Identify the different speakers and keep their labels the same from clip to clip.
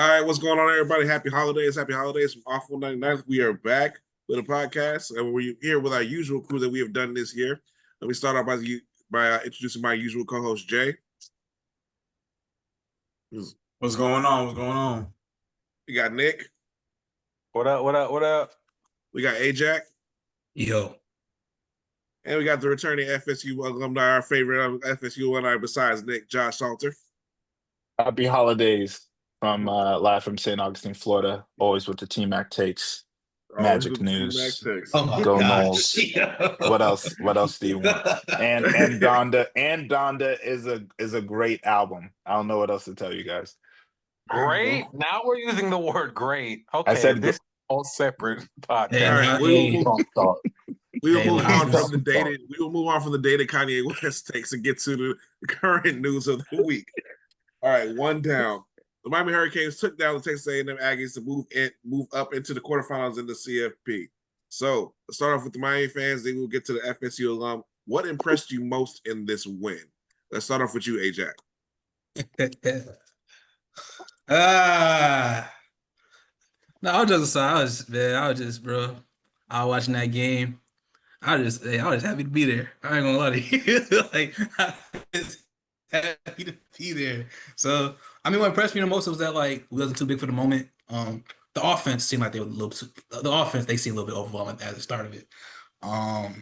Speaker 1: All right, what's going on, everybody? Happy holidays. Happy holidays from Awful 99th. We are back with a podcast, and we're here with our usual crew that we have done this year. Let me start off by introducing my usual co-host, Jay.
Speaker 2: What's going on? What's going on?
Speaker 1: We got Nick.
Speaker 3: What up? What up? What up?
Speaker 1: We got Ajack.
Speaker 4: Yo.
Speaker 1: And we got the returning FSU alumni, our favorite FSU alumni besides Nick, Josh Salter.
Speaker 3: Happy holidays from live from St. Augustine, Florida. Always with the T-Mac takes. Magic news.
Speaker 4: Oh my
Speaker 3: Go
Speaker 4: gosh.
Speaker 3: Noles. What else? What else do you want? And Donda is a great album. I don't know what else to tell you guys.
Speaker 5: Great. Now we're using the word great. Okay,
Speaker 3: I said
Speaker 5: this is all separate podcast.
Speaker 4: Hey,
Speaker 1: All right, we will move
Speaker 4: hey,
Speaker 1: on from the data. We will move on from the data Kanye West takes and get to the current news of the week. All right, one down. The Miami Hurricanes took down the Texas A&M Aggies to move up into the quarterfinals in the CFP. So let's start off with the Miami fans. Then we'll get to the FSU alum. What impressed you most in this win? Let's start off with you, Ajack.
Speaker 4: No, I was just, bro. I was watching that game. I was just happy to be there. I ain't gonna lie to you. Like, I was happy to be there. So, I mean, what impressed me the most was that, like, we wasn't too big for the moment. The offense seemed like they were a little too, the offense, they seemed a little bit overwhelming at the start of it. I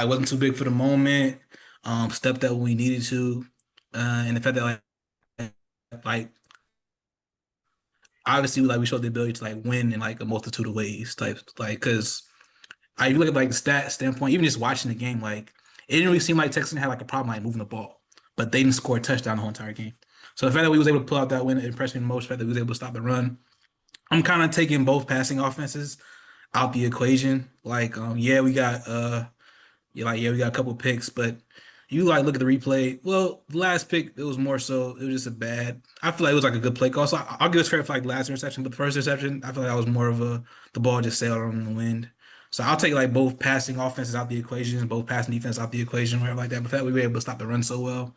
Speaker 4: wasn't too big for the moment. Stepped up when we needed to. And the fact that, like obviously, like, we showed the ability to, like, win in, like, a multitude of ways, because you look at, like, the stat standpoint, even just watching the game, like, it didn't really seem like Texas had, like, a problem, like, moving the ball, but they didn't score a touchdown the whole entire game. So the fact that we was able to pull out that win impressed me the most. The fact that we was able to stop the run. I'm kind of taking both passing offenses out the equation. Like, we got we got a couple picks, but you, like, look at the replay. Well, the last pick, it was more so, it was just a bad. I feel like it was like a good play call. So I'll give us credit for, like, the last interception, but the first interception, I feel like that was more of the ball just sailed on the wind. So I'll take, like, both passing offenses out the equation, both passing defense out the equation, whatever like that. But the fact we were able to stop the run so well,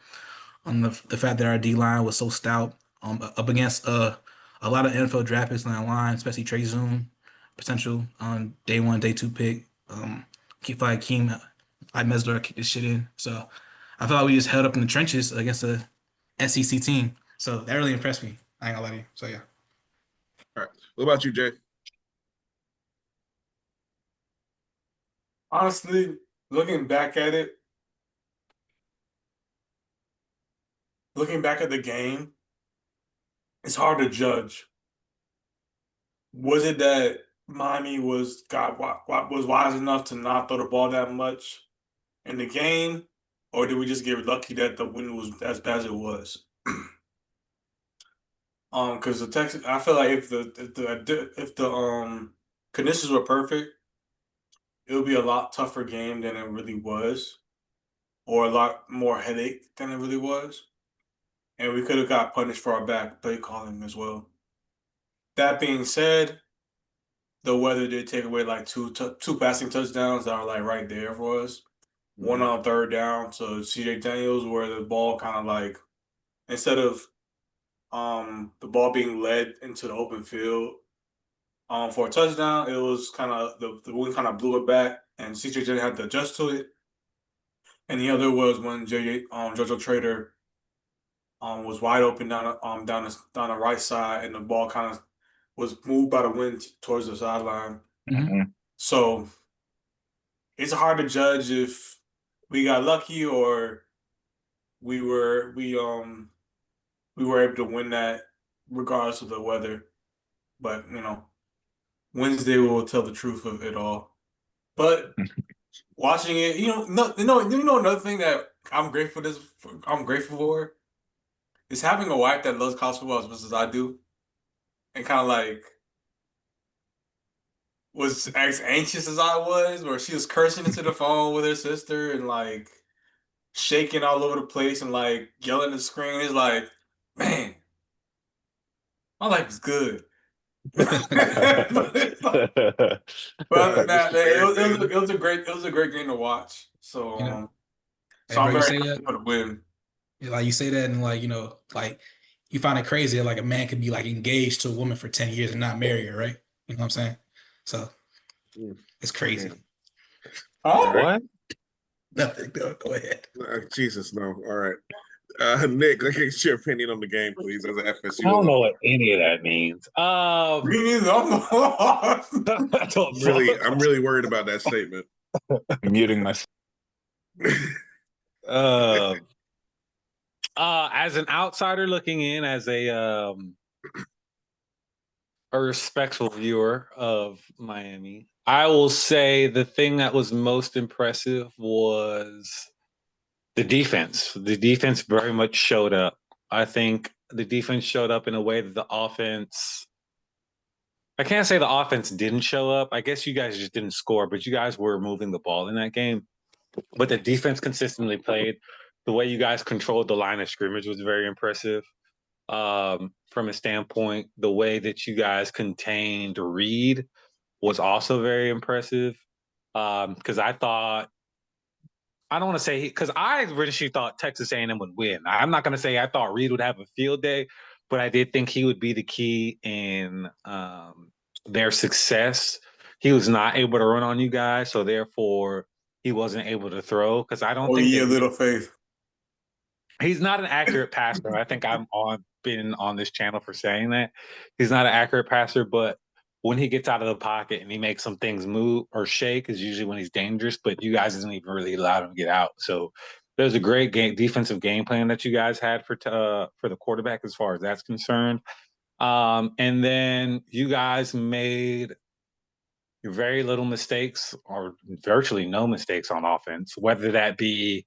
Speaker 4: the fact that our D line was so stout, up against a lot of NFL draft picks on that line, especially Trey Zoom, potential day one, day two pick. Keep like Keem, I Mesler kicked this shit in. So I felt like we just held up in the trenches against a SEC team. So that really impressed me. I ain't gonna lie to you. So yeah.
Speaker 1: All right. What about you, Jay?
Speaker 2: Honestly, looking back at the game, it's hard to judge. Was it that Miami was wise enough to not throw the ball that much in the game, or did we just get lucky that the win was as bad as it was? Because the Texas, I feel like if the conditions were perfect, it would be a lot tougher game than it really was, or a lot more headache than it really was, and we could have got punished for our bad play calling as well. That being said, the weather did take away like two passing touchdowns that are like right there for us. Mm-hmm. One on third down to CJ Daniels, where the ball kind of like, instead of the ball being led into the open field for a touchdown, it was kind of the wind kind of blew it back, and CJ Daniels had to adjust to it. And the other was when JoJo Trader was wide open down the right side, and the ball kind of was moved by the wind towards the sideline.
Speaker 3: Mm-hmm.
Speaker 2: So it's hard to judge if we got lucky or we were able to win that regardless of the weather. But Wednesday will tell the truth of it all. But watching it, another thing that I'm grateful for is having a wife that loves college football as much as I do, and kind of like was as anxious as I was, where she was cursing into the phone with her sister and like shaking all over the place and like yelling at the screen. It's like, man, my life is good. But other than that, it was a great game to watch. So, so I'm very happy for the win.
Speaker 4: Like, you say that, and like, like you find it crazy that like a man could be like engaged to a woman for 10 years and not marry her, right? You know what I'm saying? So it's crazy.
Speaker 1: Damn.
Speaker 2: Oh,
Speaker 1: All right.
Speaker 5: What?
Speaker 4: Nothing. Go ahead.
Speaker 1: Jesus, no. All right. Nick, let's get your opinion on the game, please, as an FSU.
Speaker 5: I don't know what any of that means.
Speaker 2: me neither. I'm lost.
Speaker 5: I don't
Speaker 1: I'm really worried about that statement.
Speaker 3: Muting myself.
Speaker 5: As an outsider looking in, as a respectful viewer of Miami, I will say the thing that was most impressive was the defense. The defense very much showed up. I think the defense showed up in a way that the offense. I can't say the offense didn't show up. I guess you guys just didn't score, but you guys were moving the ball in that game. But the defense consistently played. The way you guys controlled the line of scrimmage was very impressive. From a standpoint, the way that you guys contained Reed was also very impressive. Because I don't want to say because I originally thought Texas A&M would win. I'm not going to say I thought Reed would have a field day, but I did think he would be the key in their success. He was not able to run on you guys, so therefore he wasn't able to throw. Because I don't think
Speaker 2: little faith.
Speaker 5: he's not an accurate passer. I think been on this channel for saying that he's not an accurate passer, but when he gets out of the pocket and he makes some things move or shake is usually when he's dangerous, but you guys didn't even really allow him to get out. So there's a great defensive game plan that you guys had for the quarterback as far as that's concerned. And then you guys made very little mistakes or virtually no mistakes on offense, whether that be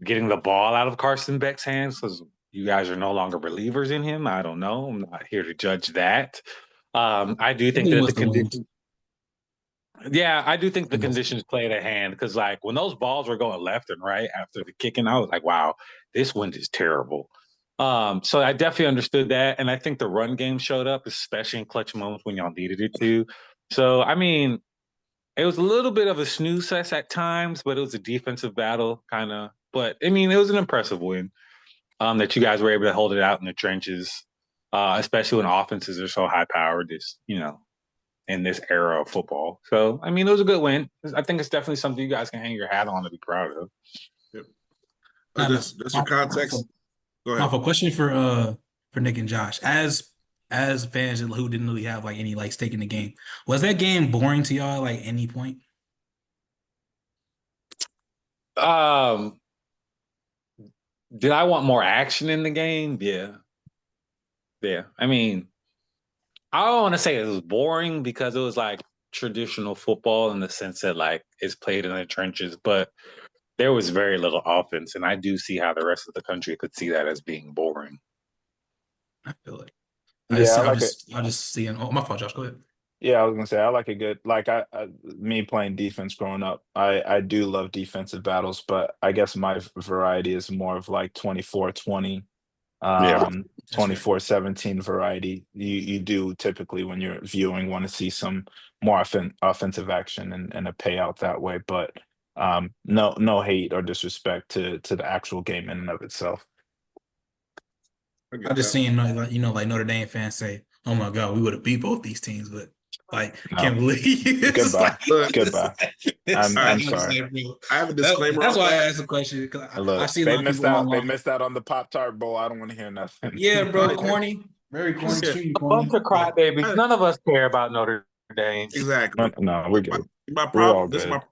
Speaker 5: getting the ball out of Carson Beck's hands because you guys are no longer believers in him. I don't know. I'm not here to judge that. I do think that the conditions. Yeah, I do think the conditions played a hand because, like, when those balls were going left and right after the kicking, I was like, "Wow, this wind is terrible." So I definitely understood that, and I think the run game showed up, especially in clutch moments when y'all needed it to. So, I mean, it was a little bit of a snooze fest at times, but it was a defensive battle, kind of. But I mean, it was an impressive win. That you guys were able to hold it out in the trenches, especially when offenses are so high powered. In this era of football. So I mean, it was a good win. I think it's definitely something you guys can hang your hat on to be proud of.
Speaker 1: Yep. Just for context. Go ahead.
Speaker 4: A question for Nick and Josh. As fans who didn't really have like any like stake in the game, was that game boring to y'all like any point?
Speaker 5: Did I want more action in the game? Yeah. I mean, I don't want to say it was boring because it was like traditional football in the sense that like it's played in the trenches, but there was very little offense, and I do see how the rest of the country could see that as being boring.
Speaker 4: I feel it.
Speaker 3: I
Speaker 4: just seeing. Oh, my fault, Josh. Go ahead.
Speaker 3: Yeah, I was gonna say I like a good like me playing defense growing up. I do love defensive battles, but I guess my variety is more of like 24-20, 24-17 variety. You do typically when you're viewing want to see some more offensive action and a payout that way, but no hate or disrespect to the actual game in and of itself.
Speaker 4: I just seen like Notre Dame fans say, "Oh my God, we would have beat both these teams," but like can't believe.
Speaker 3: Goodbye. Goodbye. I'm
Speaker 1: sorry. I have a disclaimer.
Speaker 4: That's why I asked the question. I see
Speaker 3: they missed out. They missed out on the Pop-Tart Bowl. I don't want to hear nothing.
Speaker 4: Yeah, bro, corny, very corny.
Speaker 5: A bunch of crybabies. None of us care about Notre Dame.
Speaker 1: Exactly.
Speaker 3: No, we're good.
Speaker 1: My problem. The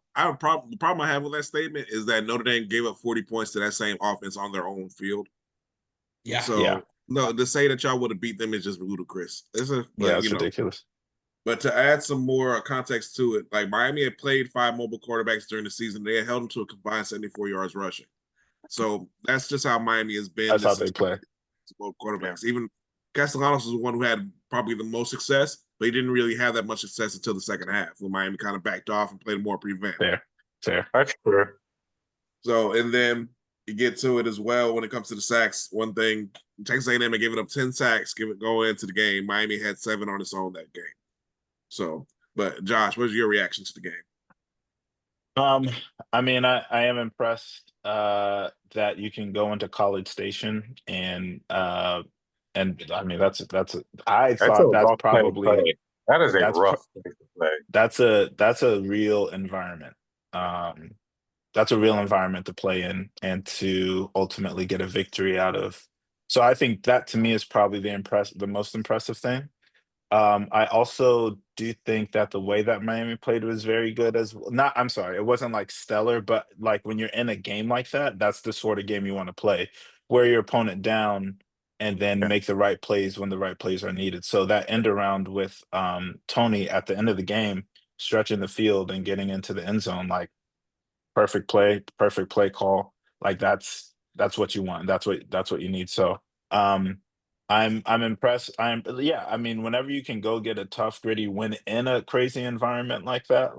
Speaker 1: problem I have with that statement is that Notre Dame gave up 40 points to that same offense on their own field.
Speaker 4: Yeah.
Speaker 1: So no, to say that y'all would have beat them is just ludicrous. It's
Speaker 3: ridiculous.
Speaker 1: But to add some more context to it, like Miami had played 5 mobile quarterbacks during the season. They had held them to a combined 74 yards rushing. So that's just how Miami has been.
Speaker 3: That's how they play.
Speaker 1: Quarterbacks. Even Castellanos was the one who had probably the most success, but he didn't really have that much success until the second half when Miami kind of backed off and played more prevent.
Speaker 3: Fair.
Speaker 5: That's true.
Speaker 1: So, and then you get to it as well when it comes to the sacks. One thing, Texas A&M had given up 10 sacks going into the game. Miami had 7 on its own that game. So, but Josh, what was your reaction to the game?
Speaker 3: I mean, I am impressed that you can go into College Station and And I mean, I
Speaker 5: That's a
Speaker 3: thought that's
Speaker 5: rough place to
Speaker 3: probably
Speaker 5: play. That is a
Speaker 3: that's
Speaker 5: rough place to play.
Speaker 3: that's a real environment. Um, that's a real environment to play in and to ultimately get a victory out of. So I think that to me is probably the most impressive thing. I also do think that the way that Miami played was very good as well. Not, I'm sorry, it wasn't like stellar, but like when you're in a game like that, that's the sort of game you want to play, wear your opponent down and then
Speaker 5: Yeah.
Speaker 3: make the right plays when the right plays are needed. So that end around with Tony at the end of the game, stretching the field and getting into the end zone, like perfect play call. Like that's what you want. That's what you need. So um I'm impressed. Yeah, I mean, whenever you can go get a tough, gritty win in a crazy environment like that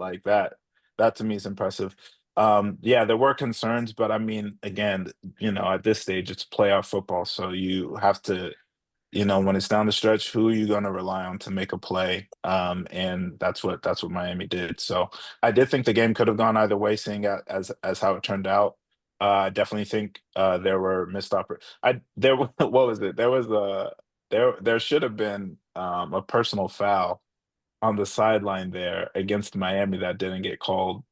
Speaker 3: to me is impressive. Yeah, there were concerns, but I mean, again, at this stage it's playoff football, so you have to, when it's down the stretch, who are you going to rely on to make a play? And that's what Miami did. So I did think the game could have gone either way, seeing as how it turned out. I definitely think there were missed what was it? There should have been a personal foul on the sideline there against Miami that didn't get called.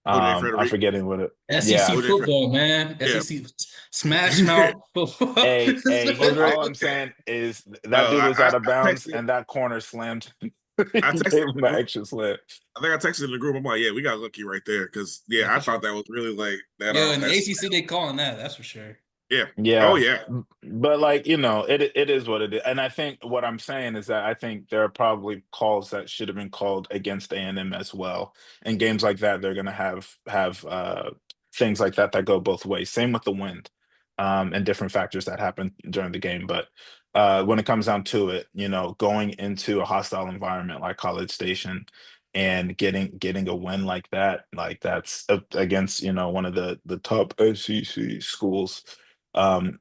Speaker 1: OJ
Speaker 3: I'm
Speaker 1: Frederick.
Speaker 3: forgetting what it.
Speaker 4: SEC
Speaker 3: Yeah,
Speaker 1: OJ Frederick.
Speaker 4: football, man.
Speaker 1: Yeah.
Speaker 4: SEC smash mouth football.
Speaker 3: Hey,
Speaker 1: OJ.
Speaker 3: all I'm saying is that
Speaker 1: No,
Speaker 3: dude was out of
Speaker 1: I
Speaker 3: bounds
Speaker 1: texted.
Speaker 3: and that corner slammed.
Speaker 1: I
Speaker 3: He
Speaker 1: texted
Speaker 3: gave
Speaker 1: in
Speaker 3: him
Speaker 1: the
Speaker 3: an
Speaker 1: group.
Speaker 3: extra slip.
Speaker 1: I think I texted in the group. I'm like, yeah, we got lucky right there because
Speaker 4: Yeah,
Speaker 1: I
Speaker 4: for sure.
Speaker 1: thought that was really like that.
Speaker 4: Yo, in the
Speaker 1: That's
Speaker 4: ACC, they calling that. That's for sure.
Speaker 1: yeah. Oh
Speaker 3: Yeah.
Speaker 1: yeah.
Speaker 3: But like, it is what it is. And I think what I'm saying is that I think there are probably calls that should have been called against A&M as well. In games like that, they're gonna have things like that go both ways. Same with the wind, and different factors that happen during the game. But when it comes down to it, going into a hostile environment like College Station and getting a win like that's against, one of the top SEC schools. um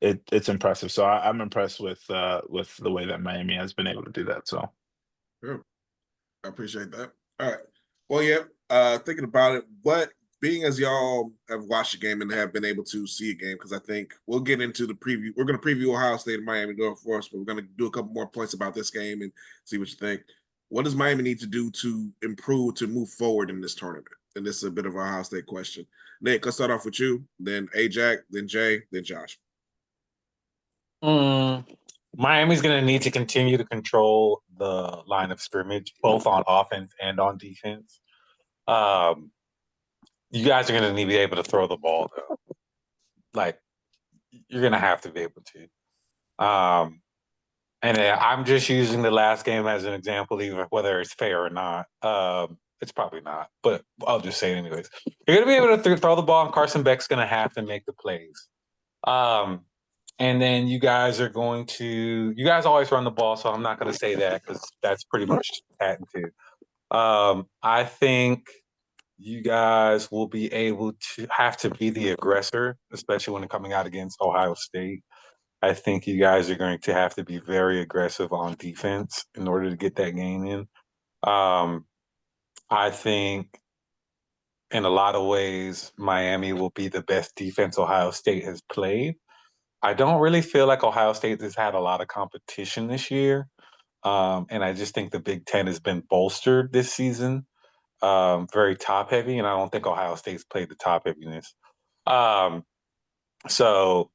Speaker 3: it's impressive. So I'm impressed with the way that Miami has been able to do that. So
Speaker 1: Sure. I appreciate that. All right. Well, yeah. Thinking about it, but being as y'all have watched the game and have been able to see a game, because I think we'll get into the preview. We're going to preview Ohio State and Miami going for us, but we're going to do a couple more points about this game and see what you think. What does Miami need to do to improve to move forward in this tournament? And this is a bit of a Ohio State question. Nick, let's start off with you, then Ajack, then Jay, then Josh.
Speaker 5: Miami's going to need to continue to control the line of scrimmage, both on offense and on defense. You guys are going to need to be able to throw the ball, though. Like, you're going to have to be able to. And I'm just using the last game as an example, even whether it's fair or not. It's probably not, but I'll just say it anyways. You're going to be able to throw the ball, and Carson Beck's going to have to make the plays. And then you guys always run the ball, so I'm not going to say that because that's pretty much patented. I think you guys will be able to have to be the aggressor, especially when coming out against Ohio State. I think you guys are going to have to be very aggressive on defense in order to get that game in. I think in a lot of ways, Miami will be the best defense Ohio State has played. I don't really feel like Ohio State has had a lot of competition this year. And I just think the Big Ten has been bolstered this season, very top heavy. And I don't think Ohio State's played the top heaviness. So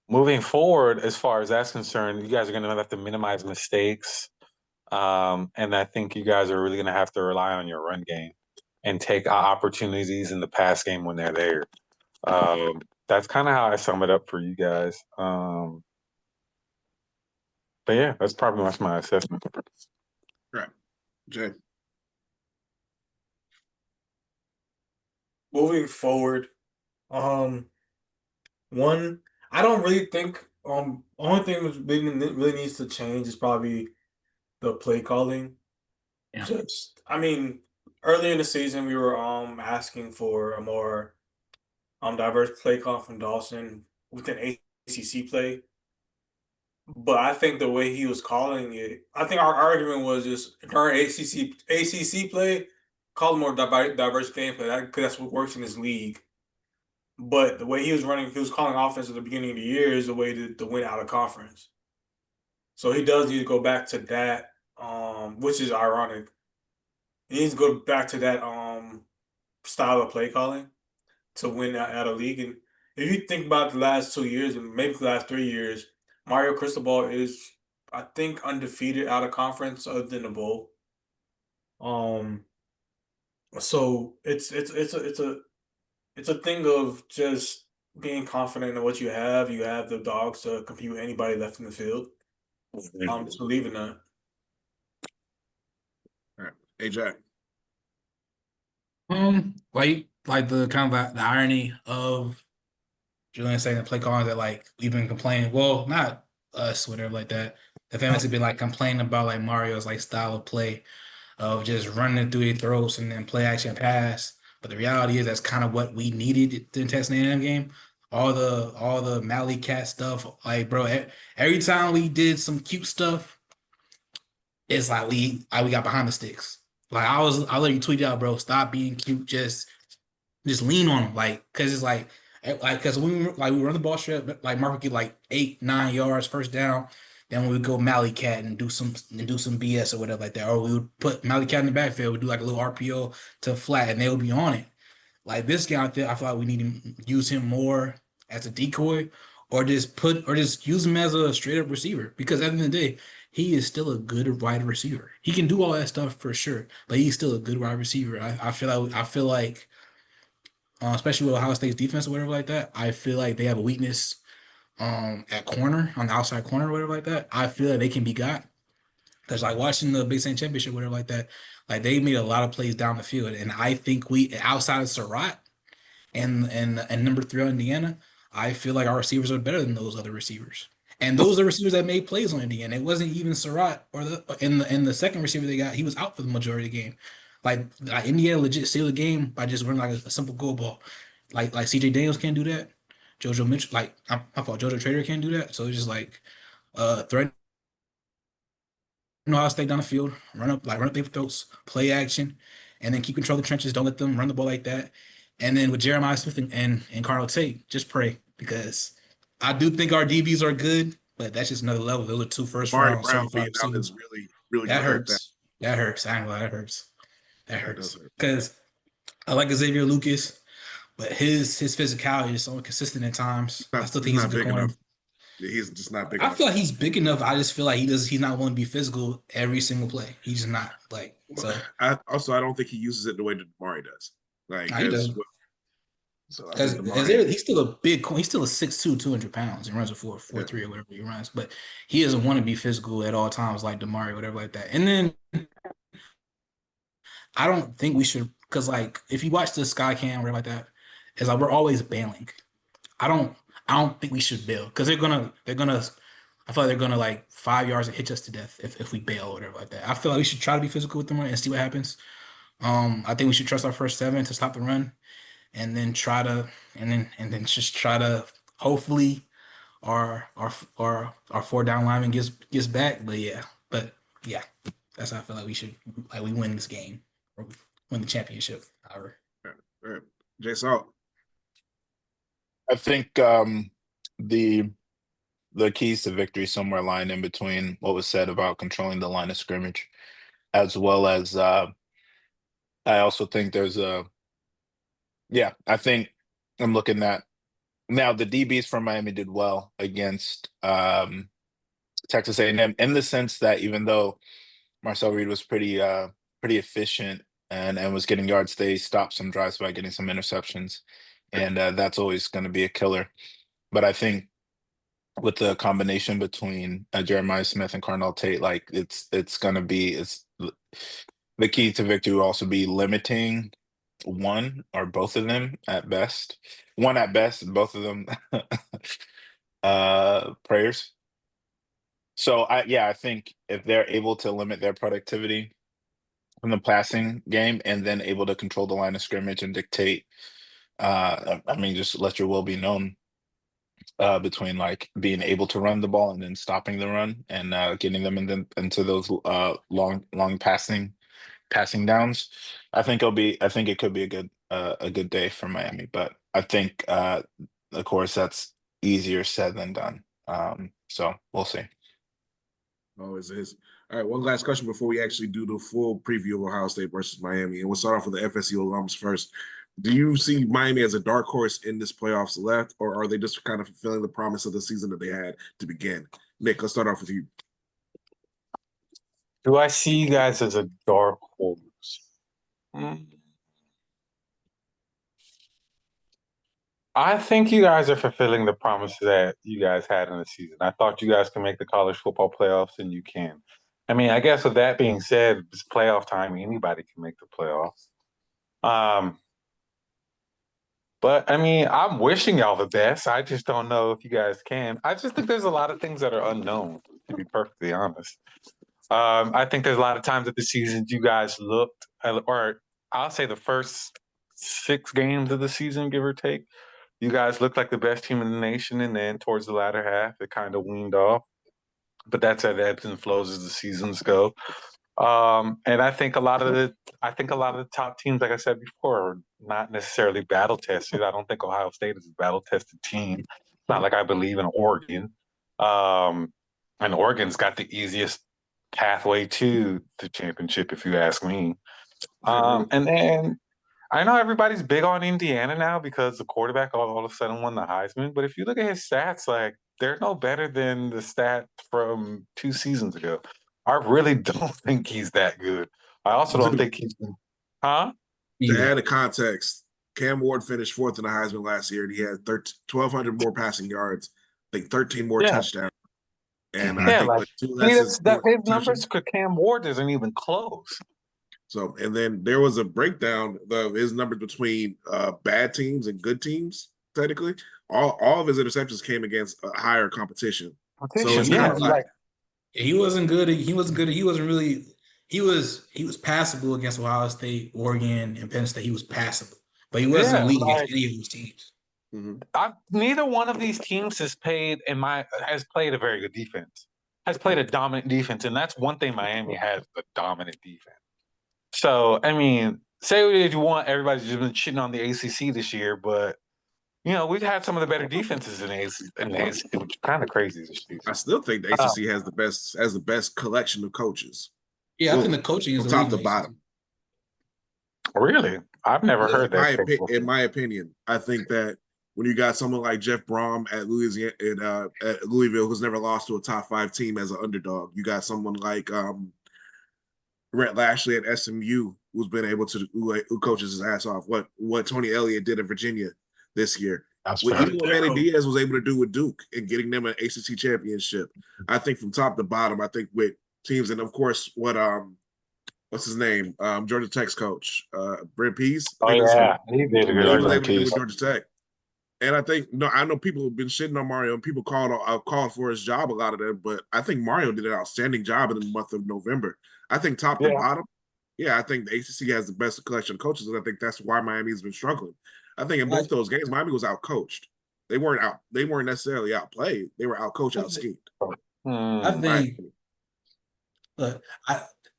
Speaker 5: moving forward, as far as that's concerned, you guys are going to have to minimize mistakes. And I think you guys are really going to have to rely on your run game and take opportunities in the pass game when they're there. That's kind of how I sum it up for you guys. But yeah, that's probably much my assessment.
Speaker 1: Right. Jay.
Speaker 2: Moving forward, one, I don't really think only thing that really needs to change is probably the play calling.
Speaker 4: Yeah.
Speaker 2: Just, I mean, earlier in the season we were asking for a more diverse play call from Dawson within ACC play. But I think the way he was calling it, I think our argument was just during ACC play, call more diverse gameplay because that's what works in this league. But the way he was calling offense at the beginning of the year is the way to win out of conference. So he does need to go back to that, which is ironic. He needs to go back to that style of play calling to win at a league. And if you think about the last 2 years and maybe the last 3 years, Mario Cristobal is, I think, undefeated out of conference other than the bowl. So it's a thing of just being confident in what you have. You have the dogs to compete with anybody left in the field. Just believe in that.
Speaker 1: All right. Ajack.
Speaker 4: Like the kind of the irony of Julian saying the play calling that like we've been complaining. Well, not us, whatever like that. The fans have been like complaining about like Mario's like style of play of just running through your throats and then play action pass. But the reality is that's kind of what we needed in the Texas A&M game. All the Mally Cat stuff, like bro, every time we did some cute stuff, it's like we got behind the sticks. Like I let you tweet out, bro. Stop being cute. Just lean on them, like, cause it's because we run the ball straight, like Mark would get like 8-9 yards first down. Then we would go Mally Cat and do some BS or whatever like that, or we would put Mally Cat in the backfield. We'd do like a little RPO to flat, and they would be on it. Like this guy out there, I feel like we need to use him more as a decoy, or just use him as a straight up receiver. Because at the end of the day, he is still a good wide receiver. He can do all that stuff for sure, but he's still a good wide receiver. I feel like especially with Ohio State's defense or whatever like that, I feel like they have a weakness at corner, on the outside corner or whatever like that. I feel like they can be got. Because like watching the Big Ten Championship, whatever like that, like they made a lot of plays down the field. And I think we outside of Surratt and number 3 on Indiana, I feel like our receivers are better than those other receivers. And those are receivers that made plays on Indiana. It wasn't even Surratt or the second receiver they got, he was out for the majority of the game. Like Indiana legit sealed the game by just running like a simple go ball. Like CJ Daniels can't do that. JoJo Mitchell, like I thought JoJo Trader can't do that. So it's just like threat know how to stay down the field, run up their throats, play action, and then keep control of the trenches. Don't let them run the ball like that. And then with Jeremiah Smith and Carl Tate, just pray, because I do think our DBs are good, but that's just another level. Those are 2 first
Speaker 1: Mari
Speaker 4: round
Speaker 1: Brown being
Speaker 4: certified
Speaker 1: out
Speaker 4: receivers.
Speaker 1: is really, really
Speaker 4: That
Speaker 1: gonna hurt that.
Speaker 4: hurts. That hurts. I ain't gonna lie, that hurts. That
Speaker 1: That does
Speaker 4: hurts.
Speaker 1: hurt.
Speaker 4: Because I like Xavier Lucas, but his physicality is so inconsistent at times. I still think he's a
Speaker 1: Not
Speaker 4: good
Speaker 1: big
Speaker 4: corner.
Speaker 1: enough. Yeah, he's just not big
Speaker 4: I
Speaker 1: enough.
Speaker 4: feel like he's big enough. I just feel like he's not willing to be physical every single play. He's just not, like, so.
Speaker 1: I don't think he uses it the way that Mari does. Like
Speaker 4: Nah, he does.
Speaker 1: So I
Speaker 4: Because
Speaker 1: think Mari.
Speaker 4: he's still he's still a 6'2", 200 pounds and runs a 4.43 or whatever he runs. But he doesn't want to be physical at all times like Damari, whatever like that. And then I don't think we should, because like if you watch the Sky Cam or whatever like that, it's like we're always bailing. I don't think we should bail, because I feel like they're gonna like 5 yards and hit us to death if we bail or whatever like that. I feel like we should try to be physical with them and see what happens. I think we should trust our first 7 to stop the run, and then just try to hopefully our 4 down lineman gets back. But yeah, that's how I feel like we win this game or win the championship. However,
Speaker 1: All right. Jay Salt.
Speaker 3: I think the keys to victory somewhere lying in between what was said about controlling the line of scrimmage, as well as I also think there's I think I'm looking at now the DBs from Miami did well against Texas A&M, in the sense that even though Marcel Reed was pretty efficient and was getting yards, they stopped some drives by getting some interceptions, and that's always going to be a killer. But I think with the combination between Jeremiah Smith and Carnell Tate, like it's going to be the key to victory will also be limiting one or both of them at best. One at best, both of them prayers. So I think if they're able to limit their productivity from the passing game and then able to control the line of scrimmage and dictate, just let your will be known between like being able to run the ball and then stopping the run and getting them into those long passing downs. I think it could be a good day for Miami, but I think of course that's easier said than done. So we'll see.
Speaker 1: Always is. All right, one last question before we actually do the full preview of Ohio State versus Miami. And we'll start off with the FSU alums first. Do you see Miami as a dark horse in this playoffs left, or are they just kind of fulfilling the promise of the season that they had to begin? Nick, let's start off with you.
Speaker 5: Do I see you guys as a dark horse? I think you guys are fulfilling the promise that you guys had in the season. I thought you guys can make the college football playoffs, and you can. I mean, I guess with that being said, it's playoff time. Anybody can make the playoffs. But I mean, I'm wishing y'all the best. I just don't know if you guys can. I just think there's a lot of things that are unknown, to be perfectly honest. I think there's a lot of times that the seasons you guys looked, or I'll say the first 6 games of the season, give or take, you guys looked like the best team in the nation, and then towards the latter half, it kind of weaned off. But that's at ebbs and flows as the seasons go. And I think a lot of the top teams, like I said before, are not necessarily battle tested. I don't think Ohio State is a battle tested team. It's not like I believe in Oregon. And Oregon's got the easiest pathway to the championship, if you ask me. And then I know everybody's big on Indiana now because the quarterback all of a sudden won the Heisman. But if you look at his stats, like they're no better than the stat from 2 seasons ago. I really don't think he's that good. I also don't think he's been, huh?
Speaker 1: To add a context, Cam Ward finished 4th in the Heisman last year, and he had 1,200 more passing yards, I think 13 more touchdowns. And I think
Speaker 5: like, his numbers for Cam Ward isn't even close.
Speaker 1: So, and then there was a breakdown of his numbers between bad teams and good teams. Technically, all of his interceptions came against a higher competition. So it's not like
Speaker 4: he wasn't good. He wasn't good. He wasn't really. He was passable against Ohio State, Oregon, and Penn State. He was passable, but he wasn't elite against any of those teams.
Speaker 5: Neither one of these teams has played a very good defense. Has played a dominant defense, and that's one thing Miami has: a dominant defense. So, I mean, say what you want, everybody's just been shitting on the ACC this year, but you know we've had some of the better defenses in the ACC, which is kind of crazy this season.
Speaker 1: I still think the ACC has the best collection of coaches.
Speaker 4: Yeah, I think the coaching is
Speaker 1: from top to bottom.
Speaker 5: Really, I've never heard that.
Speaker 1: In my opinion, I think that when you got someone like Jeff Brom at Louisiana at Louisville, who's never lost to a top 5 team as an underdog, you got someone like Rhett Lashley at SMU, who's been able to who coaches his ass off. What Tony Elliott did in Virginia this year. Even what Manny Diaz was able to do with Duke and getting them an ACC championship. I think from top to bottom, I think with teams, and of course what's his name? Georgia Tech's coach, Brent Pease.
Speaker 5: He did
Speaker 1: he was able to do with Georgia Tech. And I know people have been shitting on Mario, and people called for his job, a lot of them, but I think Mario did an outstanding job in the month of November. I think top to bottom, I think the ACC has the best collection of coaches, and I think that's why Miami's been struggling. I think in both those games, Miami was outcoached. They weren't necessarily outplayed. They were outcoached, outschemed.
Speaker 4: I think. Look,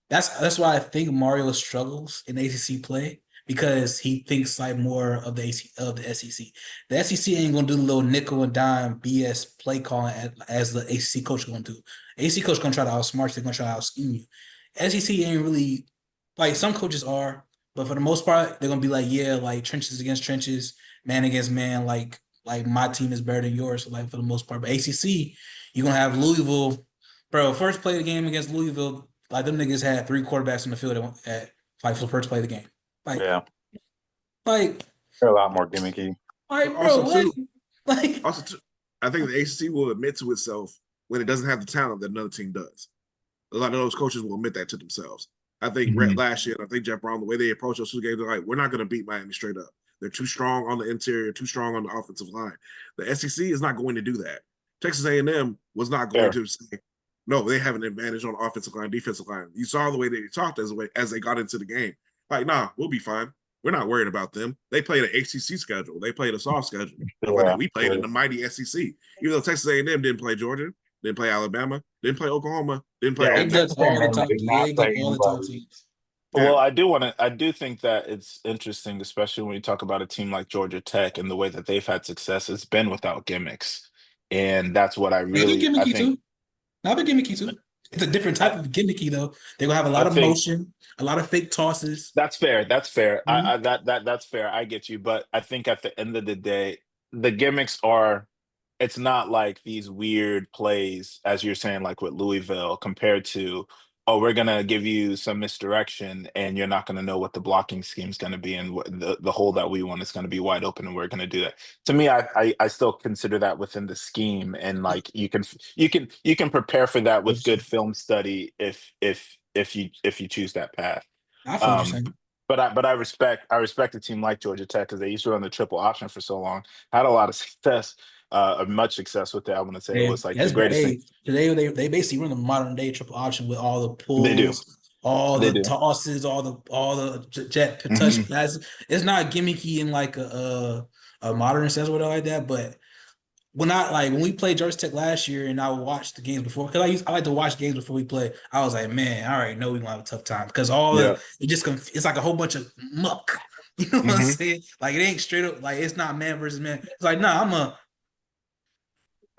Speaker 4: that's why I think Mario struggles in ACC play, because he thinks like more of the SEC. The SEC ain't gonna do the little nickel and dime BS play calling as the ACC coach gonna do. ACC coach gonna try to outsmart you. They're gonna try to out-scheme you. SEC ain't really like, some coaches are, but for the most part, they're gonna be like, like trenches against trenches, man against man. Like my team is better than yours. So like for the most part, but ACC, you're gonna have Louisville, bro. First play of the game against Louisville, like them niggas had 3 quarterbacks on the field at for the first play of the game. Like,
Speaker 5: they're a lot more gimmicky.
Speaker 4: Like, bro, what?
Speaker 1: I think the ACC will admit to itself when it doesn't have the talent that another team does. A lot of those coaches will admit that to themselves. I think Rhett last year, and I think Jeff Brown, the way they approach those 2 games, they're like, we're not going to beat Miami straight up. They're too strong on the interior, too strong on the offensive line. The SEC is not going to do that. Texas A&M was not going to say, no, they have an advantage on offensive line, defensive line. You saw the way they talked as they got into the game. Like, nah, we'll be fine. We're not worried about them. They played an ACC schedule. They played a soft schedule. We played in the mighty SEC. Even though Texas A&M didn't play Georgia, didn't play Alabama, didn't play Oklahoma, didn't play
Speaker 4: all the top teams.
Speaker 3: Well, I do think that it's interesting, especially when you talk about a team like Georgia Tech and the way that they've had success. It's been without gimmicks, and that's what I really
Speaker 4: I think. Not been gimmicky too. It's a different type of gimmicky though. They're gonna have a lot
Speaker 3: I
Speaker 4: of
Speaker 3: think
Speaker 4: motion, a lot of fake tosses.
Speaker 3: that's fair. That's fair.
Speaker 4: Mhm.
Speaker 3: That's fair. I get you. But I think at the end of the day, the gimmicks are. It's not like these weird plays, as you're saying, like with Louisville, compared to, oh, we're gonna give you some misdirection, and you're not gonna know what the blocking scheme is gonna be, and the hole that we want is gonna be wide open, and we're gonna do that. To me, I still consider that within the scheme, and like you can prepare for that with good film study if you choose that path.
Speaker 4: I feel what you're
Speaker 3: Um,
Speaker 4: saying.
Speaker 3: but I respect a team like Georgia Tech because they used to run the triple option for so long, had a lot of success, much success with it. I want to say it
Speaker 4: Yeah,
Speaker 3: was like the
Speaker 4: that's great.
Speaker 3: greatest thing
Speaker 4: Hey, today they basically run the modern day triple option with all the
Speaker 3: they do.
Speaker 4: pulls, all
Speaker 3: They
Speaker 4: the
Speaker 3: do.
Speaker 4: tosses, all the jet touch
Speaker 3: Mhm.
Speaker 4: passes. It's not gimmicky in like a modern sense or whatever like that. But when we played Georgia Tech last year and I watched the games before, because I like to watch games before we play. I was like, man, I already know we're gonna have a tough time because
Speaker 3: Yeah.
Speaker 4: it's like a whole bunch of muck. You know what I'm
Speaker 3: Hmm.
Speaker 4: saying? Like it ain't straight up like it's not man versus man. It's like, nah, I'm a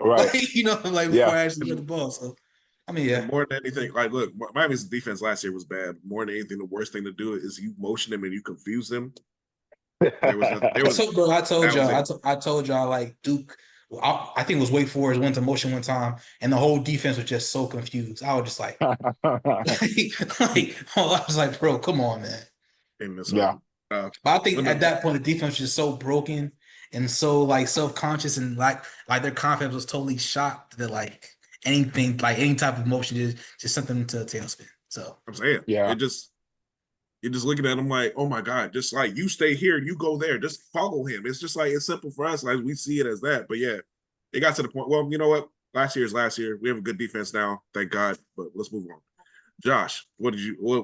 Speaker 3: Right.
Speaker 4: like like before
Speaker 3: Yeah.
Speaker 4: I actually get the
Speaker 1: And,
Speaker 4: ball. So I mean, yeah.
Speaker 1: and more than anything, like, look, Miami's defense last year was bad. More than anything, the worst thing to do is you motion them and you confuse them. There was nothing. There was
Speaker 4: I told
Speaker 1: that was
Speaker 4: y'all,
Speaker 1: it.
Speaker 4: I told y'all like Duke. I think it was Wake Forest went to motion one time, and the whole defense was just so confused. I was just like, I was like, bro, come on, man.
Speaker 1: And so,
Speaker 3: Yeah.
Speaker 4: But I think
Speaker 1: when
Speaker 4: at
Speaker 1: the,
Speaker 4: that point the defense was just so broken and so like self-conscious and like their confidence was totally shot that like anything like any type of motion is just something to tailspin. So
Speaker 1: I'm saying,
Speaker 3: Yeah.
Speaker 1: it just you're just looking at him like, oh my god, just like you stay here, you go there, just follow him. It's just like it's simple for us, like we see it as that. But yeah, it got to the point. Well, you know what? Last year is last year. We have a good defense now, thank God. But let's move on. Josh, what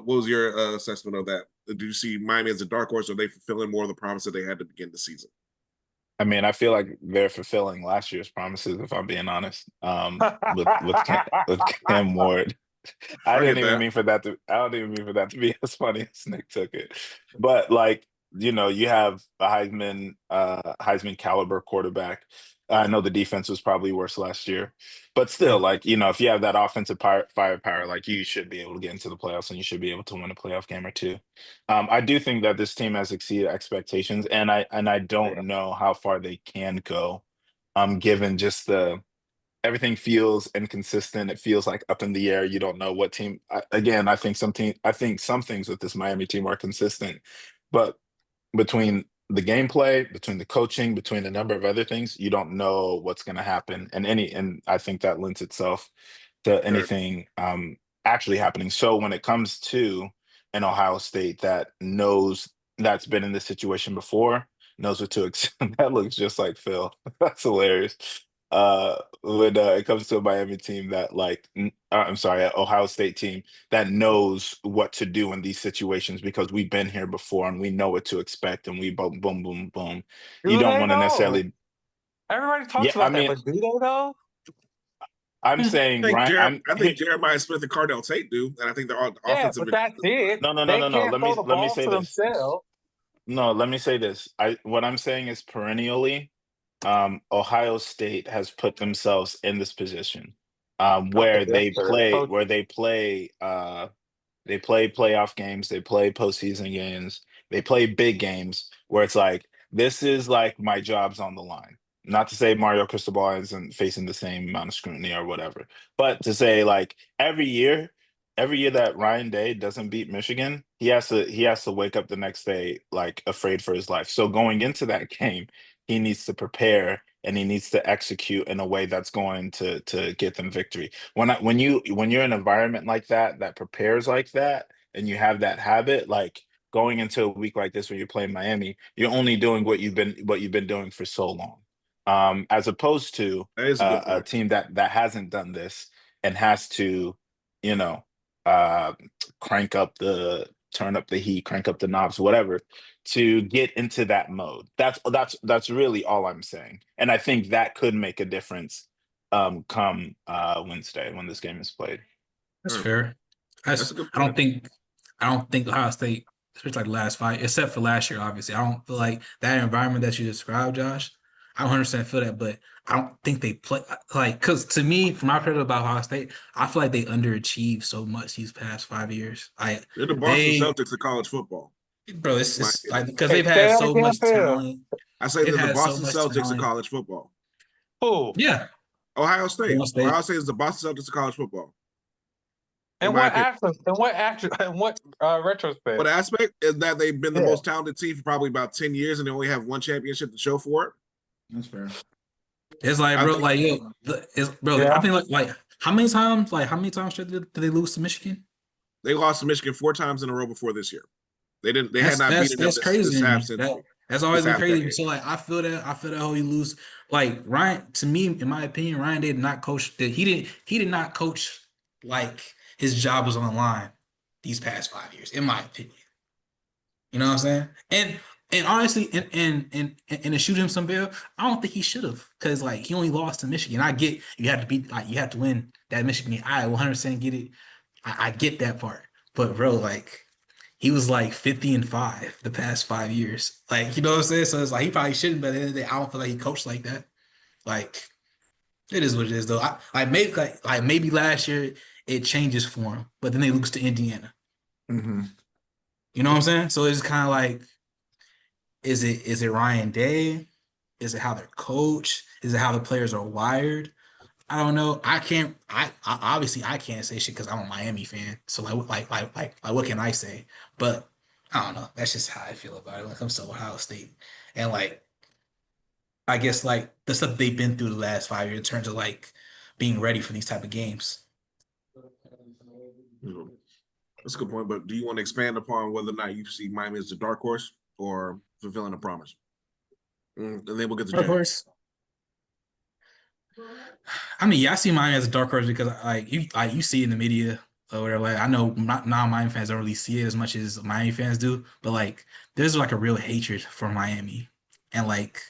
Speaker 1: was your assessment of that? Did you see Miami as a dark horse, or are they fulfilling more of the promise that they had to begin the season?
Speaker 3: I mean, I feel like they're fulfilling last year's promises, if I'm being honest. With Cam Ward. I
Speaker 1: I
Speaker 3: didn't
Speaker 1: get
Speaker 3: even
Speaker 1: that.
Speaker 3: mean for that to. I don't even mean for that to be as funny as Nick took it. But like, you have a Heisman caliber quarterback. I know the defense was probably worse last year, but still,
Speaker 4: yeah,
Speaker 3: like, if you have that offensive firepower, like you should be able to get into the playoffs and you should be able to win a playoff game or two. I do think that this team has exceeded expectations, and I don't know how far they can go, given just the everything feels inconsistent. It feels like up in the air. You don't know what team. Again, I think some things with this Miami team are consistent, but between the gameplay, between the coaching, between a number of other things, you don't know what's going to happen. And I think that lends itself to
Speaker 1: Sure.
Speaker 3: anything actually happening. So when it comes to an Ohio State that's been in this situation before, knows what to expect. That looks just like Phil. That's hilarious. When it comes to a Miami team that I'm sorry, an Ohio State team that knows what to do in these situations because we've been here before and we know what to expect and we boom, boom, boom, boom. You
Speaker 5: Do
Speaker 3: don't
Speaker 5: they
Speaker 3: want to
Speaker 5: though?
Speaker 3: necessarily,
Speaker 5: Everybody
Speaker 3: yeah.
Speaker 5: talks
Speaker 3: I
Speaker 5: about that,
Speaker 3: mean,
Speaker 5: but do they though?
Speaker 3: I'm saying, right?
Speaker 1: I think Jeremiah Smith and Cardell Tate do, and I think they're all
Speaker 5: Yeah,
Speaker 1: offensive.
Speaker 5: but that's it.
Speaker 3: No, no, no,
Speaker 5: They
Speaker 3: no, no.
Speaker 5: can't throw the
Speaker 3: Let me
Speaker 5: ball
Speaker 3: say
Speaker 5: to
Speaker 3: this.
Speaker 5: themselves.
Speaker 3: No, let me say this. What I'm saying is perennially, Ohio State has put themselves in this position
Speaker 5: Okay,
Speaker 3: where
Speaker 5: that's fair. Coach,
Speaker 3: they play playoff games, they play postseason games, they play big games where it's like, this is like my job's on the line. Not to say Mario Cristobal isn't facing the same amount of scrutiny or whatever, but to say like every year that Ryan Day doesn't beat Michigan, he has to wake up the next day like afraid for his life. So going into that game, he needs to prepare and he needs to execute in a way that's going to get them victory. When you're in an environment like that prepares like that, and you have that habit, like going into a week like this when you're playing Miami, you're only doing what you've been doing for so long. As opposed to
Speaker 1: That is a good
Speaker 3: a
Speaker 1: point.
Speaker 3: team that hasn't done this and has to, you know, uh, turn up the heat, crank up the knobs, whatever, to get into that mode. That's really all I'm saying. And I think that could make a difference come Wednesday when this game is played.
Speaker 4: that's
Speaker 1: Sure.
Speaker 4: fair.
Speaker 1: That's
Speaker 4: That's
Speaker 1: a good
Speaker 4: I don't
Speaker 1: point.
Speaker 4: think I don't think Ohio State, especially like the last fight, except for last year, obviously. I don't feel like that environment that you described, Josh. I 100% feel that, but I don't think they play like because to me, from my perspective about Ohio State, I feel like they underachieved so much these past 5 years.
Speaker 1: They're the Boston
Speaker 4: They,
Speaker 1: Celtics of college football.
Speaker 4: bro,
Speaker 1: My
Speaker 4: it's like
Speaker 1: opinion.
Speaker 4: because
Speaker 5: Hey,
Speaker 4: they've
Speaker 5: say
Speaker 4: had
Speaker 5: that
Speaker 4: so
Speaker 5: again,
Speaker 4: much
Speaker 5: Phil.
Speaker 4: talent.
Speaker 1: I say
Speaker 4: They've
Speaker 1: they're the
Speaker 4: had so
Speaker 1: Boston
Speaker 4: much
Speaker 1: Celtics of
Speaker 4: talent.
Speaker 1: college football.
Speaker 5: Who?
Speaker 4: Yeah,
Speaker 1: Ohio State.
Speaker 4: Ohio State.
Speaker 1: Ohio State is the Boston Celtics of college football. In
Speaker 5: And
Speaker 1: my
Speaker 5: what
Speaker 1: opinion.
Speaker 5: aspect? And what retrospect?
Speaker 1: What aspect is that they've been the
Speaker 5: Yeah.
Speaker 1: most talented team for probably about 10 years and they only have one championship to show for it.
Speaker 4: That's fair. It's like,
Speaker 1: I
Speaker 4: bro,
Speaker 1: think-
Speaker 4: like, yo, it's bro.
Speaker 5: Yeah.
Speaker 4: I think like how many times straight did they lose to Michigan?
Speaker 1: They lost to Michigan 4 times in a row before this year. They didn't. They had not
Speaker 4: That's
Speaker 1: beaten them
Speaker 4: crazy
Speaker 1: this
Speaker 4: to me.
Speaker 1: half since.
Speaker 4: That's always
Speaker 1: this
Speaker 4: been
Speaker 1: half
Speaker 4: crazy.
Speaker 1: decade.
Speaker 4: So like I feel that how he lose. Like Ryan, to me, in my opinion, Ryan did not coach. He did not coach like his job was on the line these past 5 years, in my opinion. You know what I'm saying? And honestly, and to shoot him some bail, I don't think he should have, because like he only lost to Michigan. I get you have to beat, like you have to win that Michigan game. I 100% get it. I get that part, but bro, like he was like 50-5 the past 5 years. Like, you know what I'm saying? So it's like he probably shouldn't, but at the end of the day, I don't feel like he coached like that. Like, it is what it is though. Like maybe last year it changes for him, but then they lose to Indiana.
Speaker 3: Mm-hmm.
Speaker 4: You know what I'm saying? So it's kind of like, is it Ryan Day? Is it how they're coached? Is it how the players are wired? I don't know. I obviously I can't say shit because I'm a Miami fan. So like what can I say? But I don't know. That's just how I feel about it when it comes to Ohio State. And like I guess like the stuff they've been through the last 5 years in terms of like being ready for these type of games.
Speaker 1: That's a good point. But do you want to expand upon whether or not you see Miami as the dark horse or fulfilling a promise? And then we'll get to
Speaker 4: Dark
Speaker 1: Jay.
Speaker 4: horse. I mean, yeah, I see Miami as a dark horse because you see in the media or whatever. Like I know non-Miami fans don't really see it as much as Miami fans do, but like there's like a real hatred for Miami and like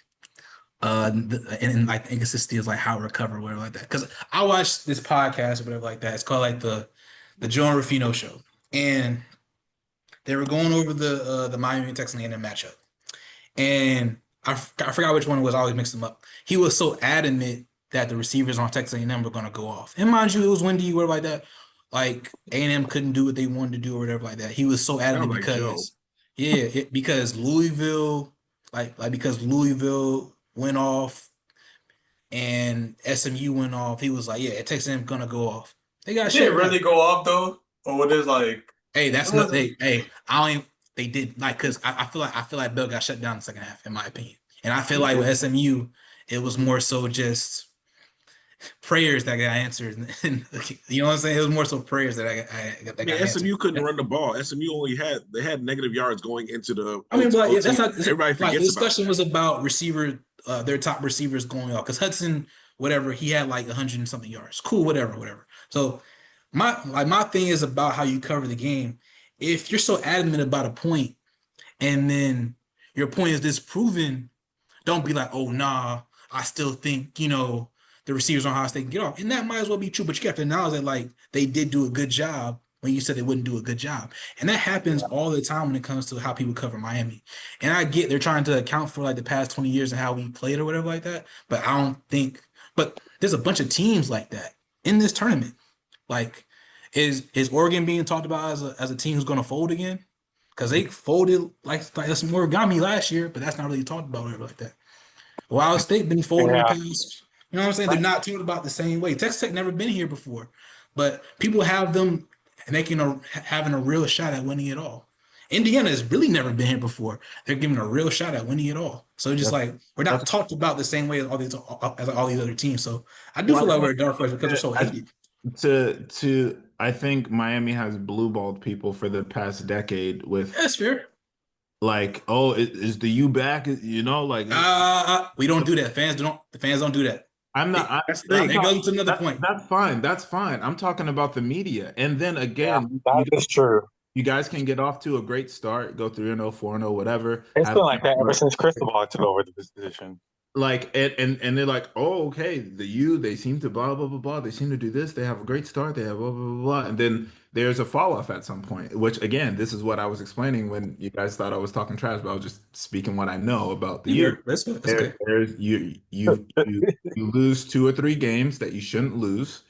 Speaker 4: and like inconsistency is like how to recover or whatever like that. Because I watched this podcast or whatever like that. It's called like the Joe and Rufino show, and they were going over the Miami and Texas A&M matchup, and I forgot which one it was. I always mix them up. He was so adamant that the receivers on Texas A&M were going to go off. And mind you, it was windy, whatever like that. Like A&M couldn't do what they wanted to do or whatever like that. He was so adamant
Speaker 1: Sound like
Speaker 4: because because Louisville, because Louisville went off and SMU went off. He was like, yeah, Texas A&M gonna go off. They got
Speaker 2: Did
Speaker 4: shit.
Speaker 2: it really go off though, or was it like?
Speaker 4: Hey, that's
Speaker 2: It
Speaker 4: not
Speaker 2: wasn't-
Speaker 4: they. Hey, I don't. Even, they did like because I feel like Bell got shut down in the second half, in my opinion. And I feel like with SMU, it was more so just prayers that got answered. And, you know what I'm saying? It was more so prayers that got
Speaker 1: SMU
Speaker 4: answered.
Speaker 1: couldn't run the ball. SMU only had negative yards going into the.
Speaker 4: I mean, but yeah,
Speaker 1: OT.
Speaker 4: that's not.
Speaker 1: Everybody
Speaker 4: Like the
Speaker 1: forgets
Speaker 4: discussion
Speaker 1: about
Speaker 4: was about their top receivers going off because Hudson, whatever, he had like 100 and something yards. Cool, whatever. So my thing is about how you cover the game. If you're so adamant about a point and then your point is disproven, don't be like, oh nah, I still think, the receivers on Ohio State can get off. And that might as well be true, but you have to acknowledge that like they did do a good job when you said they wouldn't do a good job. And that happens all the time when it comes to how people cover Miami. And I get they're trying to account for like the past 20 years and how we played or whatever like that. But I don't think, but there's a bunch of teams like that in this tournament. Like, is Oregon being talked about as a team who's going to fold again? Because they folded like some origami last year, but that's not really talked about or whatever like that. Ohio State been folding in the past. You know what I'm saying? They're not talked about the same way. Texas Tech never been here before, but people have them making having a real shot at winning it all. Indiana has really never been here before. They're giving a real shot at winning it all. So just like we're not talked about the same way as all these other teams. So I do feel like we're a dark horse because we're so hated.
Speaker 3: I think Miami has blue balled people for the past decade with
Speaker 4: That's fair.
Speaker 3: like, oh, is the U back? You know, like
Speaker 4: we don't do that. The fans don't do that.
Speaker 3: I'm not.
Speaker 4: It goes to another point.
Speaker 3: That's fine. That's fine. I'm talking about the media. And then again,
Speaker 5: that is true.
Speaker 3: You guys can get off to a great start, go 3-0, 4-0, whatever.
Speaker 5: It's been like that ever since Cristobal took over the position.
Speaker 3: like and they're like, oh, okay, they seem to blah blah blah blah. They seem to do this. They have a great start. They have blah blah blah blah. And then there's a fall off at some point. Which again, this is what I was explaining when you guys thought I was talking trash, but I was just speaking what I know about the U.
Speaker 4: That's good. That's good.
Speaker 3: There's you lose 2 or 3 games that you shouldn't lose,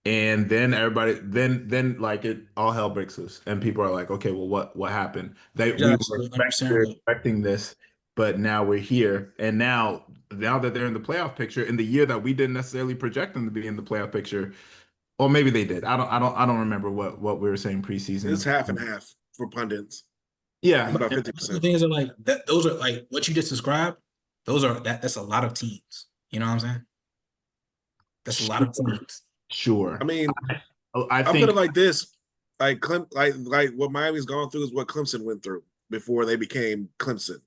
Speaker 3: and then everybody then like it all hell breaks loose, and people are like, okay, well, what happened? We
Speaker 4: Josh,
Speaker 3: were
Speaker 4: understandable.
Speaker 3: expecting this, but now we're here, and now that they're in the playoff picture in the year that we didn't necessarily project them to be in the playoff picture, or maybe they did. I don't remember what we were saying preseason.
Speaker 1: It's half and half for pundits.
Speaker 3: Yeah,
Speaker 1: It's about
Speaker 4: The
Speaker 1: 50%.
Speaker 4: things are like that. Those are like what you just described. That's a lot of teams. You know what I'm saying? That's a lot of teams.
Speaker 3: sure.
Speaker 1: I mean,
Speaker 3: I
Speaker 1: I put
Speaker 3: think
Speaker 1: it like this: like like what Miami's gone through is what Clemson went through before they became Clemson.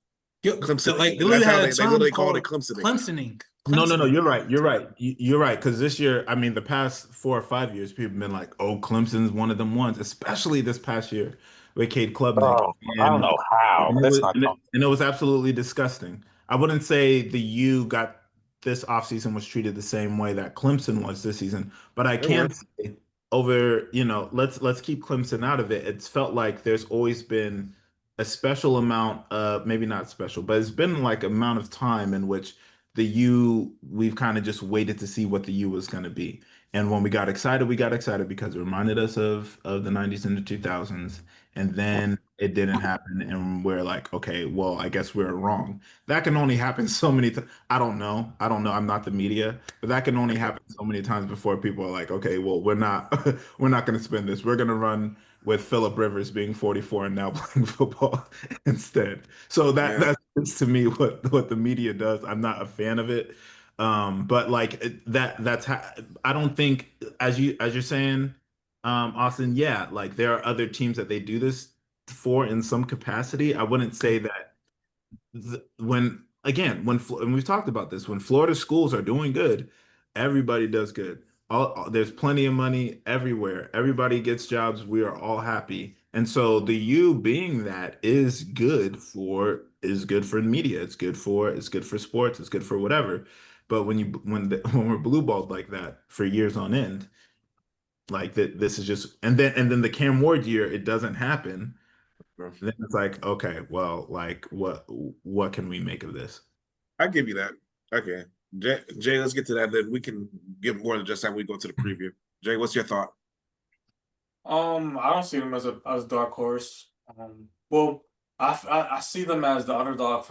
Speaker 1: Clemson,
Speaker 4: Like they
Speaker 1: that's
Speaker 4: literally
Speaker 1: how
Speaker 4: had a
Speaker 1: they
Speaker 4: term
Speaker 1: literally called it
Speaker 4: called
Speaker 1: Clemsoning.
Speaker 4: Clemsoning.
Speaker 3: No,
Speaker 4: Clemsoning.
Speaker 3: you're right. You're right. Because this year, I mean, the past 4 or 5 years, people have been like, "Oh, Clemson's one of them ones." Especially this past year with Cade Klubnik,
Speaker 5: Oh, I don't know how.
Speaker 3: and it
Speaker 5: That's
Speaker 3: was
Speaker 5: not
Speaker 3: and it,
Speaker 5: comfortable.
Speaker 3: and it was absolutely disgusting. I wouldn't say the U got this offseason was treated the same way that Clemson was this season, but I
Speaker 1: They
Speaker 3: can
Speaker 1: were.
Speaker 3: say over, let's keep Clemson out of it. It's felt like there's always been a special amount of, maybe not special, but it's been like amount of time in which the U, we've kind of just waited to see what the U was going to be. And when we got excited because it reminded us of the 90s and the 2000s. And then it didn't happen. And we're like, okay, well, I guess we're wrong. That can only happen so many times. I don't know. I'm not the media, but that can only happen so many times before people are like, okay, well, we're not we're not going to spend this. We're going to run with Philip Rivers being 44 and now playing football instead. So
Speaker 1: Yeah.
Speaker 3: that's to me what the media does. I'm not a fan of it. But like I don't think, as you're saying, Austin, yeah, like there are other teams that they do this for in some capacity. I wouldn't say that when again and we've talked about this, when Florida schools are doing good, everybody does good. There's plenty of money everywhere. Everybody gets jobs. We are all happy. And so the U being that is good for media. It's good for sports. It's good for whatever. But when we're blue balled like that for years on end, like that, this is just and then the Cam Ward year, it doesn't happen. Then it's like, okay, well, like what can we make of this?
Speaker 1: I give you that. Okay. Jay, let's get to that. Then we can give more than just that when we go to the preview. Jay, what's your thought?
Speaker 2: I don't see them as a dark horse. Well, I see them as the underdog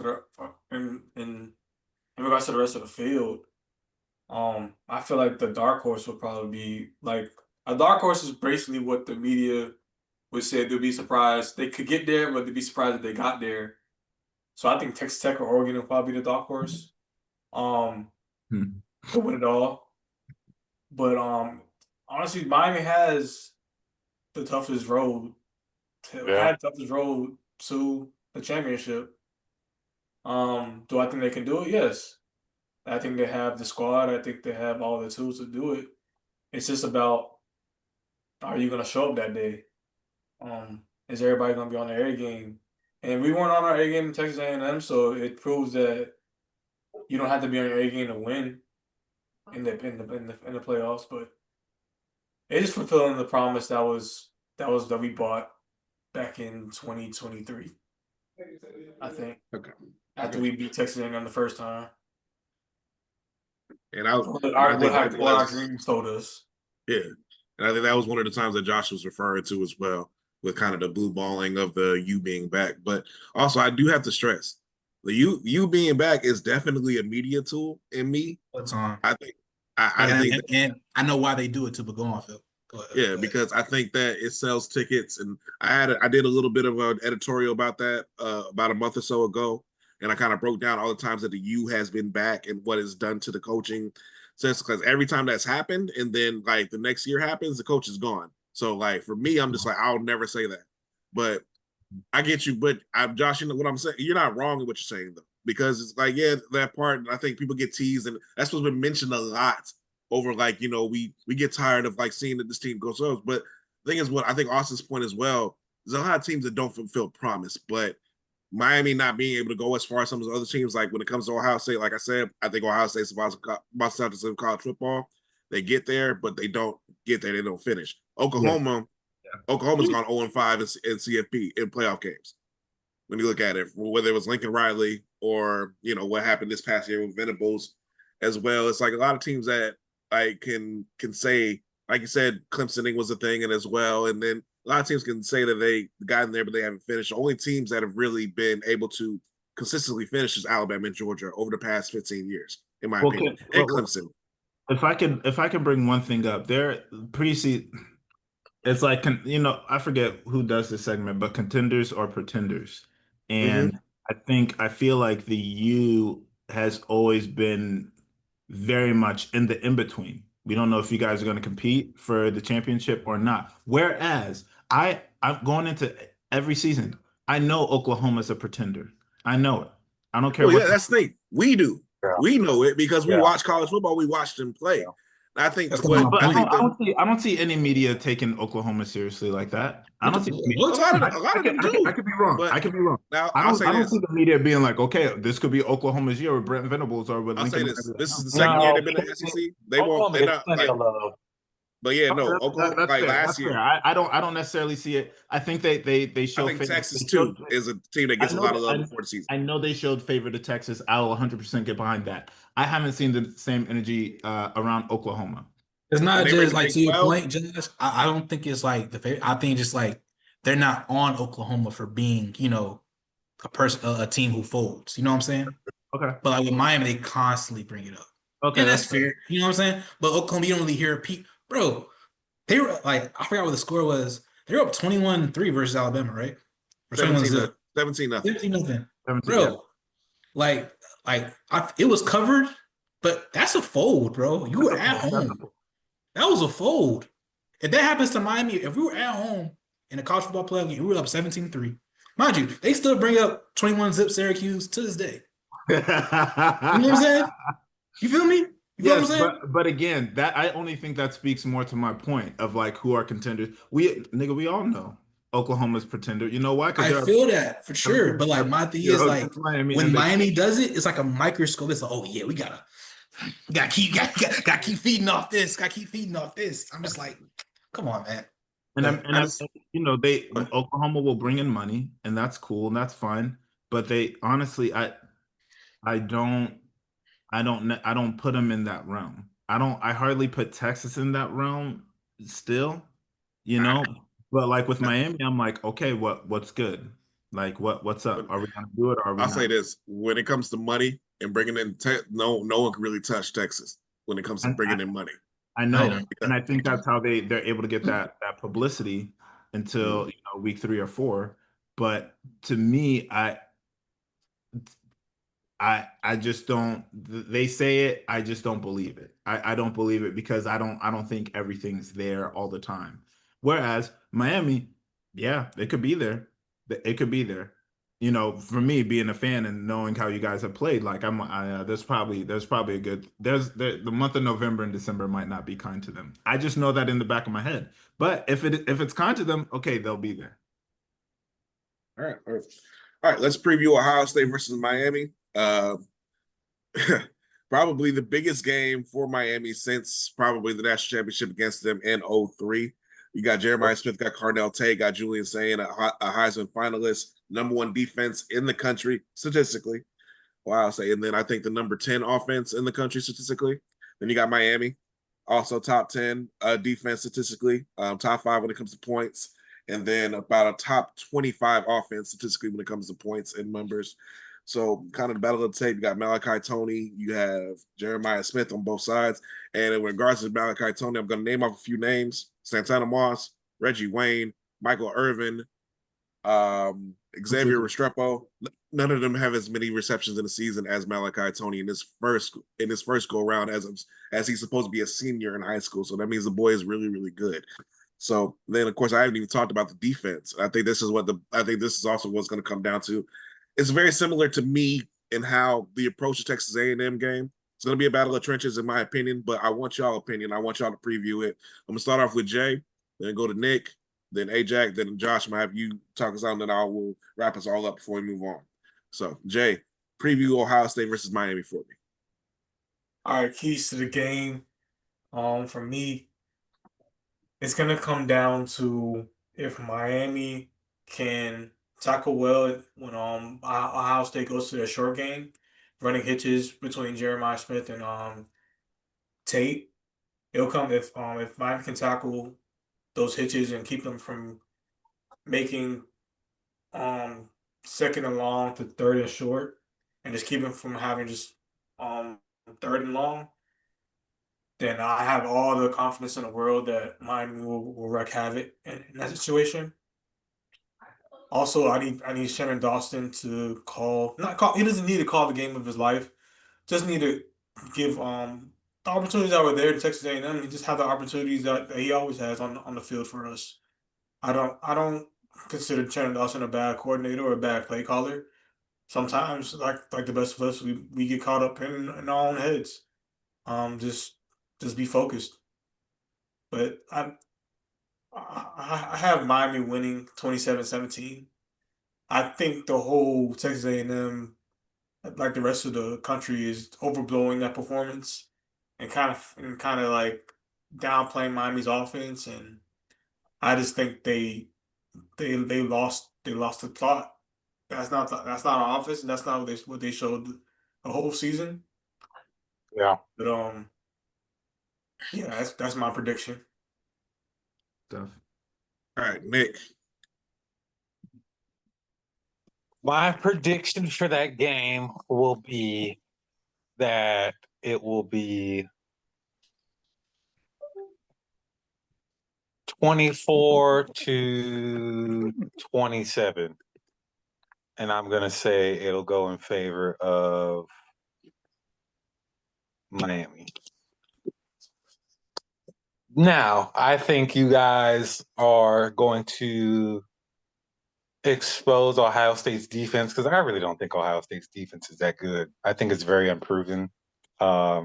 Speaker 2: in regards to the rest of the field. I feel like the dark horse would probably be like a dark horse is basically what the media would say. They'd be surprised they could get there, but they'd be surprised that they got there. So I think Texas Tech or Oregon will probably be the dark horse.
Speaker 3: Hmm.
Speaker 2: To win it all. But honestly, Miami has the toughest road.
Speaker 5: Yeah.
Speaker 2: Had the toughest road to the championship. Do I think they can do it? Yes. I think they have the squad. I think they have all the tools to do it. It's just about, are you going to show up that day? Is everybody going to be on their A game? And we weren't on our A game in Texas A&M, so it proves that you don't have to be on your A game to win in the playoffs. But it's just fulfilling the promise that we bought back in 2023. I think.
Speaker 1: Okay.
Speaker 2: After we beat Texas A&M the first time.
Speaker 1: And I
Speaker 2: What
Speaker 1: think
Speaker 2: our dreams told us.
Speaker 1: yeah. And I think that was one of the times that Josh was referring to as well, with kind of the blue balling of the U being back. But also, I do have to stress the U being back is definitely a media tool in me.
Speaker 4: What's on?
Speaker 1: I think I think
Speaker 4: and I know why they do it too, but go on, Phil. Go ahead.
Speaker 1: because I think that it sells tickets, and I did a little bit of an editorial about that about a month or so ago, and I kind of broke down all the times that the U has been back and what it's done to the coaching since, because every time that's happened, and then like the next year happens, the coach is gone. So like for me, I'm just like, I'll never say that, but I get you. But Josh, you know what I'm saying? You're not wrong in what you're saying though, because it's like, yeah, that part. I think people get teased, and that's what's been mentioned a lot over, like, we get tired of like seeing that this team goes up. But the thing is, what I think Austin's point as well, there's a lot of teams that don't fulfill promise, but Miami not being able to go as far as some of the other teams, like when it comes to Ohio State, like I said, I think Ohio State's about to college football. They get there, but they don't get there. They don't finish. Oklahoma's gone 0-5 in CFP in playoff games. When you look at it, whether it was Lincoln Riley or what happened this past year with Venables as well, it's like a lot of teams that I can say, like you said, Clemsoning was a thing, and as well, and then a lot of teams can say that they got in there, but they haven't finished. The only teams that have really been able to consistently finish is Alabama and Georgia over the past 15 years, in my opinion, and Clemson.
Speaker 3: If I can bring one thing up, they're pretty. It's like I forget who does this segment, but contenders or pretenders, and I feel like the U has always been very much in the in between. We don't know if you guys are going to compete for the championship or not. Whereas I'm going into every season, I know Oklahoma's a pretender. I know it. I don't care.
Speaker 1: That's the thing. We do. Yeah. We know it because we watch college football. We watch them play.
Speaker 3: Yeah.
Speaker 1: I think,
Speaker 3: I don't see any media taking Oklahoma seriously like that. I don't see
Speaker 1: a lot of them do.
Speaker 3: I could be wrong. I could be wrong.
Speaker 1: Now,
Speaker 3: I don't see the media being like, okay, this could be Oklahoma's year with Brent Venables or with Lincoln.
Speaker 1: I'll say this. This is the second year they've been in the SEC. They won't. They're not like. But yeah, no, Oklahoma like last year.
Speaker 3: I don't necessarily see it. I think they showed.
Speaker 1: I think Texas too is a team that gets a lot of love before the season.
Speaker 3: I know they showed favor to Texas. I'll 100% get behind that. I haven't seen the same energy around Oklahoma.
Speaker 4: It's not just like to your point, Josh. I don't think it's like the favorite. I think just like they're not on Oklahoma for being, a team who folds. You know what I'm saying?
Speaker 3: Okay.
Speaker 4: But like with Miami, they constantly bring it up.
Speaker 3: Okay,
Speaker 4: and that's fair. You know what I'm saying? But Oklahoma, you don't really hear bro. They were like, I forgot what the score was. They were up 21-3 versus Alabama, right? Or
Speaker 1: 17-0.
Speaker 4: 17-0. Bro, like it was covered, but that's a fold, bro. You were at home. That was a fold. If that happens to Miami, if we were at home in a college football playoff game, we were up 17-3. Mind you, they still bring up 21-zip Syracuse to this day. You know what I'm saying? You feel me?
Speaker 3: Yes, but again, that I only think that speaks more to my point of like who are contenders. We all know Oklahoma's pretender. You know why?
Speaker 4: I feel that for sure. But like my thing is like when Miami does it, it's like a microscope. It's like, oh yeah, we gotta keep feeding off this. Gotta keep feeding off this. I'm just like, come on, man.
Speaker 3: Oklahoma will bring in money, and that's cool and that's fine. But they honestly, I don't put them in that realm. I hardly put Texas in that realm still, But like with Miami, I'm like, okay, what's good? Like what's up? Are we gonna do it? Or are we
Speaker 1: I'll
Speaker 3: not?
Speaker 1: say this: when it comes to money and bringing in, no one can really touch Texas when it comes to bringing in money.
Speaker 3: I know, and I think that's how they're able to get that publicity until week 3 or 4. But to me, I just don't. They say it. I just don't believe it. I don't believe it because I don't think everything's there all the time. Whereas Miami, yeah, it could be there. It could be there. For me being a fan and knowing how you guys have played, like there's probably a good. The month of November and December might not be kind to them. I just know that in the back of my head. But if it's kind to them, okay, they'll be there.
Speaker 1: All right. Let's preview Ohio State versus Miami. Probably the biggest game for Miami since probably the national championship against them in 2003. You got Jeremiah Smith, got Carnell Tate, got Julian Sain, a Heisman finalist, #1 defense in the country statistically. Wow, say, and then I think the number 10 offense in the country statistically. Then you got Miami, also top 10 defense statistically, top 5 when it comes to points, and then about a top 25 offense statistically when it comes to points and numbers. So kind of the battle of the tape, you got Malachi Toney, you have Jeremiah Smith on both sides. And in regards to Malachi Toney, I'm going to name off a few names: Santana Moss, Reggie Wayne, Michael Irvin, Xavier Restrepo. None of them have as many receptions in the season as Malachi Toney in his first go around as he's supposed to be a senior in high school. So that means the boy is really, really good. So then, of course, I haven't even talked about the defense. I think this is also what's going to come down to. It's very similar to me in how the approach to Texas A&M game. It's going to be a battle of trenches, in my opinion, but I want y'all opinion. I want y'all to preview it. I'm going to start off with Jay, then go to Nick, Then Ajack, then Josh might have you talk us out, and then I will wrap us all up before we move on. So, Jay, preview Ohio State versus Miami for me.
Speaker 2: All right, keys to the game. For me, it's gonna come down to if Miami can tackle well when Ohio State goes to their short game, running hitches between Jeremiah Smith and Tate. It'll come if Miami can tackle those hitches and keep them from making second and long to third and short, and just keep them from having just third and long, then I have all the confidence in the world that Miami will wreak havoc in that situation. Also, I need Shannon Dawson to not call. He doesn't need to call the game of his life. Just need to give the opportunities that were there to Texas A&M, and just have the opportunities that he always has on the field for us. I don't consider Shannon Dawson a bad coordinator or a bad play caller. Sometimes, like the best of us, we get caught up in our own heads. Just be focused. But I have Miami winning 27-17. I think the whole Texas A&M, like the rest of the country, is overblowing that performance and kind of like downplaying Miami's offense, and I just think they lost the plot. That's not our offense, and that's not what they showed the whole season.
Speaker 5: Yeah.
Speaker 2: But yeah, that's my prediction.
Speaker 1: All right, Nick.
Speaker 5: My prediction for that game will be that it will be 24-27. And I'm going to say it'll go in favor of Miami. Now, I think you guys are going to expose Ohio State's defense, because I really don't think Ohio State's defense is that good. I think it's very unproven. I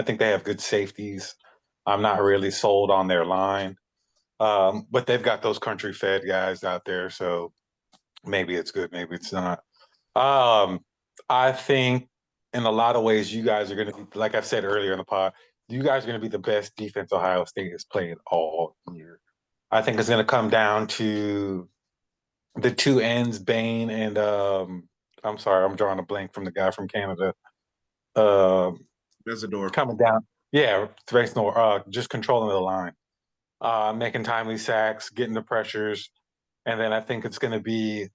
Speaker 5: think they have good safeties. I'm not really sold on their line. But they've got those country fed guys out there, so maybe it's good, maybe it's not. I think in a lot of ways, you guys are going to be, like I've said earlier in the pod, you guys are going to be the best defense Ohio State has played all year. I think it's going to come down to the two ends, Bain and I'm sorry, I'm drawing a blank from the guy from Canada.
Speaker 1: There's a door
Speaker 5: coming down. Yeah, just controlling the line, making timely sacks, getting the pressures, and then I think it's going to be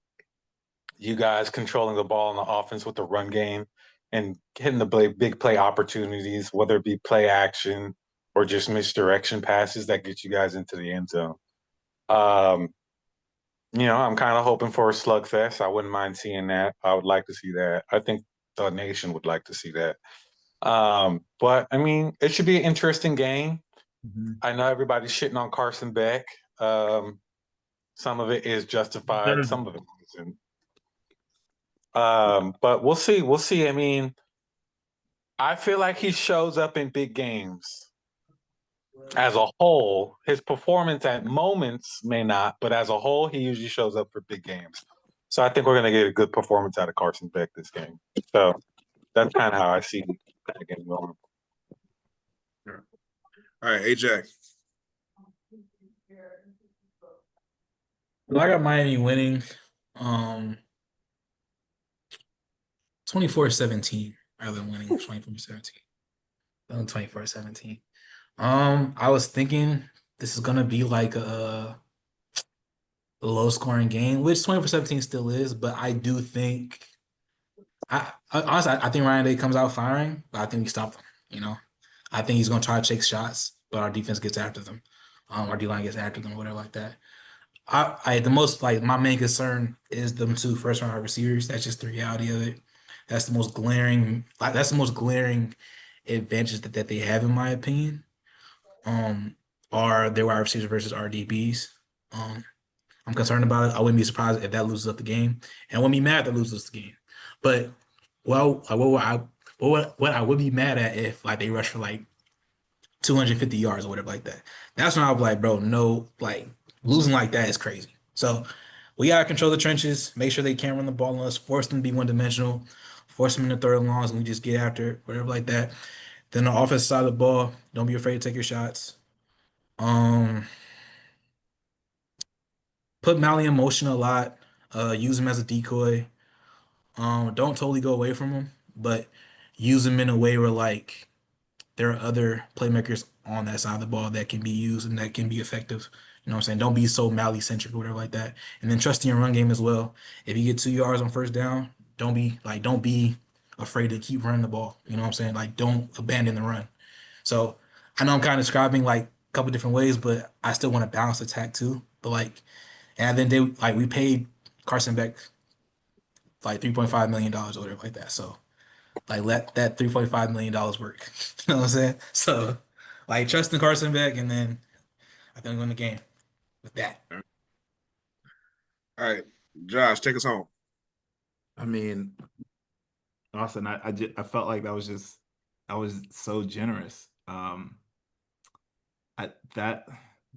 Speaker 5: you guys controlling the ball in the offense with the run game and hitting the big play opportunities, whether it be play action or just misdirection passes that get you guys into the end zone. I'm kind of hoping for a slugfest. I wouldn't mind seeing that. I would like to see that. I think the nation would like to see that. But I mean, it should be an interesting game. Mm-hmm. I know everybody's shitting on Carson Beck. Some of it is justified. Some of it isn't. But we'll see. We'll see. I mean, I feel like he shows up in big games. As a whole, his performance at moments may not, but as a whole, he usually shows up for big games. So I think we're going to get a good performance out of Carson Beck this game. So that's kind of how I see that game going.
Speaker 1: All right, Ajack.
Speaker 4: Well, I got Miami winning 24-17 rather than winning 24-17. 24-17. I was thinking this is gonna be like a low scoring game, which 24-17 still is, but I do think honestly I think Ryan Day comes out firing, but I think we stop them, I think he's gonna try to take shots, but our defense gets after them. Our D-line gets after them, whatever like that. My main concern is them two first round receivers. That's just the reality of it. That's the most glaring advantage that they have, in my opinion. Are their wide receivers versus our DBs. I'm concerned about it. I wouldn't be surprised if that loses up the game, and I wouldn't be mad if that loses the game. But what I would be mad at if they rush for 250 yards or whatever like that. That's when I'll be like, bro, no, Losing like that is crazy. So we gotta control the trenches, make sure they can't run the ball on us, force them to be one-dimensional, force them into third and longs, and we just get after it, whatever like that. Then the offensive side of the ball, don't be afraid to take your shots. Put Mally in motion a lot. Use him as a decoy. Don't totally go away from him, but use him in a way where like there are other playmakers on that side of the ball that can be used and that can be effective. You know what I'm saying? Don't be so Mally centric or whatever like that. And then trust in your run game as well. If you get 2 yards on first down, don't be afraid to keep running the ball. You know what I'm saying? Like don't abandon the run. So I know I'm kind of describing like a couple different ways, but I still want to balance attack too. But like, and then we paid Carson Beck like $3.5 million or whatever like that. So like let that $3.5 million work. You know what I'm saying? So like trust in Carson Beck, and then I think I'm going to game with that.
Speaker 1: All right, Josh, take us home.
Speaker 3: I mean, Austin, I felt like that was so generous.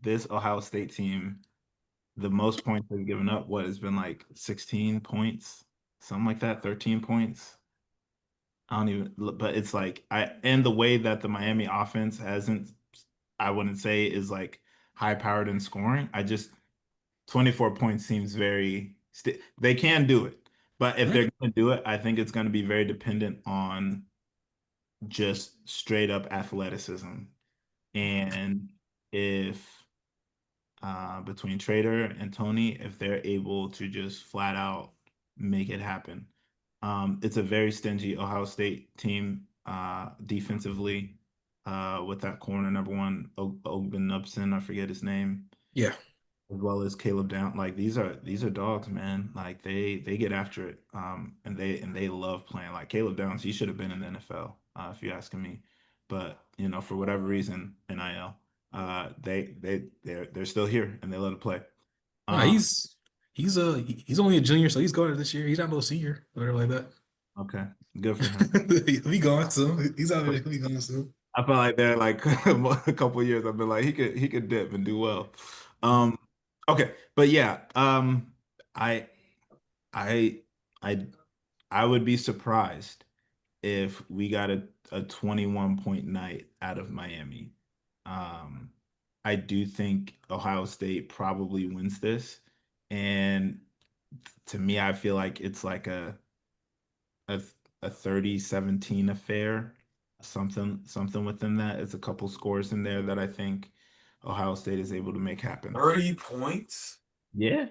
Speaker 3: This Ohio State team, the most points they've given up, what has been like 16 points, something like that, 13 points. I don't even, but it's like and the way that the Miami offense I wouldn't say is like high powered in scoring. 24 points seems they can do it, but if they're going to do it, I think it's going to be very dependent on just straight up athleticism. And if between Trader and Tony, if they're able to just flat out make it happen. It's a very stingy Ohio State team defensively with that corner number one, Ogunupson, I forget his name.
Speaker 4: Yeah.
Speaker 3: As well as Caleb Down. Like these are dogs, man. Like they get after it. And they love playing. Like Caleb Downs, he should have been in the NFL, if you're asking me. But for whatever reason, NIL, they're still here and they let it play.
Speaker 4: He's only a junior, so he's going this year. He's not no senior, whatever like that.
Speaker 3: Okay, good for him.
Speaker 4: He'll be going soon. He's out there. He'll be going soon.
Speaker 3: I felt like there like a couple of years. I've been like he could dip and do well. Okay, but yeah, I would be surprised if we got a 21-point night out of Miami. I do think Ohio State probably wins this, and to me, I feel like it's like a 30-17 affair, something within that. It's a couple scores in there that I think Ohio State is able to make happen.
Speaker 2: 30 points?
Speaker 3: Yeah.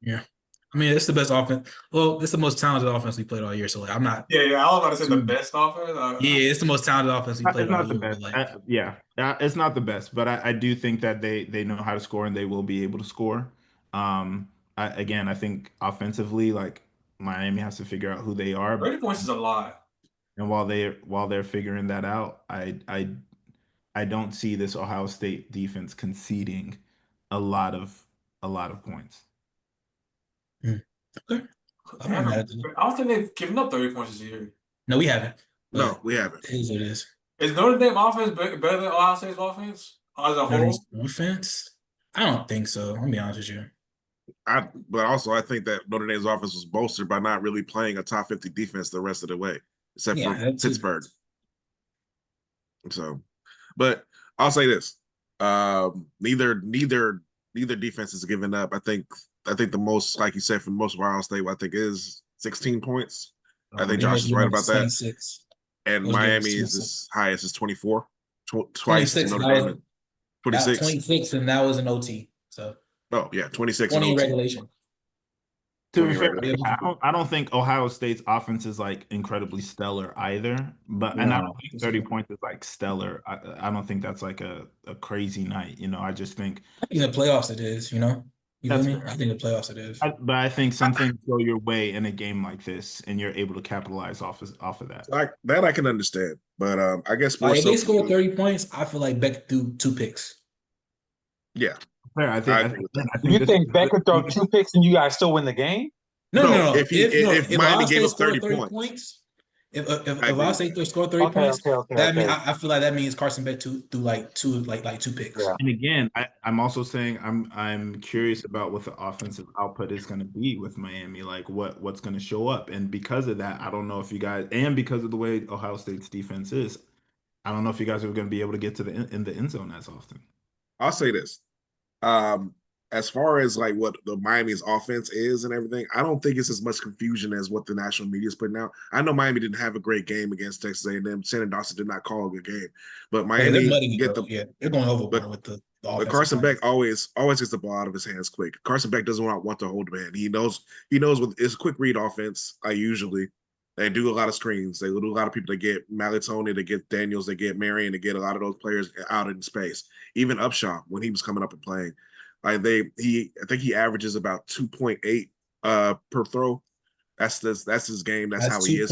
Speaker 4: I mean, it's the best offense. Well, it's the most talented offense we played all year. So like, I'm not.
Speaker 2: Yeah. I was about to say the best offense.
Speaker 4: Yeah, it's the most talented offense we played
Speaker 3: It's
Speaker 4: all
Speaker 3: not the
Speaker 4: year.
Speaker 3: best.
Speaker 4: Like,
Speaker 3: It's not the best, but I do think that they know how to score and they will be able to score. I think offensively, like Miami has to figure out who they are.
Speaker 2: 30 points is a lot.
Speaker 3: And while they're figuring that out, I don't see this Ohio State defense conceding a lot of points.
Speaker 4: Okay.
Speaker 2: I don't think they've given up 30 points this year.
Speaker 4: No, we haven't.
Speaker 1: No, we haven't.
Speaker 4: It is what it is.
Speaker 2: Is Notre Dame offense better than Ohio State's offense as a whole?
Speaker 4: Offense? I don't think so. I'll be honest with you.
Speaker 1: But also, I think that Notre Dame's offense was bolstered by not really playing a top 50 defense the rest of the way, except for Pittsburgh. So, but I'll say this: neither defense has given up. I think the most, like you said, for most of Ohio State, I think is 16 points. I think Josh is right about 26. That. And Miami is as high as 24. Twice
Speaker 4: 26,
Speaker 1: Notre Dame. 26.
Speaker 4: 26, and that was an OT. So.
Speaker 1: Oh yeah, 26.
Speaker 4: 20 in regulation.
Speaker 3: To be fair, I don't think Ohio State's offense is like incredibly stellar either. But and I don't think 30 points is like stellar. I don't think that's like a crazy night. I just think
Speaker 4: in the playoffs it is. You know what I mean? I think the playoffs it is.
Speaker 3: But I think something go your way in a game like this, and you're able to capitalize off of that.
Speaker 1: That I can understand, but I guess
Speaker 4: if they score 30 points, I feel like Beck threw 2 picks.
Speaker 1: Yeah.
Speaker 3: I think
Speaker 5: you think Beck could throw 2 picks and you guys still win the game?
Speaker 4: No.
Speaker 1: If Miami gave up 30 points.
Speaker 4: If
Speaker 1: I agree
Speaker 4: Ohio
Speaker 1: with
Speaker 4: State
Speaker 1: that.
Speaker 4: score 30 points,
Speaker 5: Okay.
Speaker 4: that mean I feel like that means Carson Beck threw like two picks.
Speaker 5: Yeah.
Speaker 3: And again, I'm also saying I'm curious about what the offensive output is going to be with Miami, like what's going to show up. And because of that, I don't know if you guys, and because of the way Ohio State's defense is, I don't know if you guys are going to be able to get to in the end zone as often.
Speaker 1: I'll say this. As far as like what the Miami's offense is and everything, I don't think it's as much confusion as what the national media is putting out. I know Miami didn't have a great game against Texas A&M. Shannon Dawson did not call a good game, but
Speaker 4: Yeah, they're
Speaker 1: Miami
Speaker 4: muddying it,
Speaker 1: get
Speaker 4: though.
Speaker 1: the.
Speaker 4: Yeah, they're going overboard
Speaker 1: But
Speaker 4: with the
Speaker 1: but
Speaker 4: offensive
Speaker 1: Carson
Speaker 4: side.
Speaker 1: Beck always gets the ball out of his hands quick. Carson Beck doesn't want to hold the man. He knows with it's a quick read offense. Usually they do a lot of screens. They do a lot of people. They get Malatoni, they get Daniels, they get Marion, they get a lot of those players out in space. Even Upshaw when he was coming up and playing. I think he averages about 2.8 per throw. That's his game. That's how he is.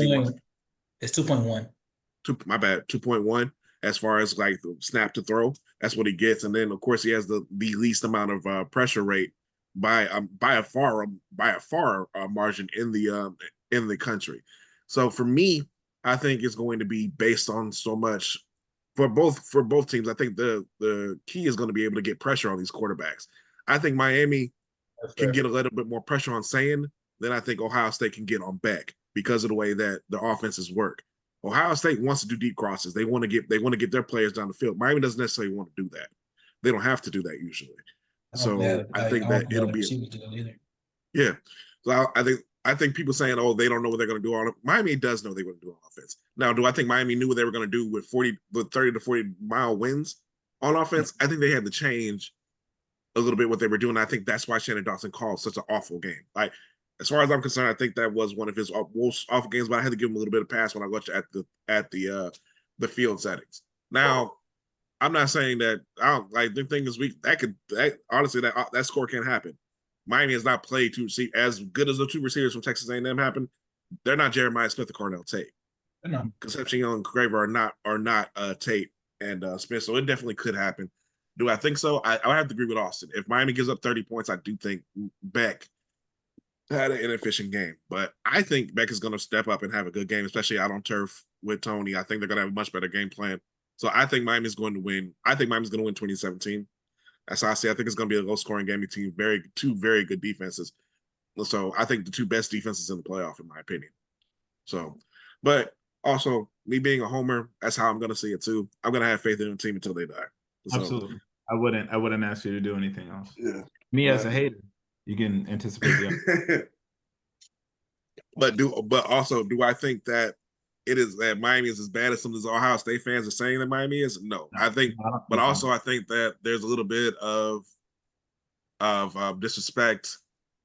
Speaker 4: It's 2.1.
Speaker 1: My bad, 2.1 as far as like the snap to throw. That's what he gets, and then of course he has the least amount of pressure rate by a far margin in the country. So for me, I think it's going to be based on so much for both teams. I think the key is going to be able to get pressure on these quarterbacks. I think Miami can get a little bit more pressure on Sayin than I think Ohio State can get on Beck because of the way that the offenses work. Ohio State wants to do deep crosses. They want to get their players down the field. Miami doesn't necessarily want to do that. They don't have to do that usually. So I think that it'll be yeah. So I think people saying, oh, they don't know what they're going to do on it. Miami does know they're going to do on offense. Now, do I think Miami knew what they were going to do with 30 to 40 mile wins on offense? I think they had to change a little bit what they were doing. I think that's why Shannon Dawson called such an awful game. Like, as far as I'm concerned, I think that was one of his most awful games, but I had to give him a little bit of pass when I watched at the field settings. Now, I'm not saying that I don't like the thing this week. Honestly that score can't happen. Miami has not played as good as the two receivers from Texas A&M happen. They're not Jeremiah Smith or Cornell Tate.
Speaker 4: No.
Speaker 1: Concepcion Young and Graver are not Tate and Smith. So it definitely could happen. Do I think so? I have to agree with Austin. If Miami gives up 30 points, I do think Beck had an inefficient game. But I think Beck is going to step up and have a good game, especially out on turf with Tony. I think they're going to have a much better game plan. So I think Miami's going to win. I think Miami's going to win 2017. That's how I say. I think it's going to be a low-scoring game between two very good defenses. So I think the two best defenses in the playoff, in my opinion. So, but also me being a homer, that's how I'm going to see it too. I'm going to have faith in the team until they die. So,
Speaker 3: absolutely. I wouldn't ask you to do anything else.
Speaker 1: Yeah.
Speaker 3: Me as a hater, you can anticipate the
Speaker 1: But also, do I think that it is that Miami is as bad as some of these Ohio State fans are saying that Miami is? No, I think, but also I think that there's a little bit of disrespect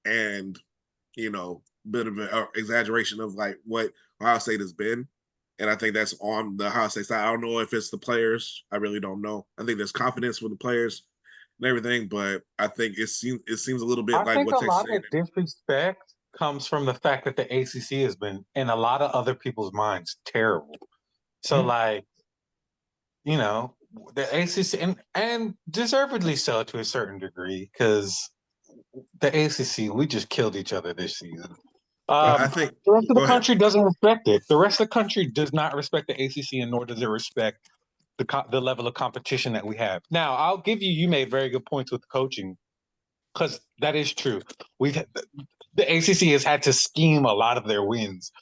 Speaker 1: and bit of an exaggeration of like what Ohio State has been. And I think that's on the Ohio State side. I don't know if it's the players. I really don't know. I think there's confidence with the players and everything, but I think it seems a little bit like what
Speaker 5: Texas. I think a lot of disrespect comes from the fact that the ACC has been, in a lot of other people's minds, terrible. So, the ACC, and deservedly so to a certain degree, because the ACC, we just killed each other this season.
Speaker 1: I think
Speaker 5: the rest of the country doesn't respect it. The rest of the country does not respect the ACC, and nor does it respect the level of competition that we have. Now, I'll give you made very good points with coaching, because that is true. The ACC has had to scheme a lot of their wins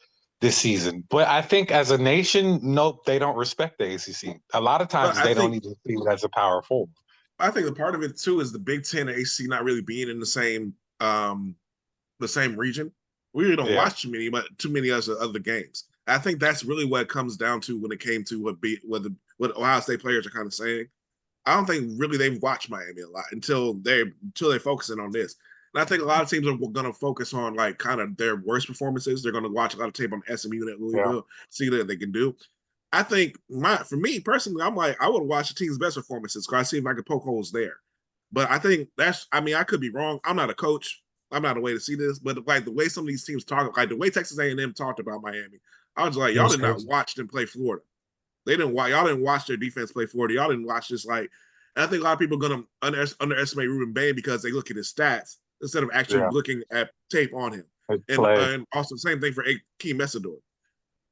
Speaker 5: this season, but I think as a nation, nope, they don't respect the ACC. A lot of times they don't even see it as a power forward.
Speaker 1: I think the part of it too is the Big Ten and ACC not really being in the same region. We really don't watch too many other games. I think that's really what it comes down to when it came to what Ohio State players are kind of saying. I don't think really they've watched Miami a lot until they're focusing on this. And I think a lot of teams are going to focus on like kind of their worst performances. They're going to watch a lot of tape on SMU and Louisville, see what they can do. I think for me personally, I'm like, I would watch the team's best performances because I see if I could poke holes there. But I think I could be wrong. I'm not a coach. I'm not a way to see this, but like the way some of these teams talk, like the way Texas A&M talked about Miami, I was like, y'all did not watch them play Florida. Y'all didn't watch their defense play Florida. Y'all didn't watch this. Like, and I think a lot of people are going to underestimate Ruben Bain because they look at his stats instead of actually looking at tape on him. And also the same thing for Keem Messidor.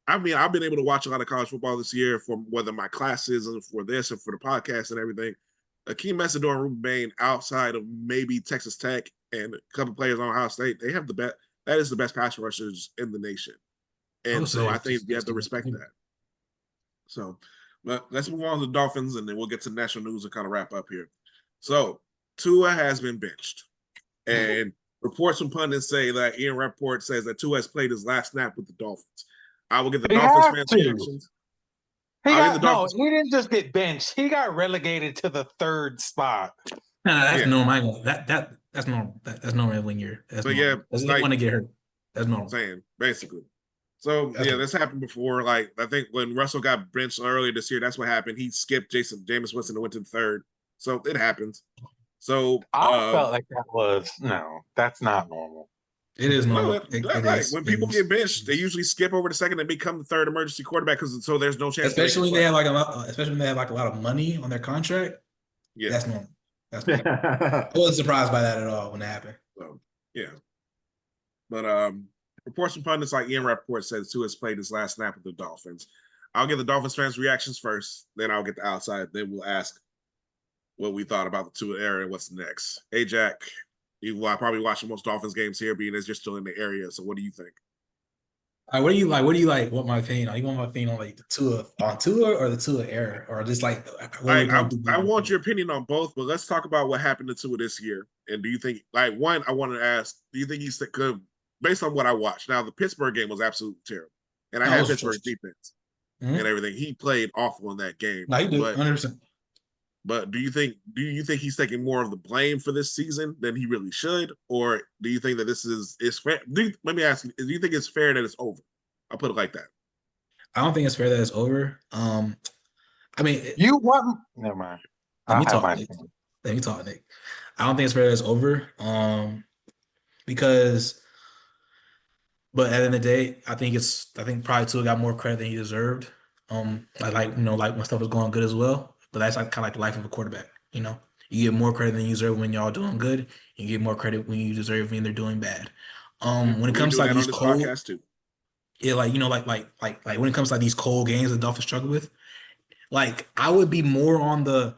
Speaker 1: I mean, I've been able to watch a lot of college football this year from whether my classes and for this and for the podcast and everything. Akeem Messidor and Ruben Bain, outside of maybe Texas Tech and a couple players on Ohio State, they have the best. That is the best pass rushers in the nation, and so I think you have to respect that. So, but let's move on to the Dolphins, and then we'll get to national news and kind of wrap up here. So, Tua has been benched, and reports from pundits say that Ian Rappaport says that Tua has played his last snap with the Dolphins. I will get the Dolphins fans' reactions.
Speaker 5: He didn't just get benched. He got relegated to the 3rd spot.
Speaker 4: No, that's normal. That's normal. That's normal when you're. That's normal.
Speaker 1: Yeah,
Speaker 4: doesn't want to get hurt. That's normal.
Speaker 1: Saying basically. So this happened before. Like I think when Russell got benched earlier this year, that's what happened. He skipped Jameis Winston and went to the 3rd. So it happens. So
Speaker 5: I felt like that's not normal.
Speaker 4: It is normal.
Speaker 1: When people get benched, they usually skip over the 2nd and become the 3rd emergency quarterback so there's no chance.
Speaker 4: Especially when they have a lot of money on their contract. Yeah, that's normal. That's normal. I wasn't surprised by that at all when it happened.
Speaker 1: So yeah, but reports from pundits like Ian Rappaport says Tua has played his last snap with the Dolphins. I'll get the Dolphins fans' reactions first, then I'll get the outside. Then we'll ask what we thought about the Tua era and what's next. Ajack. You will probably watch most Dolphins games here, being as you're still in the area. So, what do you think?
Speaker 4: What do you like? What do you like? What my opinion on? You want my opinion on like the Tua or the Tua era, or just like?
Speaker 1: I want your opinion on both, but let's talk about what happened to Tua this year. And do you think, I wanted to ask, do you think he's good based on what I watched? Now, the Pittsburgh game was absolutely terrible, and I had Pittsburgh defense and everything. He played awful in that game.
Speaker 4: No, he did 100%.
Speaker 1: But do you think he's taking more of the blame for this season than he really should, or do you think that this is fair? Let me ask you: do you think it's fair that it's over? I'll put it like that.
Speaker 4: I don't think it's fair that it's over. I mean,
Speaker 5: you want? Never mind.
Speaker 4: Let me talk, Nick. I don't think it's fair that it's over. Because, but at the end of the day, I think probably Tua got more credit than he deserved. Like when stuff was going good as well. But that's like kind of like the life of a quarterback, you know. You get more credit than you deserve when y'all doing good. You get more credit when you deserve when they're doing bad. When it comes to like these cold, yeah, like when it comes to like these cold games the Dolphins struggle with, like I would be more on the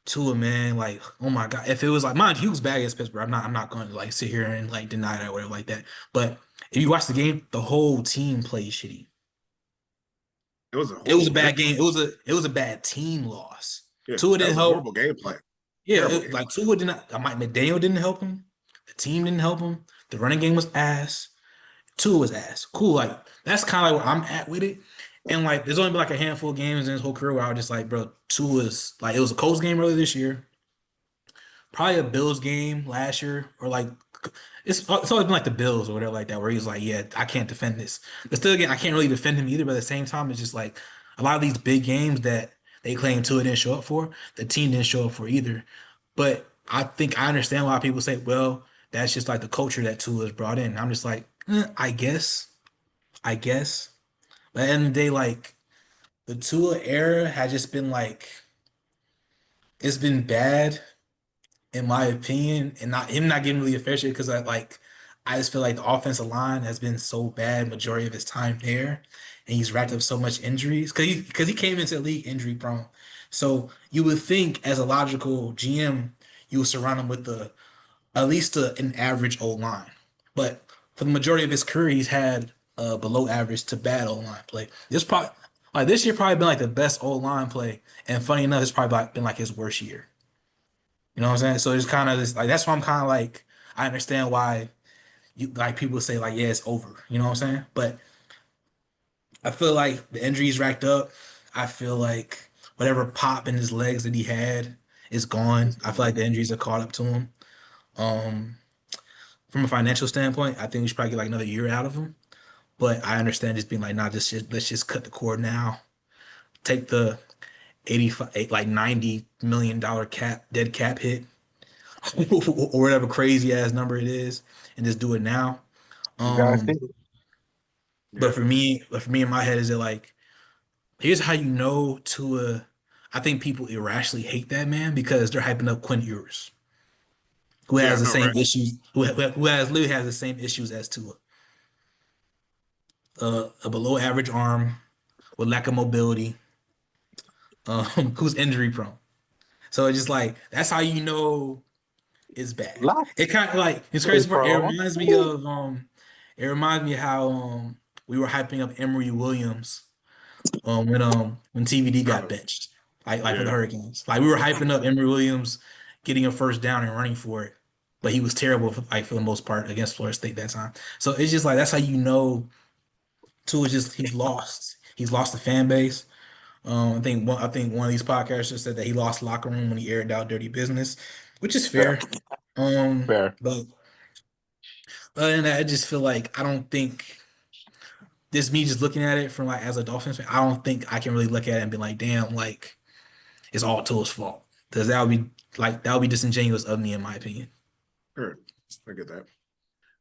Speaker 4: Tua, man. Like, oh my God, if it was like, mind you, he was bad against Pittsburgh. I'm not going to like sit here and like deny that or whatever like that. But if you watch the game, the whole team played shitty. It was a bad game. It was a bad team loss.
Speaker 1: Yeah,
Speaker 4: Tua didn't help.
Speaker 1: Horrible game plan.
Speaker 4: Yeah, Tua did not. Mike McDaniel didn't help him. The team didn't help him. The running game was ass. Tua was ass. Cool. Like that's kind of like where I'm at with it. And like, there's only been like a handful of games in his whole career where I was just like, bro, Tua's like, it was a Colts game earlier this year. Probably a Bills game last year, or like it's always been like the Bills or whatever like that, where he's like, yeah, I can't defend this. But still, again, I can't really defend him either. But at the same time, it's just like a lot of these big games that they claim Tua didn't show up for, the team didn't show up for either. But I think I understand why people say, well, that's just like the culture that Tua has brought in. I'm just like, I guess. But at the end of the day, like the Tua era has just been like, it's been bad, in my opinion, and him not getting really a fair share because I just feel like the offensive line has been so bad majority of his time there, and he's racked up so much injuries because he came into the league injury prone. So you would think as a logical GM, you would surround him with at least an average O line, but for the majority of his career, he's had below average to bad O line play. This year probably been like the best O line play, and funny enough, it's probably been like his worst year. You know what I'm saying? So it's kind of just like that's why I'm kind of like I understand why you like people say like yeah it's over. You know what I'm saying? But I feel like the injuries racked up. I feel like whatever pop in his legs that he had is gone. I feel like the injuries are caught up to him. From a financial standpoint, I think we should probably get like another year out of him. But I understand just being like, nah, let's just cut the cord now. Take the $90 million dead cap hit, or whatever crazy ass number it is, and just do it now. But for me in my head, is it like, here's how you know Tua. I think people irrationally hate that man because they're hyping up Quinn Ewers, who has the same issues, who literally has the same issues as Tua. a below average arm with lack of mobility, who's injury prone. So it's just like that's how you know it's bad.
Speaker 5: Lot
Speaker 4: It kind of like it's
Speaker 5: is
Speaker 4: crazy. It
Speaker 5: prone.
Speaker 4: reminds me of it reminds me of how we were hyping up Emory Williams when TVD got benched, like for the
Speaker 1: Yeah.
Speaker 4: Hurricanes. Like we were hyping up Emory Williams getting a first down and running for it, but he was terrible for the most part against Florida State that time. So it's just like that's how you know Tua is just he's lost. He's lost the fan base. I think one of these podcasters said that he lost locker room when he aired out dirty business, which is fair.
Speaker 3: Fair.
Speaker 4: But other than that, I just feel like I don't think this me just looking at it from like as a Dolphins fan, I don't think I can really look at it and be like, damn, like it's all Tua's fault. Because that would be disingenuous of me in my opinion.
Speaker 1: Sure. I get that.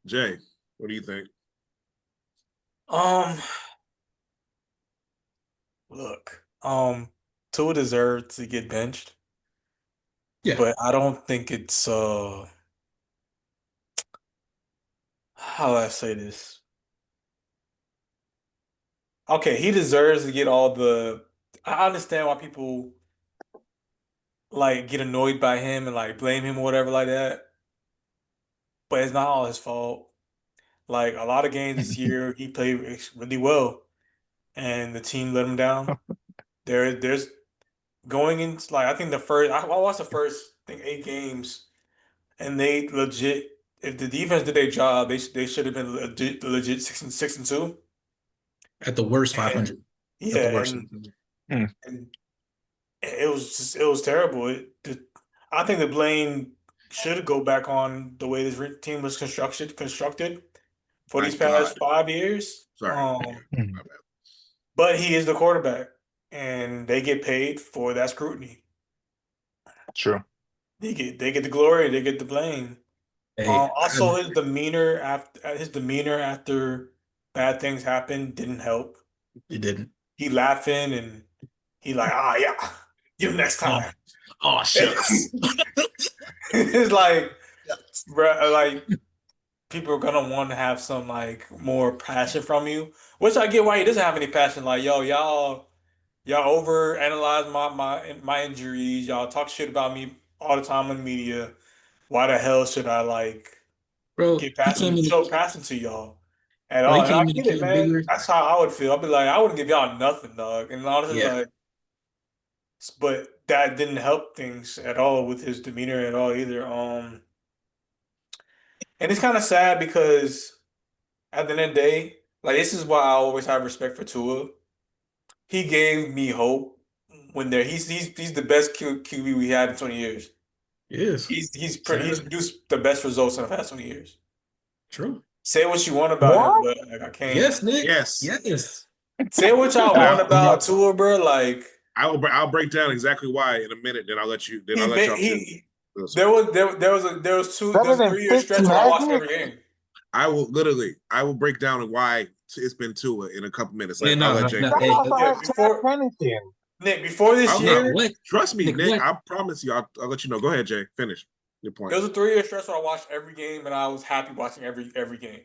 Speaker 1: Jay, what do you think?
Speaker 2: Look, Tua deserved to get benched,
Speaker 4: Yeah.
Speaker 2: but I don't think it's how do I say this? Okay, he deserves to get all the. I understand why people like get annoyed by him and like blame him or whatever like that, but it's not all his fault. Like a lot of games this year, he played really well, and the team let him down. There's going into like I think I watched the first I think 8 games, and they legit if the defense did their job, they should have been legit 6-2.
Speaker 4: At the worst
Speaker 2: And
Speaker 4: 500. At the
Speaker 2: yeah,
Speaker 4: worst.
Speaker 2: and it was terrible. I think the blame should go back on the way this team was constructed for
Speaker 1: My
Speaker 2: these past
Speaker 1: God.
Speaker 2: 5 years.
Speaker 1: Sorry.
Speaker 3: Hmm.
Speaker 1: My bad.
Speaker 2: But he is the quarterback, and they get paid for that scrutiny.
Speaker 3: True.
Speaker 2: They get the glory, they get the blame.
Speaker 4: Hey,
Speaker 2: Also, his demeanor after bad things happened didn't help.
Speaker 4: it didn't.
Speaker 2: He laughing and he like, yeah, get him next
Speaker 4: Oh,
Speaker 2: time.
Speaker 4: oh shucks.
Speaker 2: It's like, bruh, like people are gonna want to have some like more passion from you, which I get why he doesn't have any passion. Like, yo, y'all over analyze my injuries. Y'all talk shit about me all the time on the media. Why the hell should I like
Speaker 4: Bro,
Speaker 2: get passing show passing to y'all at
Speaker 4: he
Speaker 2: all? And I
Speaker 4: came in the
Speaker 2: get it,
Speaker 4: camp
Speaker 2: man.
Speaker 4: bigger.
Speaker 2: That's how I would feel. I'd be like, I wouldn't give y'all nothing, dog. And honestly,
Speaker 4: Yeah.
Speaker 2: like, but that didn't help things at all with his demeanor at all either. And it's kind of sad because at the end of the day, like this is why I always have respect for Tua. He gave me hope when he's the best QB we had in 20 years.
Speaker 4: Yes.
Speaker 2: He's produced the best results in the past 20 years.
Speaker 4: True.
Speaker 2: Say what you want about him,
Speaker 5: What?
Speaker 2: but like I can't.
Speaker 4: Yes, Nick.
Speaker 1: Yes.
Speaker 4: Yes.
Speaker 2: Say what y'all want about Tua, bro. Like
Speaker 1: I'll break down exactly why in a minute. Then I'll let you. Then
Speaker 2: he
Speaker 1: I'll let y'all.
Speaker 2: there was 2
Speaker 5: Better
Speaker 2: there's a
Speaker 5: than
Speaker 2: 3 year stretch where I watched every game.
Speaker 1: I will break down why it's been Tua in a couple minutes.
Speaker 4: Yeah,
Speaker 1: I'll let Jay.
Speaker 4: no,
Speaker 5: That
Speaker 4: hey,
Speaker 5: also
Speaker 2: Yeah,
Speaker 5: has Chad Pennington.
Speaker 2: Nick, before this
Speaker 1: I'm
Speaker 2: year,
Speaker 1: not-
Speaker 4: what?
Speaker 1: Trust me,
Speaker 4: Nick,
Speaker 1: Nick.
Speaker 4: what?
Speaker 1: I promise you. I'll let you know. Go ahead, Jay. Finish your point.
Speaker 2: there was a 3 year stretch where I watched every game and I was happy watching every game.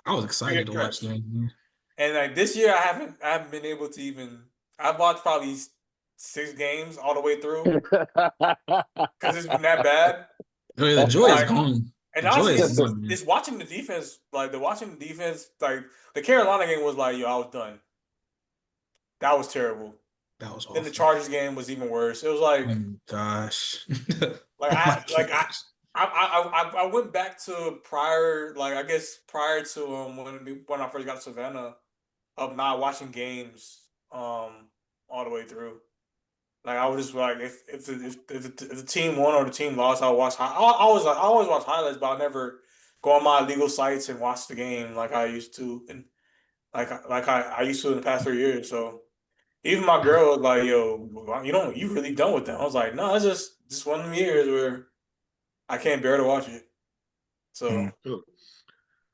Speaker 4: I was excited to
Speaker 2: Three-year
Speaker 4: watch
Speaker 2: stretch.
Speaker 4: them.
Speaker 2: And like this year, I haven't been able to even. I've watched probably 6 games all the way through because it's been that bad.
Speaker 4: The joy is
Speaker 2: Like,
Speaker 4: gone.
Speaker 2: And
Speaker 4: The joy
Speaker 2: honestly,
Speaker 4: is gone.
Speaker 2: it's watching the defense. Like watching the defense. Like the Carolina game was like, yo, I was done. That was terrible.
Speaker 4: That was awful.
Speaker 2: Then the Chargers game was even worse. It was like,
Speaker 4: Oh my gosh.
Speaker 2: like
Speaker 4: Oh my
Speaker 2: I
Speaker 4: gosh.
Speaker 2: I went back to prior, like I guess prior to when I first got to Savannah, of not watching games all the way through. Like I was just like, if the team won or the team lost, I would watch. I always watch highlights, but I never go on my legal sites and watch the game like I used to, and like I used to in the past 3 years. So even my girl was like, "Yo, you really done with them?" I was like, "No, it's just one of them years where I can't bear to watch it." So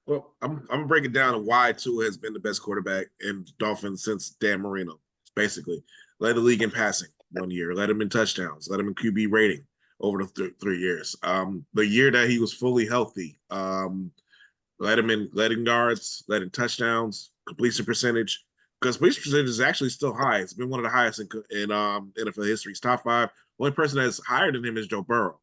Speaker 1: Well, I'm gonna break it down to why Tua has been the best quarterback in Dolphins since Dan Marino. Basically, led the league in passing 1 year, led him in touchdowns, led him in QB rating over the 3 years. The year that he was fully healthy, Let him in, letting yards, letting touchdowns, completion percentage. Because completion percentage is actually still high. It's been one of the highest in NFL history. It's top 5. Only person that's higher than him is Joe Burrow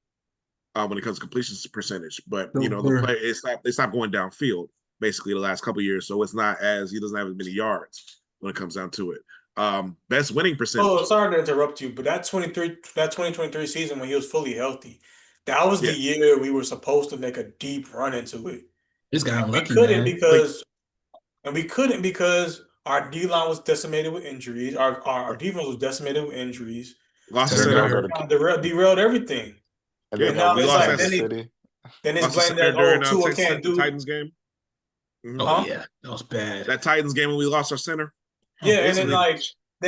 Speaker 1: when it comes to completion percentage. But they stopped going downfield basically the last couple of years, so it's not as he doesn't have as many yards when it comes down to it. Best winning percentage.
Speaker 2: Oh, sorry to interrupt you, but that 2023 season when he was fully healthy, that was the year we were supposed to make a deep run into it.
Speaker 4: Just got lucky,
Speaker 2: we couldn't
Speaker 4: man.
Speaker 2: because our D line was decimated with injuries. Our defense was decimated with injuries.
Speaker 1: Lost the center.
Speaker 2: Derailed everything.
Speaker 3: And
Speaker 2: now
Speaker 3: we
Speaker 2: it's
Speaker 3: lost
Speaker 2: like
Speaker 3: then
Speaker 2: it's blamed that Tua can't do
Speaker 1: the Titans game.
Speaker 4: Mm-hmm. Oh yeah, that was bad.
Speaker 1: That Titans game when we lost our center.
Speaker 2: Yeah, and then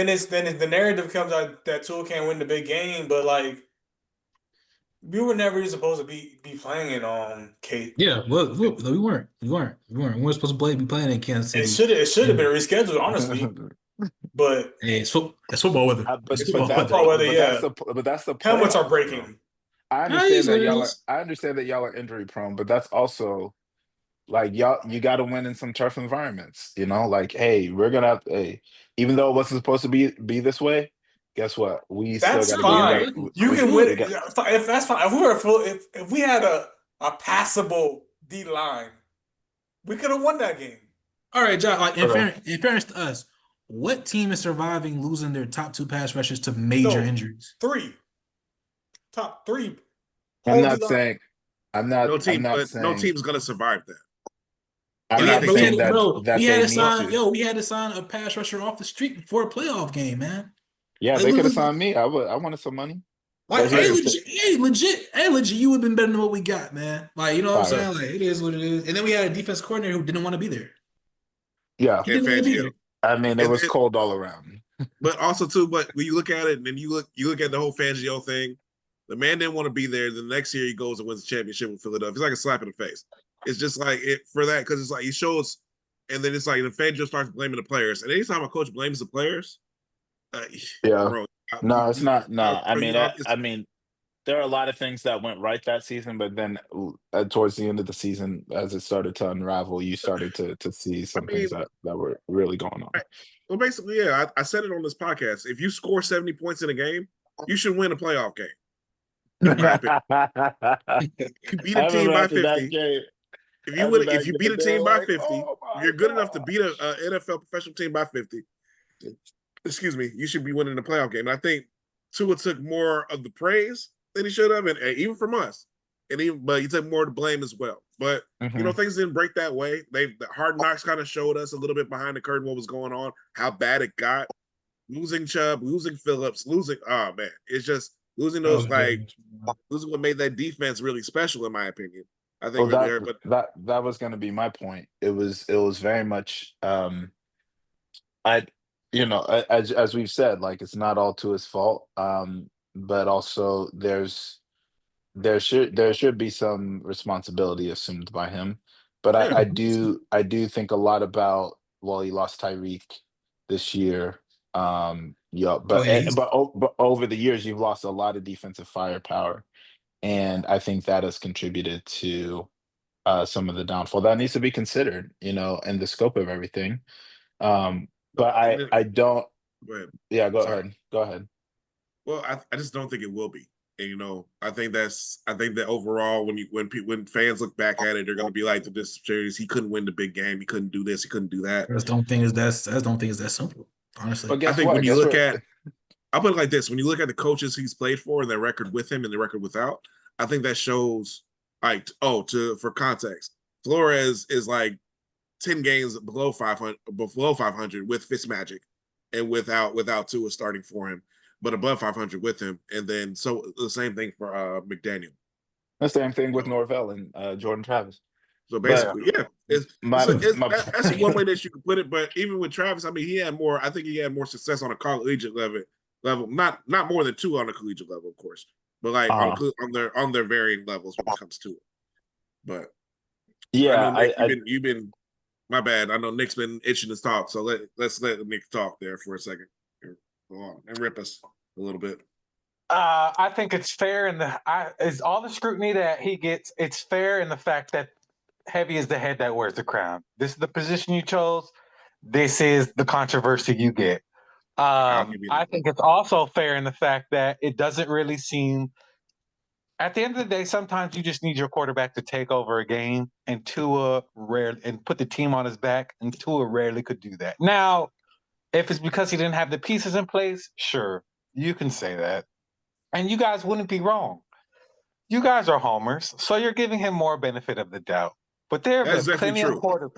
Speaker 2: the narrative comes out that Tua can't win the big game, but like we were never supposed to be playing it on Kate.
Speaker 4: Yeah, well, we weren't. We weren't supposed to be playing in Kansas City.
Speaker 2: It should have been rescheduled, honestly. But
Speaker 4: hey, it's football weather.
Speaker 3: But that's the
Speaker 2: helmets are breaking.
Speaker 3: I understand that y'all are injury prone, but that's also like you got to win in some tough environments. Like, hey, we're gonna have even though it wasn't supposed to be this way. Guess what?
Speaker 2: That's
Speaker 3: still
Speaker 2: fine. You can win. If that's fine. If we had a passable D line, we could have won that game.
Speaker 4: All right, John. Like in fairness to us, what team is surviving losing their top 2 pass rushers to major injuries?
Speaker 2: 3. Top 3.
Speaker 3: I'm not saying.
Speaker 1: No team's gonna survive that.
Speaker 3: I'm not saying that
Speaker 4: we had to sign a pass rusher off the street before a playoff game, man.
Speaker 3: Yeah, they could have signed me. I wanted some money.
Speaker 4: Like, legit, you would have been better than what we got, man. Like, you know what I'm saying? Like, it is what it is. And then we had a defense coordinator who didn't want to be there.
Speaker 3: Yeah, he didn't want to be there. I mean, it was cold all around.
Speaker 1: But also too, but when you look at it, and then you look at the whole Fangio thing, the man didn't want to be there. The next year he goes and wins the championship with Philadelphia. It's like a slap in the face. It's just like it for that because it's like he shows, and then it's like the Fangio starts blaming the players. And anytime a coach blames the players,
Speaker 3: bro, no, it's not. No, I mean, there are a lot of things that went right that season, but then towards the end of the season, as it started to unravel, you started to see some things that were really going on.
Speaker 1: Well, basically, yeah, I said it on this podcast. If you score 70 points in a game, you should win a playoff game. You beat a team by 50. If you beat a team by 50, if you're good enough to beat an NFL professional team by 50. Excuse me, you should be winning the playoff game. And I think Tua took more of the praise than he should have, and even from us. But he took more of the blame as well. But things didn't break that way. The Hard Knocks kind of showed us a little bit behind the curtain what was going on, how bad it got. Losing Chubb, losing Phillips, it's just losing those losing what made that defense really special, in my opinion. I think
Speaker 3: that was going to be my point. It was very much as we've said, like it's not all to his fault, but also there should be some responsibility assumed by him. But I do think a lot about he lost Tyreek this year. But over the years you've lost a lot of defensive firepower, and I think that has contributed to some of the downfall that needs to be considered, in the scope of everything. But I don't.
Speaker 1: Go ahead.
Speaker 3: Yeah, go ahead.
Speaker 1: Well, I just don't think it will be. And, I think that overall, when fans look back at it, they're going to be like, this series, he couldn't win the big game, he couldn't do this, he couldn't do that.
Speaker 4: I just don't think it's that simple, honestly.
Speaker 1: But I think when you look at, I'll put it like this: when you look at the coaches he's played for and their record with him and the record without, I think that shows. For context, Flores is like 10 games below 500 with Fitzmagic, and without Tua starting for him, but above 500 with him. And then so the same thing for McDaniel.
Speaker 3: The same thing with Norvell and Jordan Travis.
Speaker 1: So basically, that's one way that you can put it. But even with Travis, I mean, I think he had more success on a collegiate level, not more than Tua on a collegiate level, of course, but like on their varying levels when it comes to it. But you've been my bad. I know Nick's been itching to talk, so let's let Nick talk there for a second. Go on and rip us a little bit.
Speaker 5: I think it's fair is all the scrutiny that he gets. It's fair in the fact that heavy is the head that wears the crown. This is the position you chose. This is the controversy you get.
Speaker 1: I'll give you
Speaker 5: I
Speaker 1: that.
Speaker 5: think it's also fair in the fact that it doesn't really seem. At the end of the day, sometimes you just need your quarterback to take over a game, and Tua and put the team on his back, and Tua rarely could do that. Now, if it's because he didn't have the pieces in place, sure, you can say that, and you guys wouldn't be wrong. You guys are homers, so you're giving him more benefit of the doubt. But there have
Speaker 1: That's
Speaker 5: been
Speaker 1: definitely
Speaker 5: plenty of
Speaker 1: true.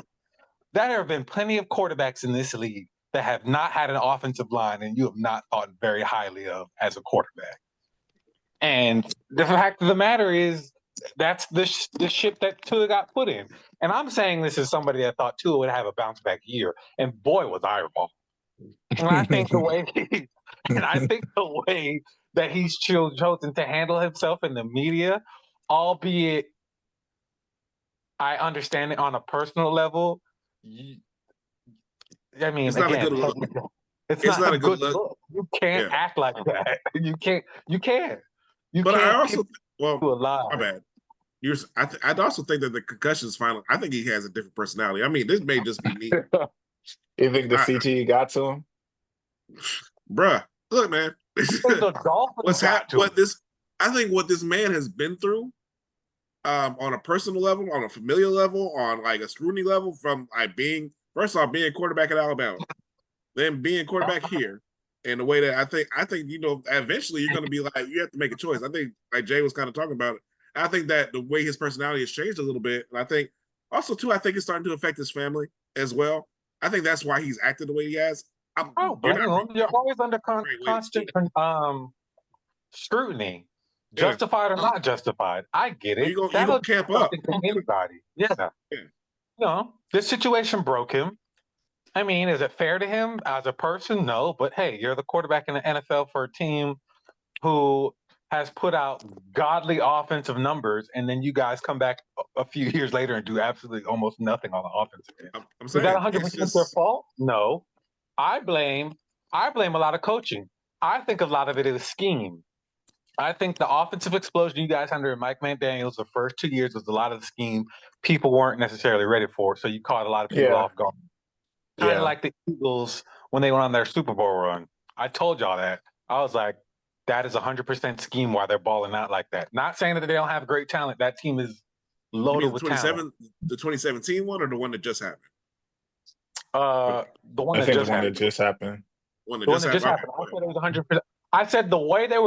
Speaker 5: there have been plenty of quarterbacks in this league that have not had an offensive line, and you have not thought very highly of as a quarterback. And the fact of the matter is, that's the ship that Tua got put in. And I'm saying this as somebody that thought Tua would have a bounce back year, and boy was I wrong. And I think the way that he's chosen to handle himself in the media, albeit I understand it on a personal level. I mean,
Speaker 1: It's not
Speaker 5: again,
Speaker 1: a good look.
Speaker 5: it's not a good look. You can't
Speaker 1: Yeah.
Speaker 5: act like that. You can't. You can't. You
Speaker 1: But
Speaker 5: can't
Speaker 1: I also,
Speaker 5: to a lie.
Speaker 1: my bad. I'd also think that the concussions finally. I think he has a different personality. I mean, this may just be me,
Speaker 3: You think the CTE got to him?
Speaker 1: bruh. Look, man.
Speaker 5: The Dolphins got to him.
Speaker 1: I think what this man has been through, on a personal level, on a familial level, on like a scrutiny level, from like being quarterback at Alabama, then being quarterback here, in a way that I think eventually you're going to be like, you have to make a choice. I think like Jay was kind of talking about it. I think that the way his personality has changed a little bit, and I think also too, I think it's starting to affect his family as well. I think that's why he's acted the way he has.
Speaker 5: You're always under constant scrutiny, justified or not justified. I get it.
Speaker 1: You gonna camp up.
Speaker 5: Anybody, yeah. No, this situation broke him. I mean, is it fair to him as a person? No, but hey, you're the quarterback in the NFL for a team who has put out godly offensive numbers, and then you guys come back a few years later and do absolutely almost nothing on the offensive end. Is that 100% their fault? No. I blame a lot of coaching. I think a lot of it is scheme. I think the offensive explosion you guys under Mike McDaniels the first 2 years was a lot of the scheme people weren't necessarily ready for, so you caught a lot of people off guard. Kind of like the Eagles when they went on their Super Bowl run. I told y'all that. I was like, that is 100% scheme why they're balling out like that. Not saying that they don't have great talent. That team is loaded with talent.
Speaker 1: The 2017 one or the one that just happened?
Speaker 5: The one
Speaker 3: I think the one that just happened.
Speaker 5: The one that just happened. I said it was 100%. I said the way they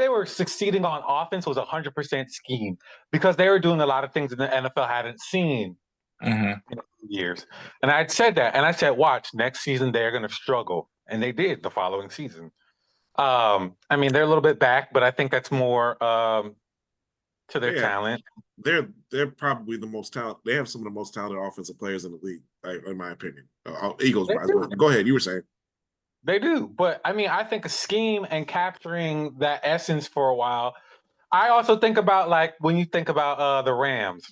Speaker 5: were succeeding on offense was 100% scheme, because they were doing a lot of things that the NFL hadn't seen in years. And I said that, and I said, watch, next season they're going to struggle, and they did the following season. I mean, they're a little bit back, but I think that's more to their talent.
Speaker 1: They're probably the most talented. They have some of the most talented offensive players in the league, in my opinion. Eagles. Go ahead. You were saying.
Speaker 5: They do, but I mean, I think a scheme and capturing that essence for a while. I also think about, like, when you think about the Rams,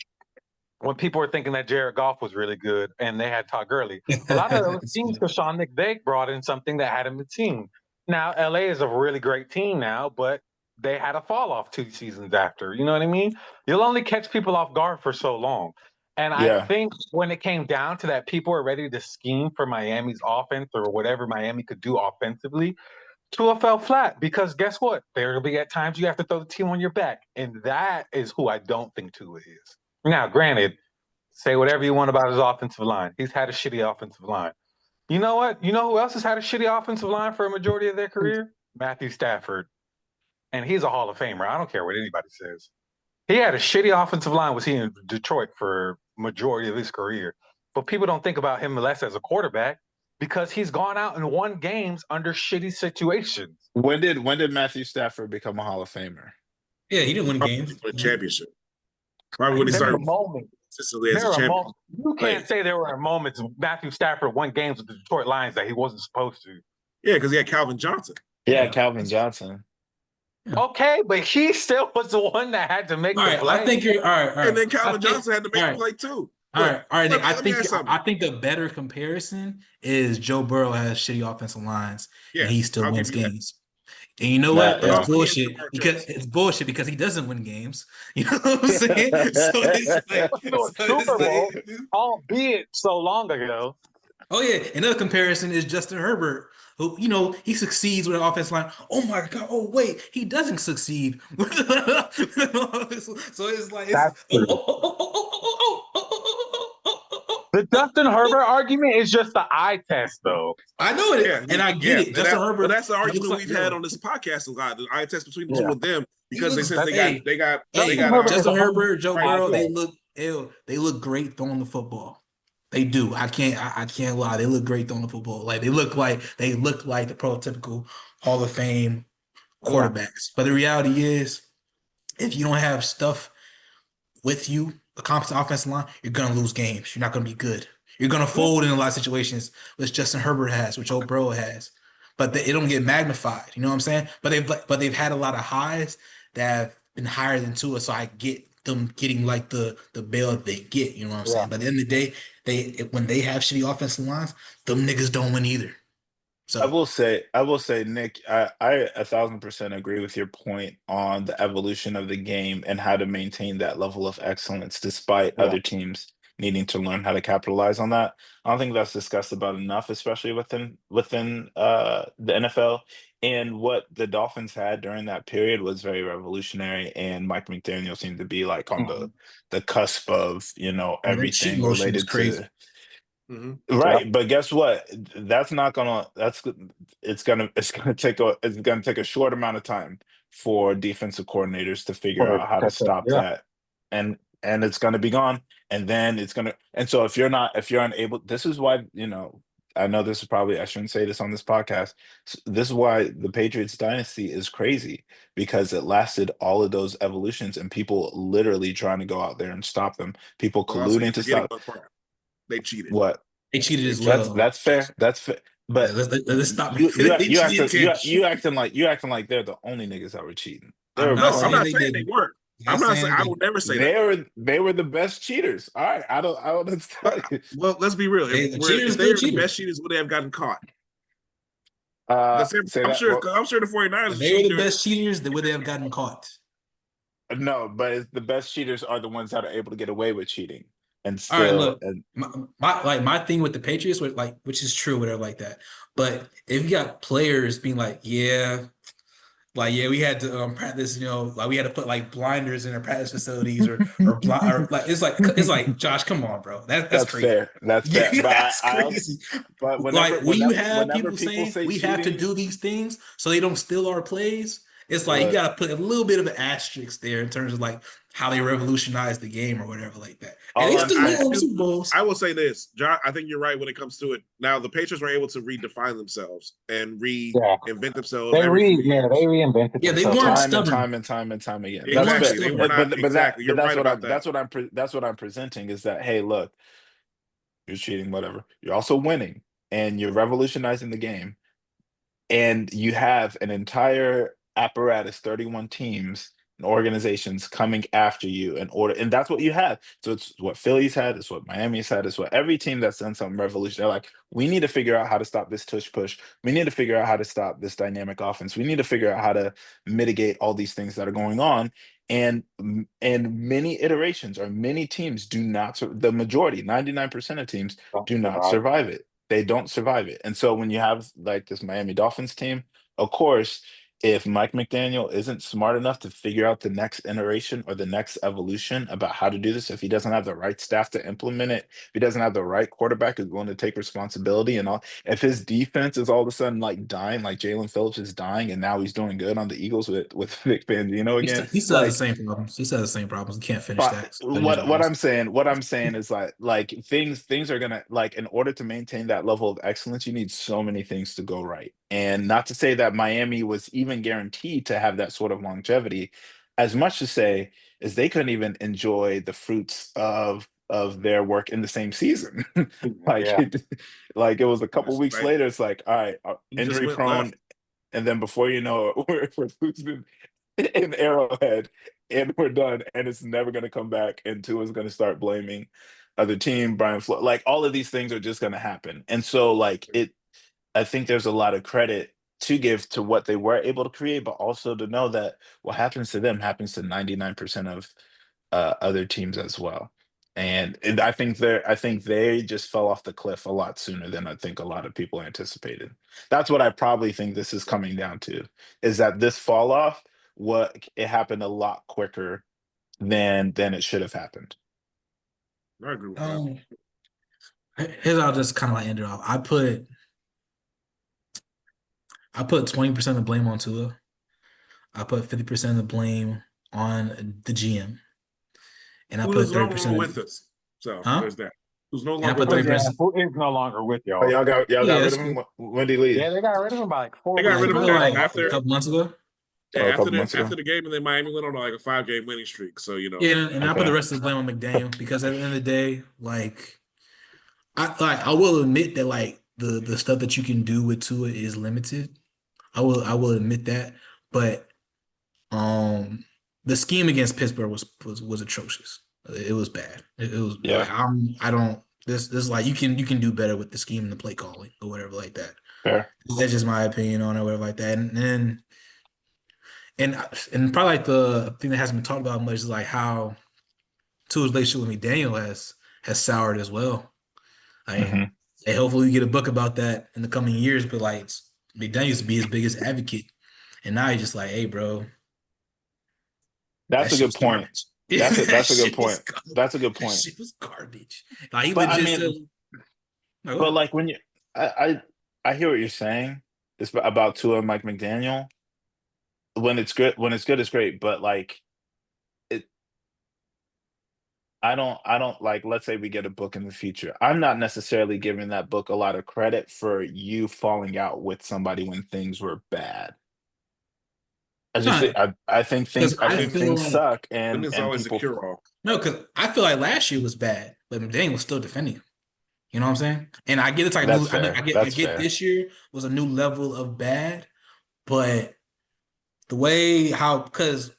Speaker 5: when people were thinking that Jared Goff was really good and they had Todd Gurley. A lot of those teams for Sean McVay brought in something that hadn't been seen. Now, LA is a really great team now, but they had a fall off 2 seasons after. You know what I mean? You'll only catch people off guard for so long. And I think when it came down to that, people were ready to scheme for Miami's offense or whatever Miami could do offensively. Tua fell flat, because guess what? There will be at times you have to throw the team on your back. And that is who I don't think Tua is. Now, granted, say whatever you want about his offensive line. He's had a shitty offensive line. You know what? You know who else has had a shitty offensive line for a majority of their career? Matthew Stafford. And he's a Hall of Famer. I don't care what anybody says. He had a shitty offensive line. Was he in Detroit for majority of his career? But people don't think about him less as a quarterback, because he's gone out and won games under shitty situations.
Speaker 3: When did Matthew Stafford become a Hall of Famer?
Speaker 4: Yeah, he didn't win games.
Speaker 1: Win championship. Probably when he started consistently as a champion.
Speaker 5: You can't say there were moments Matthew Stafford won games with the Detroit Lions that he wasn't supposed to.
Speaker 1: Yeah, because he had Calvin Johnson.
Speaker 3: Yeah, Calvin Johnson.
Speaker 5: Okay, but he still was the one that had to make the play.
Speaker 4: I think you're all right.
Speaker 1: And then Calvin Johnson had to make the play too.
Speaker 4: All right. I think the better comparison is Joe Burrow has shitty offensive lines, and he still wins games. And you know
Speaker 3: Nah,
Speaker 4: what?
Speaker 1: But
Speaker 4: That's
Speaker 3: yeah.
Speaker 1: also he has
Speaker 4: bullshit
Speaker 1: Jamar
Speaker 4: because
Speaker 1: Chase.
Speaker 4: it's bullshit because he doesn't win games. You know what I'm saying? So it's like,
Speaker 5: To a Super Bowl, albeit so long ago.
Speaker 4: oh yeah. Another comparison is Justin Herbert, who he succeeds with an offensive line. Oh my god! Oh wait, he doesn't succeed. So it's like it's.
Speaker 5: That's true. The Justin Herbert argument is just the eye test, though.
Speaker 4: I know it,
Speaker 1: Yeah,
Speaker 4: and I get it.
Speaker 1: and
Speaker 4: Justin
Speaker 1: but
Speaker 4: Herbert,
Speaker 1: that's the
Speaker 4: he looks
Speaker 1: argument
Speaker 4: like
Speaker 1: we've had on this podcast a lot. The eye test between the two
Speaker 5: Yeah.
Speaker 1: of them
Speaker 4: he
Speaker 1: because
Speaker 4: looks.
Speaker 1: since they
Speaker 4: Hey,
Speaker 1: got
Speaker 5: Justin
Speaker 4: hey,
Speaker 5: Herbert is
Speaker 4: Justin
Speaker 5: a
Speaker 4: Herbert, Joe
Speaker 1: right,
Speaker 4: Burrow,
Speaker 1: okay.
Speaker 4: they look great throwing the football. They do. I can't lie. They look great throwing the football. Like they look like the prototypical Hall of Fame quarterbacks. But the reality is, if you don't have stuff with you, a competent offensive line, you're gonna lose games. You're not gonna be good. You're gonna fold in a lot of situations, which Justin Herbert has, which Joe Burrow has. But it don't get magnified. You know what I'm saying? But they've had a lot of highs that have been higher than Tua, so I get them getting like the bail that they get. You know what I'm saying? But at the end of the day, when they have shitty offensive lines, them niggas don't win either.
Speaker 3: I
Speaker 4: So
Speaker 3: will say, Nick, I 1,000% agree with your point on the evolution of the game and how to maintain that level of excellence despite
Speaker 5: Yeah.
Speaker 3: other teams needing to learn how to capitalize on that. I don't think that's discussed about enough, especially within the NFL. And what the Dolphins had during that period was very revolutionary, and Mike McDaniel seemed to be like on
Speaker 5: Mhm.
Speaker 3: the cusp of,
Speaker 4: that cheat
Speaker 3: everything
Speaker 4: motion was
Speaker 3: related
Speaker 4: crazy.
Speaker 3: to.
Speaker 1: Mm-hmm.
Speaker 3: Right, but guess what? That's not gonna. It's gonna take a short amount of time for defensive coordinators to figure
Speaker 5: Or
Speaker 3: out how to
Speaker 5: catch up.
Speaker 3: stop
Speaker 5: Yeah.
Speaker 3: that, and it's gonna be gone, and then it's gonna. And so if you're unable, this is why I know this is probably I shouldn't say this on this podcast. This is why the Patriots dynasty is crazy because it lasted all of those evolutions and people literally trying to go out there and stop them, people
Speaker 1: But also, you're
Speaker 3: colluding to
Speaker 1: forgetting
Speaker 3: stop
Speaker 1: one part. They cheated.
Speaker 3: what.
Speaker 4: They cheated
Speaker 1: They
Speaker 4: as
Speaker 1: cheated.
Speaker 4: well.
Speaker 3: That's fair. That's fair. But
Speaker 4: Let's stop. They
Speaker 3: you acting
Speaker 4: cheated too.
Speaker 3: you acting like they're the only niggas that were cheating. There
Speaker 4: I'm
Speaker 3: were
Speaker 4: not
Speaker 1: No, I'm
Speaker 4: saying
Speaker 1: not
Speaker 4: they
Speaker 3: plenty.
Speaker 1: saying they
Speaker 4: didn't.
Speaker 1: weren't. I'm not saying. I would never say that.
Speaker 3: They were the best cheaters. All right, I don't know what to tell you.
Speaker 1: Well, let's be real.
Speaker 4: Hey, the cheaters
Speaker 1: If they
Speaker 4: still
Speaker 1: are the
Speaker 4: cheated.
Speaker 1: best cheaters, would they have gotten caught? I'm
Speaker 3: Say that.
Speaker 1: sure.
Speaker 3: Well,
Speaker 1: I'm sure the 49ers
Speaker 4: If
Speaker 1: are
Speaker 4: they were
Speaker 1: cheating.
Speaker 4: the best cheaters, they would have gotten caught.
Speaker 3: no, but the best cheaters are the ones that are able to get away with cheating and
Speaker 4: All right,
Speaker 3: still.
Speaker 4: look,
Speaker 3: And
Speaker 4: my thing with the Patriots, which is true, whatever like that. But if you got players being like, we had to practice, like we had to put like blinders in our practice facilities or like it's like Josh, come on, bro, that's
Speaker 3: that's
Speaker 4: crazy.
Speaker 3: fair. That's
Speaker 4: Yeah,
Speaker 3: fair. But
Speaker 4: that's
Speaker 3: I also,
Speaker 4: crazy.
Speaker 3: but
Speaker 4: Like when you have
Speaker 3: whenever
Speaker 4: people
Speaker 3: people
Speaker 4: saying
Speaker 3: say
Speaker 4: we have to
Speaker 3: cheating,
Speaker 4: do these things so they don't steal our plays, it's like you
Speaker 3: look,
Speaker 4: got to put a little bit of an asterisk there in terms of like how they revolutionized the game or whatever like that. And
Speaker 3: all
Speaker 4: they
Speaker 3: I'm
Speaker 4: still
Speaker 3: saying.
Speaker 4: won Super Bowls.
Speaker 1: I will say this, John. I think you're right when it comes to it. Now the Patriots were able to redefine themselves and
Speaker 5: Yeah.
Speaker 1: reinvent themselves every few
Speaker 5: They
Speaker 1: years.
Speaker 5: reinvented
Speaker 4: Yeah, they
Speaker 5: themselves.
Speaker 4: weren't
Speaker 3: Time and
Speaker 4: stubborn.
Speaker 3: time and time and time again.
Speaker 4: They
Speaker 3: That's
Speaker 4: weren't
Speaker 3: fair.
Speaker 1: Exactly. They were
Speaker 4: stubborn.
Speaker 1: not exactly. You're right about that.
Speaker 3: That's what I'm presenting is that hey, look, you're cheating, whatever. You're also winning, and you're revolutionizing the game, and you have an entire apparatus, 31 teams and organizations coming after you in order, and that's what you have. So it's what Philly's had, it's what Miami's had, it's what every team that's done something revolutionary. They're like, we need to figure out how to stop this tush push. We need to figure out how to stop this dynamic offense. We need to figure out how to mitigate all these things that are going on. And many iterations or many teams do not, the majority, 99% of teams
Speaker 5: Don't
Speaker 3: do not
Speaker 5: survive.
Speaker 3: survive it. They don't survive it. And so when you have like this Miami Dolphins team, of course, if Mike McDaniel isn't smart enough to figure out the next iteration or the next evolution about how to do this, if he doesn't have the right staff to implement it, if he doesn't have the right quarterback who's going to take responsibility and all, if his defense is all of a sudden like dying, like Jalen Phillips is dying, and now he's doing good on the Eagles with Vic Fangio again,
Speaker 4: He still has the
Speaker 3: like
Speaker 4: same problems. He still has the same problems. He can't finish
Speaker 3: but
Speaker 4: that.
Speaker 3: what I'm saying is like things are gonna like in order to maintain that level of excellence, you need so many things to go right. And not to say that Miami was even guaranteed to have that sort of longevity, as much to say is they couldn't even enjoy the fruits of their work in the same season. like
Speaker 5: Yeah.
Speaker 3: like it was a couple weeks
Speaker 1: Right.
Speaker 3: later, it's like, all right,
Speaker 1: He just
Speaker 3: injury
Speaker 1: went
Speaker 3: prone,
Speaker 1: left.
Speaker 3: and then before you know it, we're losing in Arrowhead, and we're done, and it's never going to come back. And Tua's going to start blaming other team, Brian Flo. Like all of these things are just going to happen, and so like it. I think there's a lot of credit to give to what they were able to create, but also to know that what happens to them happens to 99% of other teams as well. And I think they just fell off the cliff a lot sooner than I think a lot of people anticipated. That's what I probably think this is coming down to, is that this fall off, it happened a lot quicker than it should have happened.
Speaker 1: I agree with that.
Speaker 4: Here's I'll just kind of like end it off. I put 20% of the blame on Tua. I put 50% of the blame on the GM. And I
Speaker 1: Who
Speaker 4: put
Speaker 1: is no
Speaker 4: 30%
Speaker 1: longer with us? So there's that. Who's no
Speaker 4: And I
Speaker 1: longer
Speaker 4: put
Speaker 1: with us?
Speaker 4: 30%.
Speaker 5: Who is no longer with
Speaker 3: Oh,
Speaker 5: y'all?
Speaker 3: y'all got
Speaker 4: Yeah,
Speaker 3: rid
Speaker 4: that's
Speaker 3: of him.
Speaker 4: cool.
Speaker 3: When did he leave?
Speaker 5: Yeah, they got rid of him by like 4
Speaker 1: They got rid of him
Speaker 4: Probably like
Speaker 1: after
Speaker 4: a couple months ago.
Speaker 1: Yeah,
Speaker 3: a couple months ago.
Speaker 1: after the game, and then Miami went on like a 5-game winning streak. So
Speaker 4: Yeah, and I put
Speaker 3: Okay.
Speaker 4: the rest of the blame on McDaniel because at the end of the day, like I will admit that like the stuff that you can do with Tua is limited. I will admit that, but the scheme against Pittsburgh was atrocious. It was bad. It was
Speaker 3: Yeah.
Speaker 4: like I don't this like you can do better with the scheme and the play calling or whatever like that.
Speaker 3: Fair.
Speaker 4: That's just my opinion on it, whatever like that. And probably like the thing that hasn't been talked about much is like how Tua's relationship with McDaniel has soured as well. Like,
Speaker 3: Mhm.
Speaker 4: and hopefully we get a book about that in the coming years. But like McDaniel used to be his biggest advocate, and now he's just like, hey, bro,
Speaker 3: That's
Speaker 4: that
Speaker 3: a
Speaker 4: shit
Speaker 3: good
Speaker 4: was
Speaker 3: point.
Speaker 4: garbage.
Speaker 3: That's a
Speaker 4: That
Speaker 3: good
Speaker 4: shit was
Speaker 3: point.
Speaker 4: garbage.
Speaker 3: That's a good
Speaker 4: That
Speaker 3: point.
Speaker 4: shit was garbage. Like he
Speaker 3: But I
Speaker 4: legit
Speaker 3: mean,
Speaker 4: said, like,
Speaker 3: but like when you, I hear what you're saying. It's about Tua and Mike McDaniel. When it's good, it's great. But like it, I don't like. Let's say we get a book in the future. I'm not necessarily giving that book a lot of credit for you falling out with somebody when things were bad. I just
Speaker 4: no,
Speaker 3: think I think
Speaker 4: because
Speaker 3: I
Speaker 4: I
Speaker 3: think
Speaker 4: feel
Speaker 3: things
Speaker 4: like
Speaker 3: suck
Speaker 1: then it's
Speaker 3: and
Speaker 1: always a
Speaker 3: people.
Speaker 1: cure-all.
Speaker 4: no, because I feel like last year was bad, but McDaniel was still defending him. You know what I'm saying? And I get it's like
Speaker 3: That's
Speaker 4: new,
Speaker 3: fair.
Speaker 4: I
Speaker 3: That's
Speaker 4: get
Speaker 3: fair.
Speaker 4: this year was a new level of bad, but the way how because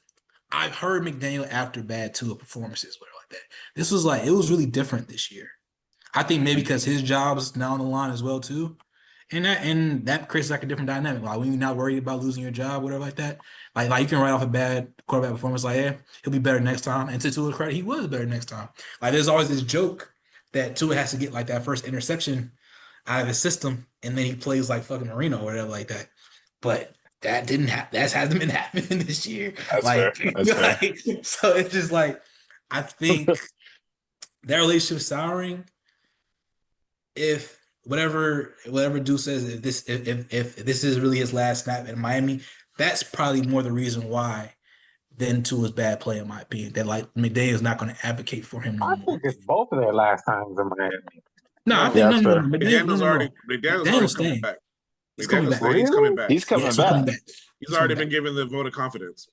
Speaker 4: I've heard McDaniel after bad Tua performances, whatever like that. This was like it was really different this year. I think maybe because his job is now on the line as well too, and that creates like a different dynamic. Like when you're not worried about losing your job, whatever like that. Like you can write off a bad quarterback performance, like yeah, he'll be better next time. And to Tua's credit, he was better next time. Like there's always this joke that Tua has to get like that first interception out of his system, and then he plays like fucking Marino or whatever like that. But that didn't happen. That hasn't been happening this year.
Speaker 3: That's
Speaker 4: Like,
Speaker 3: fair. That's fair.
Speaker 4: So it's just like I think their relationship souring. If whatever Dude says, if this is really his last snap in Miami, that's probably more the reason why than Tua's bad play, in my opinion. That like McDaniel is not going to advocate for him no
Speaker 5: I
Speaker 4: more.
Speaker 5: think it's both of their last times in Miami.
Speaker 4: No, I
Speaker 1: No,
Speaker 4: think
Speaker 3: that's
Speaker 4: no.
Speaker 3: fair.
Speaker 1: McDaniel's already
Speaker 4: McDaniel's
Speaker 1: coming
Speaker 4: staying.
Speaker 1: back.
Speaker 4: He's coming back.
Speaker 1: He's coming back.
Speaker 3: He's coming
Speaker 4: Yes,
Speaker 3: back.
Speaker 4: he's coming back.
Speaker 1: He's already been given the vote of confidence.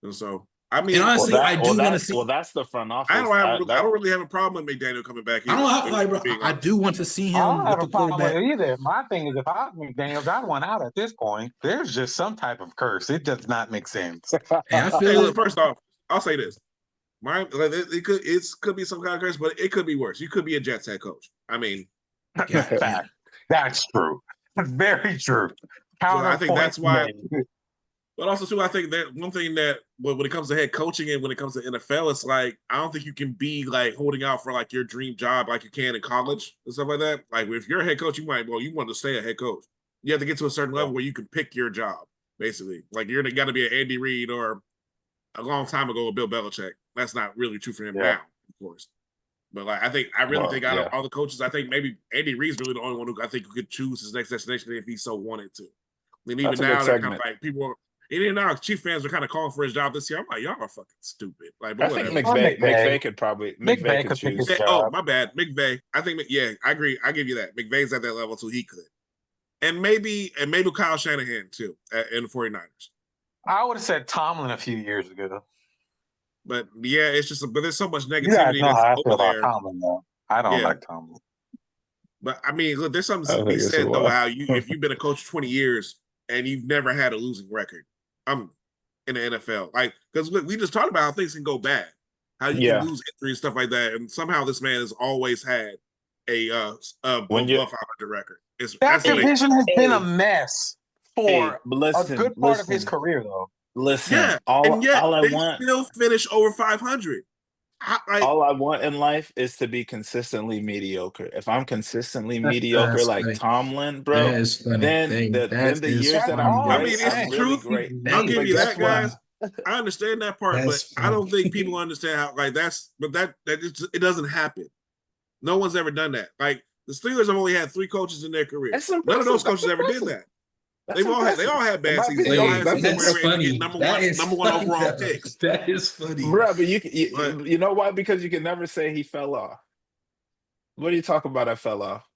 Speaker 1: And so, I mean,
Speaker 4: And honestly, I do want to see.
Speaker 3: Well, that's the front office.
Speaker 1: I don't really have a problem with McDaniel coming back either.
Speaker 4: I don't have, like, bro.
Speaker 1: being
Speaker 4: I
Speaker 1: honest.
Speaker 4: do want to see
Speaker 5: I
Speaker 4: him
Speaker 5: don't
Speaker 4: with
Speaker 5: have
Speaker 4: the
Speaker 5: a problem with
Speaker 4: quarterback.
Speaker 5: it either. My thing is, if I was McDaniels, I'd want out at this point. There's just some type of curse. It does not make sense.
Speaker 4: And I
Speaker 1: Hey,
Speaker 4: feel
Speaker 1: look, first off, I'll say this: it could be some kind of curse, but it could be worse. You could be a Jets head coach. I mean,
Speaker 5: Fact. That's true. That's very true.
Speaker 1: so I think that's why.
Speaker 5: Made.
Speaker 1: But also, too, I think that one thing that when it comes to head coaching and when it comes to NFL, it's like I don't think you can be like holding out for like your dream job like you can in college and stuff like that. Like if you're a head coach, you want to stay a head coach. You have to get to a certain level where you can pick your job, basically. Like you're got to be an Andy Reid or a long time ago with Bill Belichick. That's not really true for him now, of course. But like I really think out of all the coaches, I think maybe Andy Reid's really the only one who I think could choose his next destination if he so wanted to. And even now they're kind of like people. Even now, Chief fans are kind of calling for his job this year. I'm like, y'all are fucking stupid. Like, but
Speaker 3: I think
Speaker 1: whatever.
Speaker 3: McVay could probably McVay could choose.
Speaker 1: Oh, my bad, McVay. I think I agree. I give you that. McVay's at that level, so he could, and maybe Kyle Shanahan too in the 49ers.
Speaker 5: I would have said Tomlin a few years ago.
Speaker 1: But yeah, it's just but there's so much negativity
Speaker 5: You guys know how I feel
Speaker 1: over
Speaker 5: about
Speaker 1: there.
Speaker 5: Tomlin, though. I don't like Tomlin.
Speaker 1: But I mean, look, there's something to be said though. How if you've been a coach 20 years and you've never had a losing record, in the NFL, like because we just talked about how things can go bad, how you can lose injuries, stuff like that, and somehow this man has always had a above 500 record.
Speaker 5: That division has been a mess for
Speaker 3: but
Speaker 5: a
Speaker 3: listen,
Speaker 5: good part of his
Speaker 3: listen,
Speaker 5: career, though.
Speaker 3: listen.
Speaker 1: Yeah,
Speaker 3: All
Speaker 1: and yet
Speaker 3: I
Speaker 1: they
Speaker 3: want,
Speaker 1: still finish over 500. Like,
Speaker 3: all I want in life is to be consistently mediocre. If I'm consistently mediocre,
Speaker 4: That's
Speaker 3: like
Speaker 4: funny.
Speaker 3: Tomlin,
Speaker 4: That
Speaker 3: bro,
Speaker 4: is funny.
Speaker 3: then
Speaker 4: That
Speaker 3: the
Speaker 4: is
Speaker 3: years that
Speaker 5: That's
Speaker 3: I'm
Speaker 4: funny.
Speaker 5: all
Speaker 1: I
Speaker 5: he's
Speaker 1: mean,
Speaker 3: great,
Speaker 1: it's
Speaker 3: I'm
Speaker 1: the
Speaker 5: saying.
Speaker 3: really
Speaker 1: truth.
Speaker 3: great.
Speaker 1: I'll
Speaker 4: That
Speaker 1: give
Speaker 3: But
Speaker 1: you
Speaker 4: is
Speaker 3: guess
Speaker 1: that,
Speaker 3: what?
Speaker 1: guys.
Speaker 4: funny.
Speaker 1: I understand that part, but
Speaker 4: That's
Speaker 1: I don't think
Speaker 4: funny.
Speaker 1: people understand how like it doesn't happen. No one's ever done that. Like the Steelers have only had 3 coaches in their career.
Speaker 3: It's
Speaker 1: None of
Speaker 3: impressive.
Speaker 1: those
Speaker 3: That's
Speaker 1: coaches ever did
Speaker 3: impressive.
Speaker 1: that.
Speaker 3: That's impressive.
Speaker 1: They all had
Speaker 3: In
Speaker 1: bad
Speaker 3: my
Speaker 1: seasons. They all
Speaker 3: opinion,
Speaker 1: had
Speaker 4: Wait,
Speaker 3: that's
Speaker 1: seasons where they
Speaker 4: that's
Speaker 1: were able to get
Speaker 3: impressive.
Speaker 4: funny. That is
Speaker 1: number one
Speaker 4: funny.
Speaker 1: overall
Speaker 4: Though.
Speaker 1: picks.
Speaker 4: That is funny.
Speaker 3: Bro, but
Speaker 1: But
Speaker 3: you know why? Because you can never say he fell off. What are you talking about? I fell off,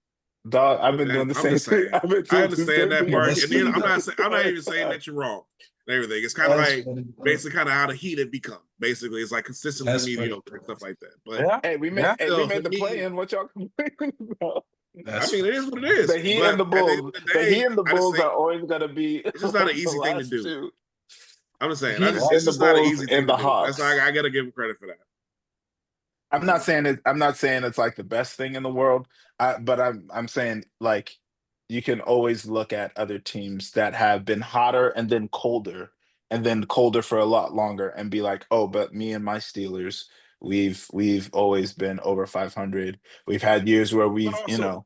Speaker 3: dog. I've been doing the
Speaker 1: I'm
Speaker 3: same
Speaker 1: just
Speaker 3: thing.
Speaker 1: saying.
Speaker 3: I've been
Speaker 1: I
Speaker 3: doing the
Speaker 1: understand
Speaker 3: same
Speaker 1: that
Speaker 3: thing.
Speaker 4: Yeah,
Speaker 1: part,
Speaker 4: that's
Speaker 1: and then
Speaker 4: funny though.
Speaker 1: I'm not even saying that you're wrong and everything. It's kind of
Speaker 4: That's
Speaker 1: like
Speaker 4: funny.
Speaker 1: basically kind of how the Heat have become. Basically, it's like consistently
Speaker 4: That's funny.
Speaker 1: mediocre and stuff like that. But
Speaker 5: Yeah, yeah.
Speaker 3: We
Speaker 1: still, for
Speaker 3: made the play
Speaker 1: me,
Speaker 3: in. What y'all complaining about?
Speaker 1: I
Speaker 4: That's
Speaker 1: mean, it
Speaker 4: funny.
Speaker 1: is what it is.
Speaker 3: The Heat and
Speaker 1: But
Speaker 3: the
Speaker 1: at the end
Speaker 3: Bulls.
Speaker 1: of the
Speaker 3: The Heat
Speaker 1: day,
Speaker 3: and the
Speaker 1: I just
Speaker 3: Bulls
Speaker 1: think
Speaker 3: are always gonna be
Speaker 1: it's just not an
Speaker 3: the
Speaker 1: easy thing to
Speaker 3: last
Speaker 1: do.
Speaker 3: two.
Speaker 1: I'm just
Speaker 3: The
Speaker 1: saying,
Speaker 3: Heat
Speaker 1: it's
Speaker 3: and the
Speaker 1: just not an
Speaker 3: Bulls
Speaker 1: easy thing
Speaker 3: and
Speaker 1: to
Speaker 3: the
Speaker 1: do. That's why
Speaker 3: Hawks.
Speaker 1: I got to give him credit for that.
Speaker 3: I'm not saying it. I'm not saying it's like the best thing in the world. But I'm saying like you can always look at other teams that have been hotter and then colder for a lot longer, and be like, oh, but me and my Steelers, we've always been over 500. We've had years where
Speaker 1: But
Speaker 3: we've
Speaker 1: also,
Speaker 3: you know.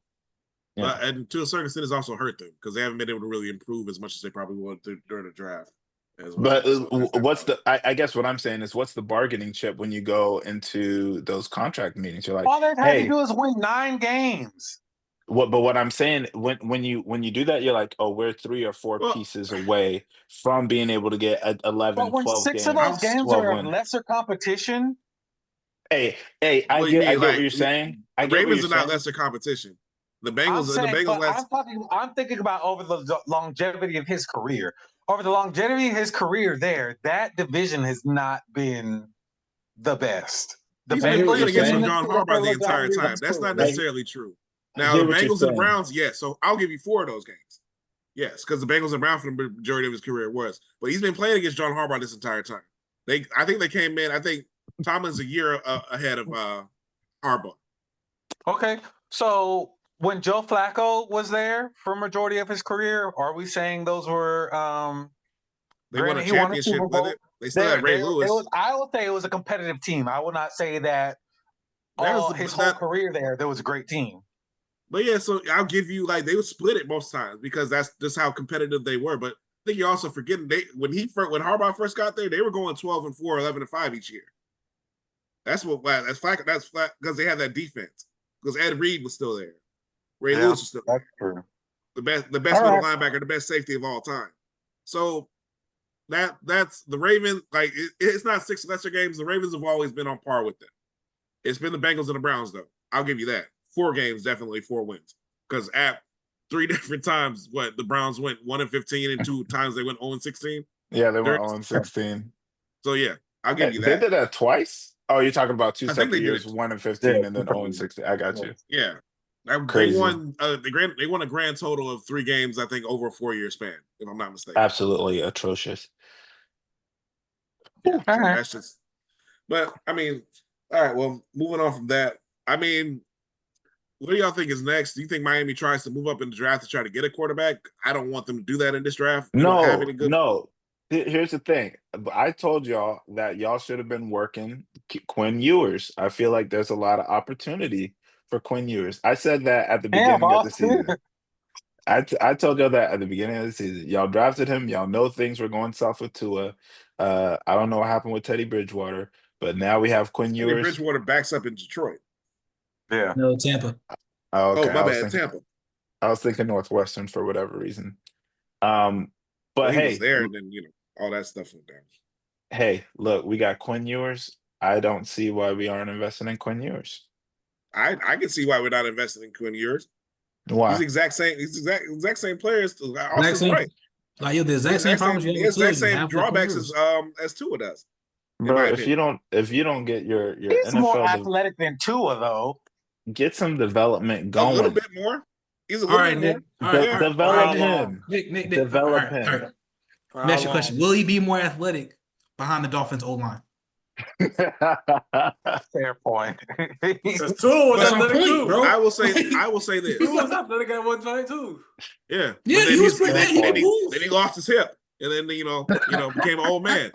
Speaker 1: and to a certain extent, it's also hurt them because they haven't been able to really improve as much as they probably would during the draft as well.
Speaker 3: But
Speaker 1: So that's that
Speaker 3: what's
Speaker 1: part.
Speaker 3: I guess what I'm saying is what's the bargaining chip when you go into those contract meetings? You're like,
Speaker 5: All they've had to
Speaker 3: hey,
Speaker 5: do is win 9 games.
Speaker 3: but what I'm saying when you do that, you're like, oh, we're 3 or 4
Speaker 1: Well,
Speaker 3: pieces away from being able to get a
Speaker 5: But
Speaker 3: 11,
Speaker 5: when
Speaker 3: 12
Speaker 5: 6 of those
Speaker 3: games,
Speaker 5: games
Speaker 3: 12
Speaker 5: are of
Speaker 3: win.
Speaker 5: lesser competition,
Speaker 3: Hey,
Speaker 1: what do you
Speaker 3: I
Speaker 1: mean?
Speaker 3: get what
Speaker 1: Like
Speaker 3: you're saying. I
Speaker 1: the
Speaker 3: get what
Speaker 1: Ravens
Speaker 3: you're
Speaker 1: are not
Speaker 3: saying.
Speaker 1: lesser competition. The
Speaker 5: I'm saying,
Speaker 1: Bengals
Speaker 5: but
Speaker 1: last.
Speaker 5: I'm thinking about over the longevity of his career. Over the longevity of his career there, that division has not been the best. The
Speaker 1: He's
Speaker 3: I
Speaker 1: been
Speaker 3: hear what
Speaker 5: Bengals
Speaker 3: you're
Speaker 1: playing against
Speaker 3: saying.
Speaker 5: division
Speaker 1: John
Speaker 5: if
Speaker 1: Harbaugh
Speaker 5: they
Speaker 1: the
Speaker 5: look out
Speaker 1: entire
Speaker 5: here,
Speaker 1: time.
Speaker 5: that's
Speaker 1: That's not
Speaker 5: cool.
Speaker 1: necessarily true.
Speaker 3: I
Speaker 1: Now
Speaker 3: hear
Speaker 1: the
Speaker 3: what you're
Speaker 1: Bengals and the
Speaker 3: saying.
Speaker 1: Browns, yes. So I'll give you 4 of those games. Yes, because the Bengals and Browns for the majority of his career was. But he's been playing against John Harbaugh this entire time. I think they came in. I think Tomlin's a year ahead of Harbaugh.
Speaker 5: Okay, so when Joe Flacco was there for majority of his career, are we saying those were
Speaker 1: They won a
Speaker 5: granted he won a
Speaker 1: championship
Speaker 5: Super
Speaker 1: with
Speaker 5: Bowl?
Speaker 1: it. They still had Ray
Speaker 5: It
Speaker 1: Lewis.
Speaker 5: was, I will say it was a competitive team. I will not say that his whole career there was a great team.
Speaker 1: But yeah, so I'll give you like they would split it most times because that's just how competitive they were. But I think you're also forgetting when Harbaugh first got there, they were going 12-4, 11-5 each year. That's flat because they had that defense. Because Ed Reed was still there. Ray Lewis was still there.
Speaker 5: That's true.
Speaker 1: The best
Speaker 5: All
Speaker 1: middle
Speaker 5: right.
Speaker 1: linebacker, the best safety of all time. So that's the Ravens. Like it's not 6 lesser games. The Ravens have always been on par with them. It's been the Bengals and the Browns, though. I'll give you that. 4 games, definitely 4 wins. Because at 3 different times, the Browns went 1-15, and 2 times they went 0-16.
Speaker 3: Yeah, they went 0-16.
Speaker 1: So yeah, I'll give you
Speaker 3: They
Speaker 1: that.
Speaker 3: did that twice. Oh, you're talking about 2
Speaker 1: I think
Speaker 3: separate
Speaker 1: they did
Speaker 3: years,
Speaker 1: it.
Speaker 3: 1-15 and then 0-16. I got you.
Speaker 1: Yeah. They
Speaker 3: Crazy.
Speaker 1: won they won a grand total of 3 games, I think, over a 4-year span, if I'm not mistaken.
Speaker 3: Absolutely atrocious.
Speaker 1: Yeah,
Speaker 5: All
Speaker 1: so
Speaker 5: right.
Speaker 1: that's just. But I mean, all right. Well, moving on from that, I mean, what do y'all think is next? Do you think Miami tries to move up in the draft to try to get a quarterback? I don't want them to do that in this draft. We don't have any good.
Speaker 3: No. Here's the thing. I told y'all that y'all should have been working Quinn Ewers. I feel like there's a lot of opportunity for Quinn Ewers. I said that at the beginning of the season. I told y'all that at the beginning of the season. Y'all drafted him. Y'all know things were going south with Tua. I don't know what happened with Teddy Bridgewater, but now we have Quinn
Speaker 1: Teddy
Speaker 3: Ewers.
Speaker 1: Bridgewater backs up in Detroit.
Speaker 5: Yeah.
Speaker 4: No, Tampa.
Speaker 3: Oh, okay.
Speaker 1: My bad, Tampa.
Speaker 3: I was thinking Northwestern for whatever reason. But
Speaker 1: he
Speaker 3: hey,
Speaker 1: was there, and then all that stuff went down.
Speaker 3: Hey, look, we got Quinn Ewers. I don't see why we aren't investing in Quinn Ewers.
Speaker 1: I can see why we're not investing in Quinn Ewers.
Speaker 3: Why?
Speaker 1: He's exact same players.
Speaker 4: Exact same,
Speaker 1: right.
Speaker 4: Like the exact same problems you have with Tua,
Speaker 1: exact same drawbacks as Tua does.
Speaker 3: Bro, if you don't get your
Speaker 5: He's
Speaker 3: NFL
Speaker 5: more athletic than Tua, though.
Speaker 3: get some development
Speaker 1: A little
Speaker 3: going.
Speaker 1: bit more. He's a
Speaker 4: All
Speaker 1: little
Speaker 4: right,
Speaker 1: bit
Speaker 4: Nick.
Speaker 1: more.
Speaker 4: All right,
Speaker 3: Develop
Speaker 4: Nick.
Speaker 3: him.
Speaker 4: Nick.
Speaker 3: Develop
Speaker 4: all right.
Speaker 3: him.
Speaker 4: Let me ask you a question. Will he be more athletic behind the Dolphins O-line?
Speaker 5: Fair point.
Speaker 2: Because Tua was
Speaker 4: That's my
Speaker 2: athletic
Speaker 4: point,
Speaker 2: too.
Speaker 4: bro.
Speaker 1: I will say this.
Speaker 2: Tua was athletic at one time too.
Speaker 1: Yeah,
Speaker 4: Yeah,
Speaker 1: but then
Speaker 4: he was
Speaker 1: his,
Speaker 4: pretty bad. He didn't move.
Speaker 1: then he lost his hip, and then became an old man.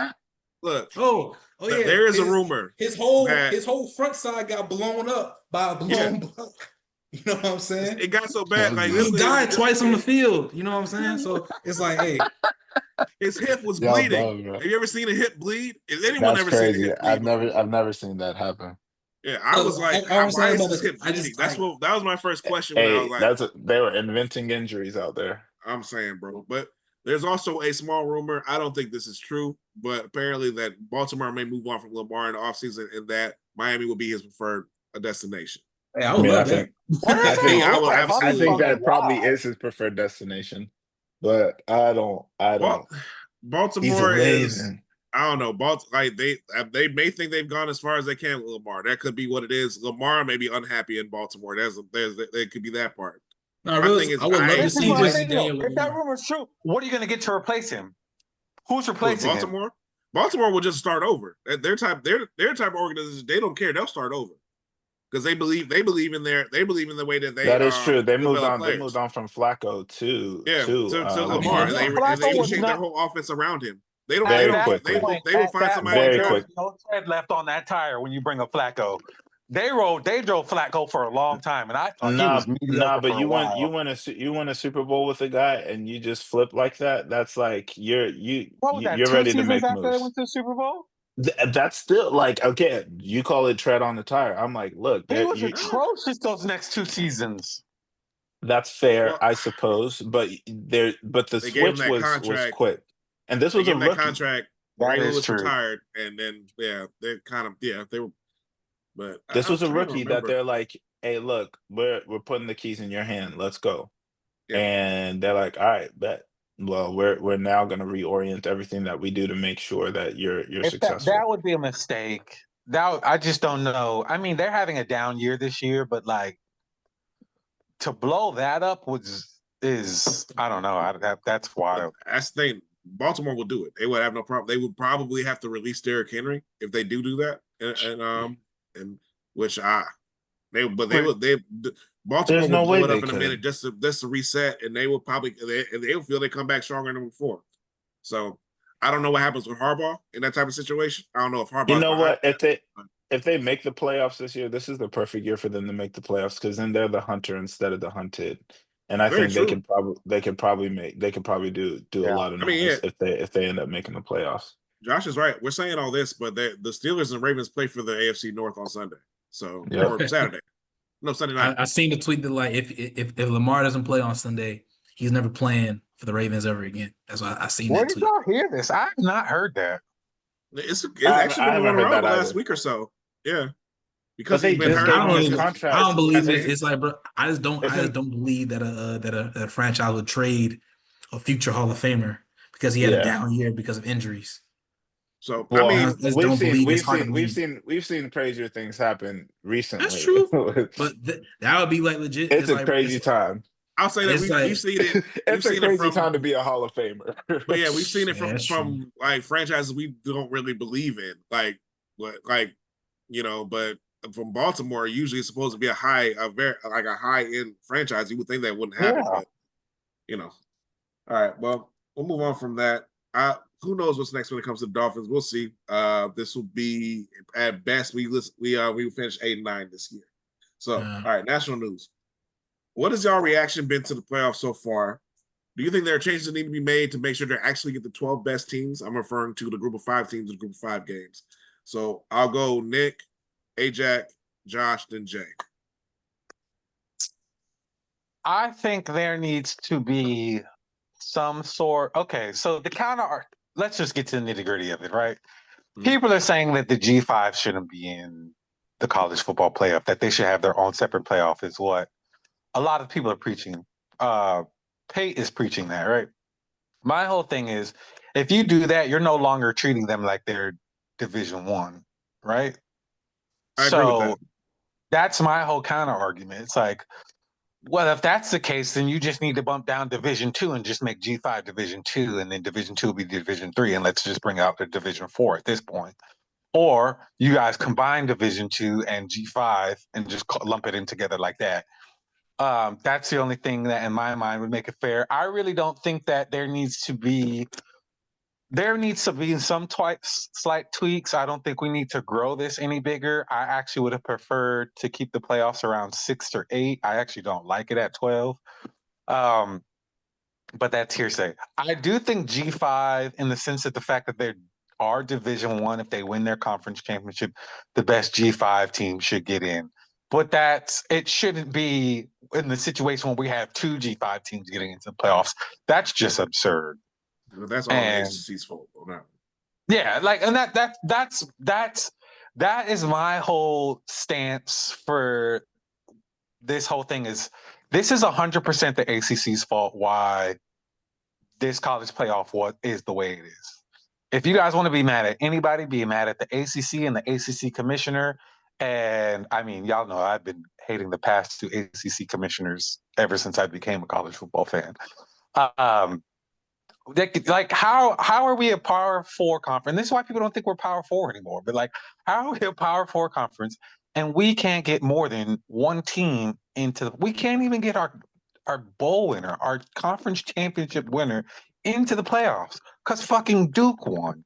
Speaker 1: Look,
Speaker 4: Oh yeah.
Speaker 1: there is a rumor.
Speaker 4: His
Speaker 1: that-
Speaker 4: whole front side got blown up by a blown block. You know what I'm saying?
Speaker 1: it got so bad. Like
Speaker 4: He died twice on the field. You know what I'm saying? So it's like, hey,
Speaker 1: his hip was
Speaker 3: Y'all
Speaker 1: bleeding.
Speaker 3: dumb, bro.
Speaker 1: Have you ever seen a hip bleed? Has anyone
Speaker 3: That's
Speaker 1: ever seen a
Speaker 3: crazy.
Speaker 1: hip bleed?
Speaker 3: I've never seen that happen.
Speaker 1: Yeah, I was like,
Speaker 4: I was
Speaker 1: why
Speaker 4: saying
Speaker 1: is
Speaker 4: about
Speaker 1: his
Speaker 4: the-
Speaker 1: hip
Speaker 4: I
Speaker 1: bleeding?
Speaker 4: just,
Speaker 1: That was my first question when I was
Speaker 3: Hey,
Speaker 1: like,
Speaker 3: they were inventing injuries out there.
Speaker 1: I'm saying, bro. But there's also a small rumor. I don't think this is true, but apparently that Baltimore may move on from Lamar in the offseason and that Miami will be his preferred destination.
Speaker 4: hey, I would love that.
Speaker 1: I think I would
Speaker 3: I
Speaker 1: absolutely.
Speaker 3: think that probably is his preferred destination, but I don't.
Speaker 1: Well,
Speaker 4: He's a
Speaker 1: Baltimore is.
Speaker 4: Raven.
Speaker 1: I don't know. Like they may think they've gone as far as they can with Lamar. That could be what it is. Lamar may be unhappy in Baltimore. There could be that part.
Speaker 4: No,
Speaker 1: My
Speaker 4: really,
Speaker 1: thing is,
Speaker 4: I would love to
Speaker 5: This is
Speaker 4: see
Speaker 5: what I
Speaker 4: just
Speaker 5: think, though.
Speaker 4: Daniel.
Speaker 5: If that rumor's true, what are you going to get to replace him? Who's replacing him?
Speaker 1: Baltimore. Baltimore will just start over. Their type of organization. They don't care. They'll start over because they believe in the way that they.
Speaker 3: That is true. They moved
Speaker 1: develop
Speaker 3: on.
Speaker 1: players.
Speaker 3: They moved on from Flacco to
Speaker 1: Lamar, and they will change their whole offense around him. They will find somebody.
Speaker 3: Very
Speaker 5: There's
Speaker 3: quick.
Speaker 5: no tread left on that tire when you bring a Flacco. They drove Flacco for a long time, and I thought he was mediocre
Speaker 3: but
Speaker 5: for a while.
Speaker 3: you win a Super Bowl with a guy, and you just flip like that. That's like you're
Speaker 5: What was that,
Speaker 3: you're
Speaker 5: 2
Speaker 3: ready to
Speaker 5: seasons
Speaker 3: make
Speaker 5: after they
Speaker 3: moves.
Speaker 5: went to the Super Bowl?
Speaker 3: That's still like, okay, you call it tread on the tire. I'm like, look,
Speaker 5: He was atrocious those next 2 seasons.
Speaker 3: that's fair,
Speaker 1: Well,
Speaker 3: I suppose, but the
Speaker 1: they gave him
Speaker 3: switch
Speaker 1: that
Speaker 3: was
Speaker 1: contract.
Speaker 3: quick, and this
Speaker 1: They
Speaker 3: was a
Speaker 1: gave him that
Speaker 3: rookie.
Speaker 1: contract.
Speaker 5: That
Speaker 1: Ray
Speaker 5: is
Speaker 1: Lewis
Speaker 5: true.
Speaker 1: retired, and then they kind of they were. But
Speaker 3: This was a
Speaker 1: I'm trying to
Speaker 3: rookie that
Speaker 1: remember.
Speaker 3: they're like, hey, look, we're putting the keys in your hand. Let's go.
Speaker 1: Yeah.
Speaker 3: And they're like, all right, bet. Well, we're now going to reorient everything that we do to make sure that you're
Speaker 5: If
Speaker 3: successful.
Speaker 5: that would be a mistake. I just don't know. I mean, they're having a down year this year, but like to blow that up is I don't know. That's wild.
Speaker 1: That's the thing. Baltimore will do it. They would have no problem. They would probably have to release Derrick Henry if they do that, and which Baltimore
Speaker 3: There's no
Speaker 1: will
Speaker 3: way
Speaker 1: blow it
Speaker 3: they
Speaker 1: up in a
Speaker 3: could.
Speaker 1: minute just to reset, and they will probably they'll feel they come back stronger than before. So I don't know what happens with Harbaugh in that type of situation. I don't know if Harbaugh.
Speaker 3: You know what? If they make the playoffs this year, this is the perfect year for them to make the playoffs because then they're the hunter instead of the hunted. And I
Speaker 1: Very
Speaker 3: think
Speaker 1: true.
Speaker 3: they could probably do
Speaker 5: Yeah.
Speaker 3: a lot of
Speaker 1: I mean,
Speaker 3: noise if they end up making the playoffs.
Speaker 1: Josh is right. We're saying all this, but the Steelers and Ravens play for the AFC North on Sunday, so
Speaker 3: Yep.
Speaker 1: or Saturday. No, Sunday night.
Speaker 4: I seen the tweet that like if Lamar doesn't play on Sunday, he's never playing for the Ravens ever again. That's why I seen
Speaker 5: Where
Speaker 4: that
Speaker 5: did
Speaker 4: tweet.
Speaker 5: y'all hear this? I have not heard that.
Speaker 1: It's
Speaker 3: I
Speaker 1: actually been
Speaker 3: haven't
Speaker 1: going
Speaker 3: heard
Speaker 1: around
Speaker 3: that
Speaker 1: the last
Speaker 3: either.
Speaker 1: week or so. Yeah, because
Speaker 3: But they
Speaker 1: he's been
Speaker 3: just
Speaker 1: hurt.
Speaker 3: gave
Speaker 4: I
Speaker 3: him
Speaker 4: don't,
Speaker 3: his
Speaker 4: know,
Speaker 3: contract.
Speaker 4: I don't believe
Speaker 3: Isn't
Speaker 4: it.
Speaker 3: he-
Speaker 4: It's like, bro, I just don't believe that a franchise would trade a future Hall of Famer because he had a down year because of injuries.
Speaker 1: So
Speaker 3: Well,
Speaker 1: I mean,
Speaker 4: I just don't believe it's hard to
Speaker 3: we've seen crazier things happen recently.
Speaker 4: That's true, but that would be like legit.
Speaker 3: It's a
Speaker 4: like,
Speaker 3: crazy time.
Speaker 1: I'll say that we've seen it.
Speaker 3: It's a crazy time to be a Hall of Famer.
Speaker 1: But yeah, we've seen it
Speaker 4: Yeah, that's
Speaker 1: from like franchises we don't really believe in, but from Baltimore, usually it's supposed to be a high end franchise. You would think that wouldn't happen, but All right, well, we'll move on from that. Who knows what's next when it comes to the Dolphins? We'll see. This will be at best we will finish 8-9 this year. So, all right, national news. What has y'all reaction been to the playoffs so far? Do you think there are changes that need to be made to make sure they actually get the 12 best teams? I'm referring to the group of 5 teams, the group of 5 games. So I'll go Nick, Ajack, Josh, then Jay.
Speaker 5: I think there needs to be some sort. Okay, so let's just get to the nitty gritty of it, right? Mm-hmm. People are saying that the G5 shouldn't be in the college football playoff, that they should have their own separate playoff, is what a lot of people are preaching. Pate is preaching that, right? My whole thing is, if you do that, you're no longer treating them like they're Division I, right?
Speaker 1: I agree with that.
Speaker 5: That's my whole counter argument. It's like, well, if that's the case, then you just need to bump down Division II and just make G5 Division II, and then Division II will be Division III, and let's just bring out the Division IV at this point. or you guys combine Division II and G5 and just lump it in together like that. That's the only thing that, in my mind, would make it fair. I really don't think that there needs to be some slight tweaks. I don't think we need to grow this any bigger. I actually would have preferred to keep the playoffs around 6 or 8. I actually don't like it at 12. But that's hearsay. I do think G5, in the sense that the fact that they are Division I, if they win their conference championship, the best G5 team should get in. But it shouldn't be in the situation where we have 2 G5 teams getting into the playoffs. That's just absurd.
Speaker 1: Well, that's all the ACC's fault. No.
Speaker 5: Yeah, like, and that is my whole stance for this whole thing. This is 100% the ACC's fault why this college playoff is the way it is. If you guys want to be mad at anybody, be mad at the ACC and the ACC commissioner. And I mean, y'all know I've been hating the past 2 ACC commissioners ever since I became a college football fan. Like, how are we a Power 4 conference? This is why people don't think we're Power 4 anymore. But like, how are we a Power 4 conference and we can't get more than one team we can't even get our bowl winner, our conference championship winner, into the playoffs because fucking Duke won.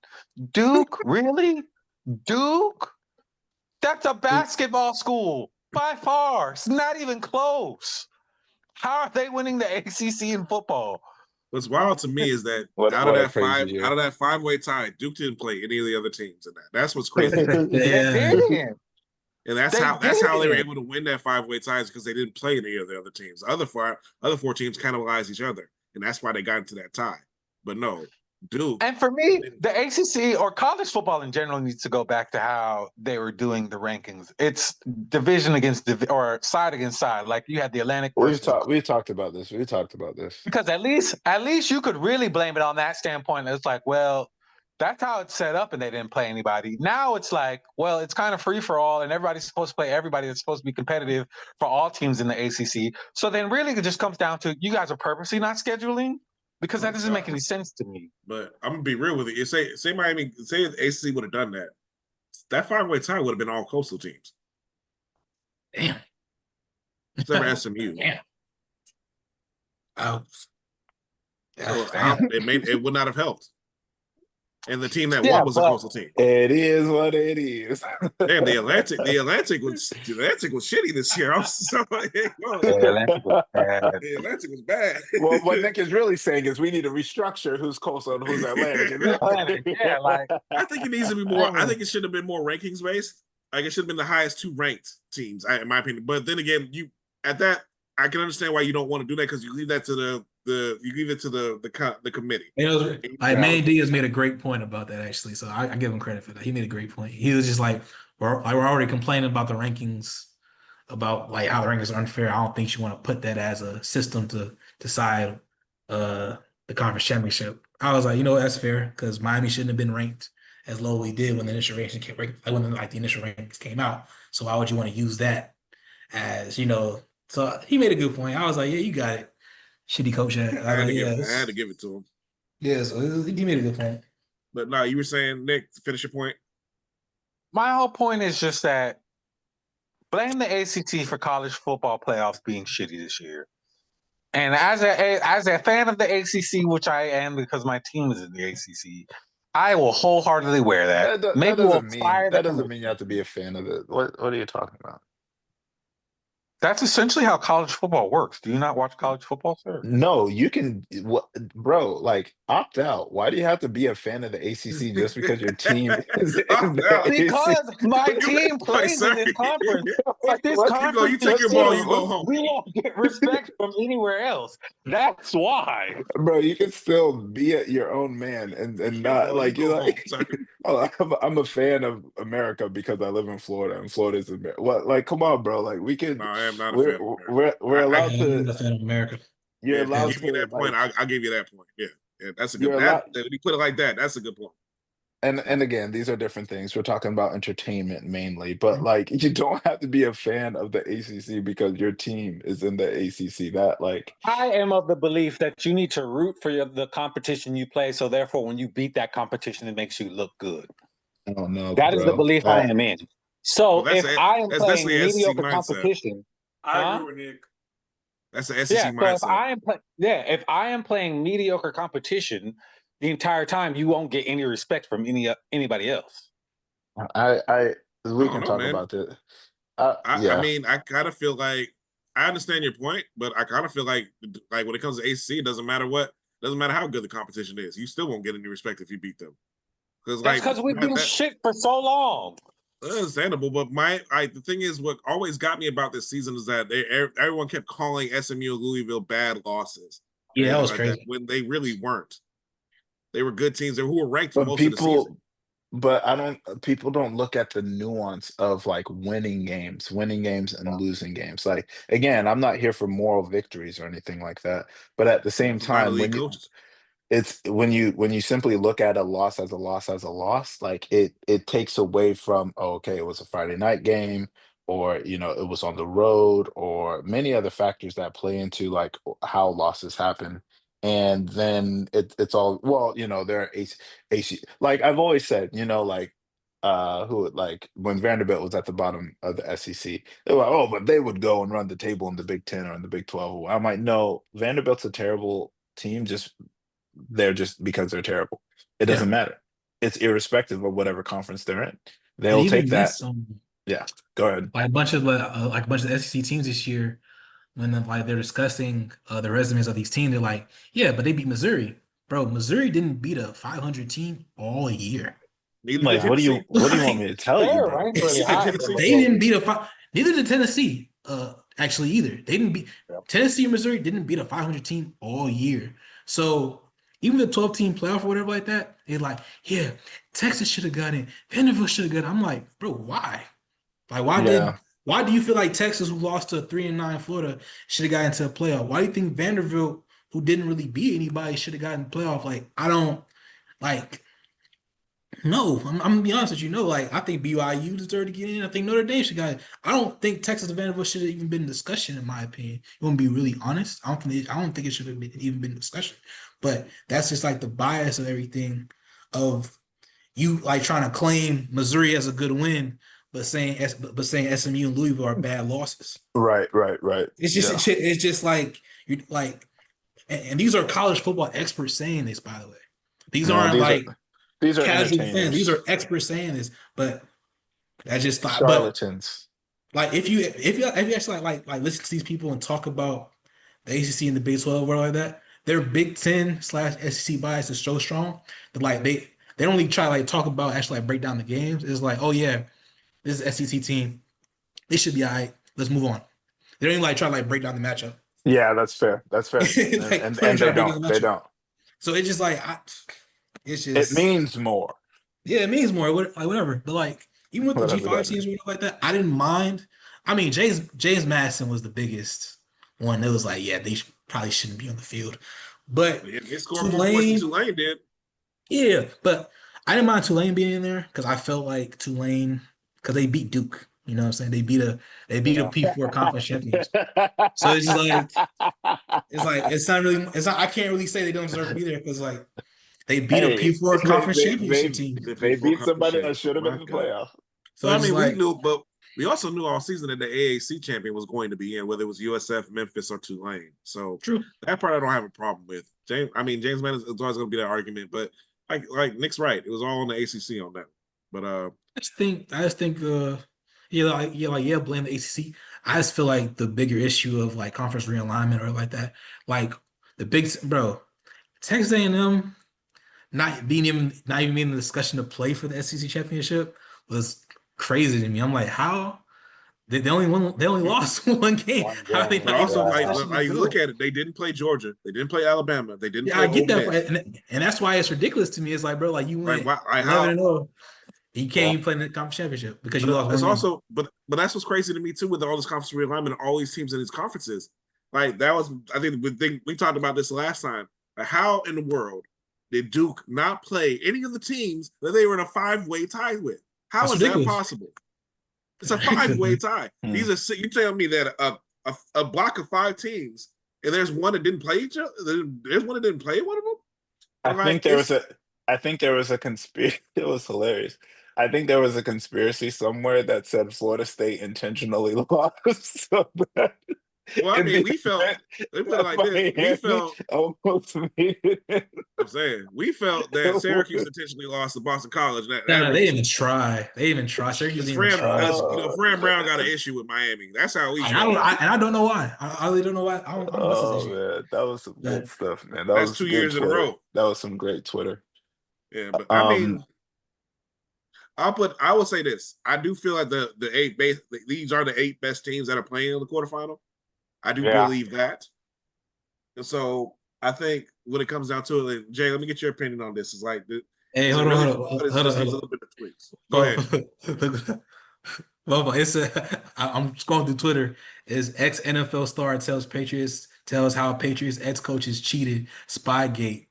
Speaker 5: Duke, really? Duke? That's a basketball school by far. It's not even close. How are they winning the ACC in football?
Speaker 1: What's wild to me is that out of that 5-way tie, Duke didn't play any of the other teams in that. That's what's crazy.
Speaker 4: Yeah.
Speaker 1: And that's how they were able to win that 5-way ties, because they didn't play any of the other teams. The other four teams cannibalized each other, and that's why they got into that tie. But no, Duke.
Speaker 5: And for me, the ACC or college football in general needs to go back to how they were doing the rankings. It's division against or side against side. Like you had the Atlantic.
Speaker 3: We talked about this.
Speaker 5: Because at least you could really blame it on that standpoint. It's like, well, that's how it's set up, and they didn't play anybody. Now it's like, well, it's kind of free for all, and everybody's supposed to play everybody. It's supposed to be competitive for all teams in the ACC. So then really it just comes down to, you guys are purposely not scheduling, because that doesn't make any sense to me.
Speaker 1: But I'm gonna be real with you. Say the ACC would have done that. That 5-way tie would have been all coastal teams.
Speaker 4: Damn.
Speaker 1: Except for SMU.
Speaker 4: Damn. Oh.
Speaker 1: It would not have helped. And the team that won was a coastal team.
Speaker 3: It is what it is.
Speaker 1: Damn, the Atlantic was shitty this year. The Atlantic was bad.
Speaker 3: Well, what Nick is really saying is we need to restructure who's coastal and who's Atlantic.
Speaker 5: Yeah, like,
Speaker 1: I think it needs to be more. I think it should have been more rankings based. Like, it should have been the highest 2 ranked teams, in my opinion. But then again, I can understand why you don't want to do that, because you leave that to the committee.
Speaker 4: Like, Manny Diaz made a great point about that, actually. So I give him credit for that. He made a great point. He was just like, we're already complaining about the rankings, about like how the rankings are unfair. I don't think you want to put that as a system to decide the conference championship. I was like, that's fair, because Miami shouldn't have been ranked as low as we did when the initial rankings came out. So why would you want to use that as, So he made a good point. I was like, yeah, you got it. Shitty coach. I
Speaker 1: had to give it to him.
Speaker 4: Yeah, so he made a good point.
Speaker 1: But no, you were saying, Nick, to finish your point.
Speaker 5: My whole point is just that blame the ACT for college football playoffs being shitty this year. And as a fan of the ACC, which I am because my team is in the ACC, I will wholeheartedly wear that.
Speaker 3: That doesn't mean you have to be a fan of it. What are you talking about?
Speaker 5: That's essentially how college football works. Do you not watch college football, sir?
Speaker 3: No, you can, bro. Like, opt out. Why do you have to be a fan of the ACC just because your team is in the ACC?
Speaker 5: Because my team plays in this conference. Like, this conference,
Speaker 1: you take your ball, you go home.
Speaker 5: We won't get respect from anywhere else. That's why,
Speaker 3: bro. You can still be your own man and not like you're like. Oh, I'm a fan of America because I live in Florida, and Florida's America. What? Like, come on, bro. Like, we can.
Speaker 1: No, I am not a fan of America.
Speaker 3: We're allowed to.
Speaker 4: I'm a fan of America.
Speaker 3: You're allowed to
Speaker 1: give me that point. I'll give you that point. Yeah, that's a good. When you put it like that, that's a good point.
Speaker 3: And again, these are different things. We're talking about entertainment mainly, but like, you don't have to be a fan of the ACC because your team is in the ACC. That, like,
Speaker 5: I am of the belief that you need to root for the competition you play. So therefore, when you beat that competition, it makes you look good.
Speaker 3: Oh no,
Speaker 5: That is the
Speaker 3: bro.
Speaker 5: belief I am in. So
Speaker 1: Well,
Speaker 5: if I am
Speaker 1: that's
Speaker 5: playing
Speaker 1: definitely an SEC
Speaker 5: mediocre
Speaker 1: mindset.
Speaker 5: competition,
Speaker 2: I
Speaker 5: huh?
Speaker 2: agree with Nick.
Speaker 1: That's an
Speaker 5: Yeah.
Speaker 1: SEC
Speaker 5: So if
Speaker 1: mindset.
Speaker 5: if I am playing mediocre competition the entire time, you won't get any respect from anybody else.
Speaker 3: We
Speaker 1: I don't
Speaker 3: can
Speaker 1: know,
Speaker 3: talk
Speaker 1: man.
Speaker 3: about this.
Speaker 1: I
Speaker 3: Yeah.
Speaker 1: mean, I kind of feel like I understand your point, but I kind of feel like when it comes to ACC, it doesn't matter how good the competition is. You still won't get any respect if you beat them.
Speaker 5: That's because we've been shit for so long.
Speaker 1: Understandable, but the thing is, what always got me about this season is that everyone kept calling SMU and Louisville bad losses.
Speaker 4: Yeah, that was
Speaker 1: like
Speaker 4: crazy.
Speaker 1: when they really weren't. They were good teams who were ranked for
Speaker 3: But
Speaker 1: most of the season.
Speaker 3: people don't look at the nuance of like winning games and losing games. Like, again, I'm not here for moral victories or anything like that. But at the same
Speaker 1: Those are minor
Speaker 3: time,
Speaker 1: league coaches.
Speaker 3: it's when you simply look at a loss as a loss, like it takes away from, oh, okay, it was a Friday night game, or it was on the road, or many other factors that play into like how losses happen. And then it's all, well, there are AC, like I've always said, like who, like when Vanderbilt was at the bottom of the SEC, they were like, oh, but they would go and run the table in the Big Ten or in the Big 12. I'm like, no, Vanderbilt's a terrible team, they're just because they're terrible. It doesn't matter. It's irrespective of whatever conference they're in. They'll take that. Yeah, go ahead.
Speaker 4: Like a bunch of the SEC teams this year, when they're discussing the resumes of these teams, they're like, yeah, but they beat Missouri, bro. Missouri didn't beat a 500 team all year.
Speaker 1: Neither
Speaker 3: Like,
Speaker 1: did
Speaker 3: what do you
Speaker 1: Tennessee.
Speaker 3: want me to tell you,
Speaker 5: They're
Speaker 3: bro?
Speaker 5: ranked really high.
Speaker 4: They didn't beat neither did Tennessee. Actually, either they didn't beat Tennessee and Missouri didn't beat a 500 team all year. So even the 12-team playoff or whatever like that, they're like, yeah, Texas should have got in, Vanderbilt should have got in. I'm like, bro, why? Like, why do you feel like Texas, who lost to 3-9 Florida, should have got into a playoff? Why do you think Vanderbilt, who didn't really beat anybody, should have gotten playoff? Like, I don't like. No, I'm gonna be honest with you. No, like I think BYU deserved to get in. I think Notre Dame should got in. I don't think Texas and Vanderbilt should have even been in discussion, in my opinion. You want to be really honest? I don't think it should have even been discussion. But that's just like the bias of everything, of you like trying to claim Missouri as a good win, but saying SMU and Louisville are bad losses.
Speaker 3: Right.
Speaker 4: It's just like you like, and these are college football experts saying this, by the way. These aren't
Speaker 3: these are
Speaker 4: casual
Speaker 3: entertainers.
Speaker 4: fans. These are experts saying this, but I just thought,
Speaker 3: charlatans.
Speaker 4: But like if you actually like listen to these people and talk about the ACC and the Big 12 or like that, their Big 10/SEC bias is so strong that like they don't really try to like talk about actually like break down the games. It's like, oh yeah, this is SEC team. They should be all right. Let's move on. They don't even like try to like break down the matchup.
Speaker 3: Yeah, that's fair.
Speaker 4: Like,
Speaker 3: and they don't.
Speaker 4: So it's just like it's just,
Speaker 3: it means more.
Speaker 4: Yeah, it means more. Like whatever. But like even with the G5 teams or like that, I didn't mind. I mean, James Madison was the biggest one that was like, yeah, they probably shouldn't be on the field. But
Speaker 1: they scored more points than Tulane did.
Speaker 4: Yeah, but I didn't mind Tulane being in there because I felt like Tulane, because they beat Duke. You know what I'm saying? They beat a P4 conference champions. So it's just like it's not really, I can't really say they don't deserve to be there because like they beat a P4 conference championship team.
Speaker 3: They beat somebody that should have been in the playoff.
Speaker 1: So I mean, we knew, but we also knew all season that the AAC champion was going to be in, whether it was USF, Memphis, or Tulane. So
Speaker 4: true.
Speaker 1: That part I don't have a problem with. James Madison is always going to be that argument, but like Nick's right, it was all on the ACC on that. But
Speaker 4: I just think blame the ACC. I just feel like the bigger issue of like conference realignment or like that, like the big Texas A&M not even being in the discussion to play for the SEC championship was crazy to me. I'm like, how? They only lost one game.
Speaker 1: But also, like you look at it, they didn't play Georgia, they didn't play Alabama, they didn't play.
Speaker 4: I get that, and that's why it's ridiculous to me. It's like, bro, like you went 11-0. You can't even play in the conference championship because you lost.
Speaker 1: It's also, but that's what's crazy to me too with all this conference realignment, all these teams in these conferences. Like that was, I think we talked about this last time. Like how in the world did Duke not play any of the teams that they were in a 5-way tie with? How is that possible? It's a 5-way tie. These are, you tell me that a block of 5 teams, and there's one that didn't play each other. There's one that didn't play one of them.
Speaker 3: I think there was a conspiracy. It was hilarious. I think there was a conspiracy somewhere that said Florida State intentionally lost so that
Speaker 1: Well, I
Speaker 3: in
Speaker 1: mean,
Speaker 3: the
Speaker 1: we felt.
Speaker 3: event
Speaker 1: Let me put it like this: we
Speaker 3: Miami
Speaker 1: felt.
Speaker 3: almost made it.
Speaker 1: I'm saying we felt that Syracuse intentionally lost to Boston College.
Speaker 4: No,
Speaker 1: That
Speaker 4: no, they
Speaker 1: really
Speaker 4: didn't even try. They didn't even try. Syracuse didn't even try.
Speaker 1: Fran Brown got an issue with Miami. That's how we
Speaker 4: And
Speaker 1: felt.
Speaker 4: I don't know why. I really don't know why. I don't know what's his
Speaker 3: Oh
Speaker 4: issue.
Speaker 3: man, that was some good
Speaker 4: But
Speaker 3: stuff, man. That
Speaker 1: That's
Speaker 3: was
Speaker 1: 2
Speaker 3: good
Speaker 1: years in a
Speaker 3: Twitter.
Speaker 1: row.
Speaker 3: That was some great Twitter.
Speaker 1: Yeah, but I mean, I will say this. I do feel like these are the 8 best teams that are playing in the quarterfinal. I do believe that. And so I think when it comes down to it, Jay, let me get your opinion on this. It's like,
Speaker 4: hey,
Speaker 1: is it
Speaker 4: hold on,
Speaker 1: really
Speaker 4: hold on,
Speaker 1: flawed? It
Speaker 4: hold
Speaker 1: just
Speaker 4: on,
Speaker 1: needs a
Speaker 4: hold
Speaker 1: little bit of tweaks. Go ahead.
Speaker 4: on. Well, I'm scrolling through Twitter. Is ex NFL star tells how Patriots ex coaches cheated Spygate.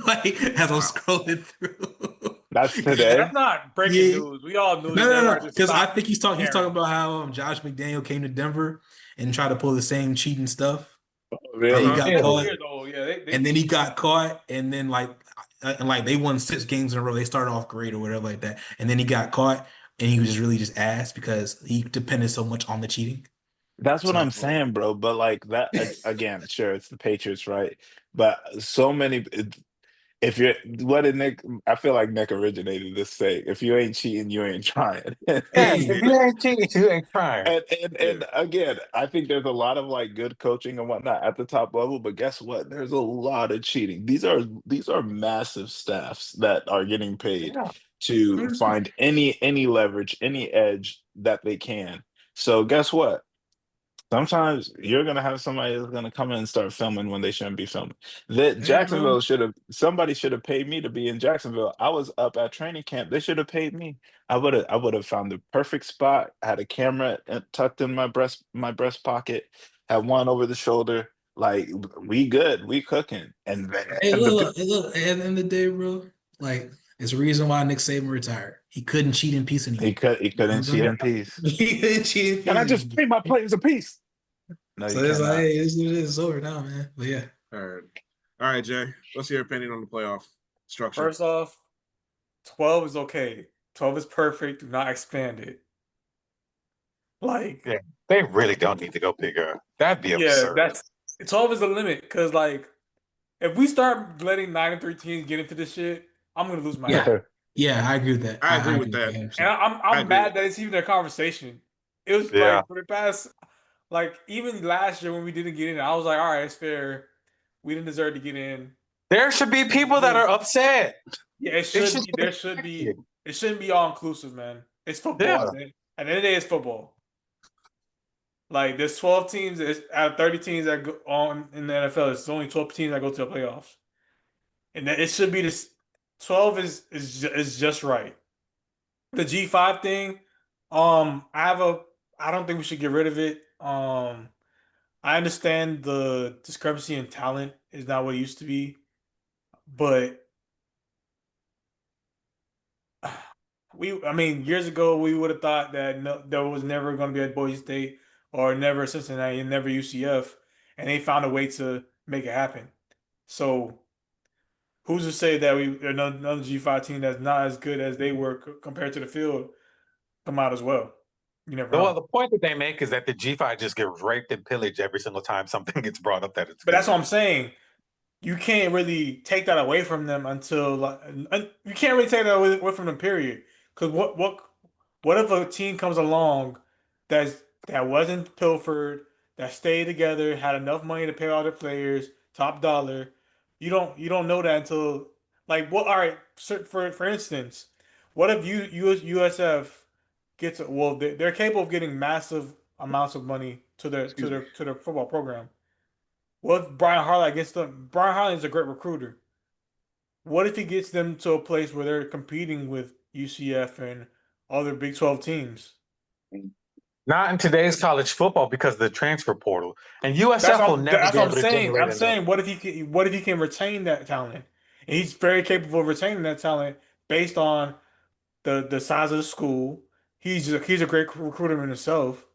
Speaker 4: Like as I'm
Speaker 1: Wow.
Speaker 4: scrolling through.
Speaker 3: That's
Speaker 2: That's
Speaker 3: today.
Speaker 2: not breaking news. We all knew this.
Speaker 4: No,
Speaker 2: Everybody just
Speaker 4: because I
Speaker 2: stopped
Speaker 4: think he's talking
Speaker 2: caring.
Speaker 4: about how Josh McDaniel came to Denver and tried to pull the same cheating stuff.
Speaker 3: Really?
Speaker 4: He got
Speaker 2: Yeah,
Speaker 4: caught.
Speaker 2: years old. Yeah, they
Speaker 4: And then he got caught, and then like they won 6 games in a row. They started off great or whatever like that, and then he got caught, and he was just really just ass because he depended so much on the cheating.
Speaker 3: That's what
Speaker 4: So
Speaker 3: I'm saying, bro. But like that again, sure, it's the Patriots, right? But so many. If you're what did Nick? I feel like Nick originated this saying: "If you ain't cheating, you ain't trying."
Speaker 5: Yeah,
Speaker 4: hey,
Speaker 5: if you ain't cheating, you ain't trying.
Speaker 3: And again, I think there's a lot of like good coaching and whatnot at the top level, but guess what? There's a lot of cheating. These are massive staffs that are getting paid
Speaker 5: Yeah.
Speaker 3: to find any leverage, any edge that they can. So guess what? Sometimes you're gonna have somebody that's gonna come in and start filming when they shouldn't be filming. That
Speaker 4: hey, bro.
Speaker 3: Jacksonville somebody should have paid me to be in Jacksonville. I was up at training camp. They should have paid me. I would have found the perfect spot, had a camera tucked in my breast pocket, had one over the shoulder. Like we good, we cooking. And
Speaker 4: Hey,
Speaker 3: the
Speaker 4: look, hey, look. At the end of the day, bro, like it's the reason why Nick Saban retired. He couldn't cheat in peace anymore.
Speaker 3: he
Speaker 4: You know what
Speaker 3: couldn't
Speaker 4: I'm
Speaker 3: cheat
Speaker 4: saying?
Speaker 3: in peace.
Speaker 4: He couldn't cheat in
Speaker 3: Can I
Speaker 4: peace
Speaker 3: just
Speaker 4: anymore.
Speaker 3: pay my players a piece? No,
Speaker 4: So
Speaker 3: you
Speaker 4: it's like,
Speaker 3: cannot.
Speaker 4: hey, it's over now, man. But yeah.
Speaker 1: All right, Jay. What's your opinion on the playoff structure?
Speaker 2: First off, 12 is okay. 12 is perfect. Do not expand it. Like,
Speaker 5: Yeah, they really don't need to go bigger. That'd be
Speaker 2: yeah,
Speaker 5: absurd.
Speaker 2: 12 is the limit. Because, like, if we start letting 9 and 3 teams get into this shit, I'm going to lose my
Speaker 4: Yeah.
Speaker 2: head.
Speaker 4: Yeah, I agree with that.
Speaker 1: I agree
Speaker 4: I
Speaker 1: with
Speaker 4: agree with
Speaker 1: that.
Speaker 4: that
Speaker 2: And
Speaker 4: 100%.
Speaker 1: I
Speaker 2: I'm
Speaker 1: agree
Speaker 2: mad
Speaker 1: with
Speaker 2: that it's even a conversation. It was
Speaker 5: Yeah.
Speaker 2: like for the past, like even last year when we didn't get in, I was like, all right, it's fair. We didn't deserve to get in.
Speaker 5: There should be people that are upset.
Speaker 2: Yeah, it
Speaker 5: It
Speaker 2: should
Speaker 5: should
Speaker 2: be.
Speaker 5: be
Speaker 2: There should be.
Speaker 5: expected.
Speaker 2: It shouldn't be all inclusive, man. It's football.
Speaker 5: Yeah.
Speaker 2: At the end of the day, it's football. Like there's 12 teams. Out of 30 teams that go on in the NFL, there's only 12 teams that go to the playoffs, and it should be this. 12 is just right. The G5 thing, I don't think we should get rid of it. I understand the discrepancy in talent is not what it used to be, but I mean, years ago we would have thought that there was never going to be a Boise State or never Cincinnati and never UCF, and they found a way to make it happen. So who's to say that another G5 team that's not as good as they were compared to the field come out as well? You never
Speaker 5: Well,
Speaker 2: know.
Speaker 5: the point that they make is that the G5 just get raped and pillaged every single time something gets brought up that it's
Speaker 2: But that's
Speaker 5: good.
Speaker 2: what I'm saying. You can't really take that away from them until you can't really take that away from them. Period. Because what if a team comes along that wasn't pilfered, that stayed together, had enough money to pay all their players, top dollar. You don't know that until like what? All right, so for instance, what if USF gets well? They're capable of getting massive amounts of money to their football program. What if Brian Hartline gets them? Brian Hartline is a great recruiter. What if he gets them to a place where they're competing with UCF and other Big 12 teams?
Speaker 5: Not in today's college football because of the transfer portal. And USF will never
Speaker 2: That's
Speaker 5: be
Speaker 2: what I'm
Speaker 5: able to
Speaker 2: saying.
Speaker 5: generate
Speaker 2: I'm
Speaker 5: enough.
Speaker 2: saying, what if he can retain that talent? And he's very capable of retaining that talent based on the size of the school. He's a great recruiter in himself.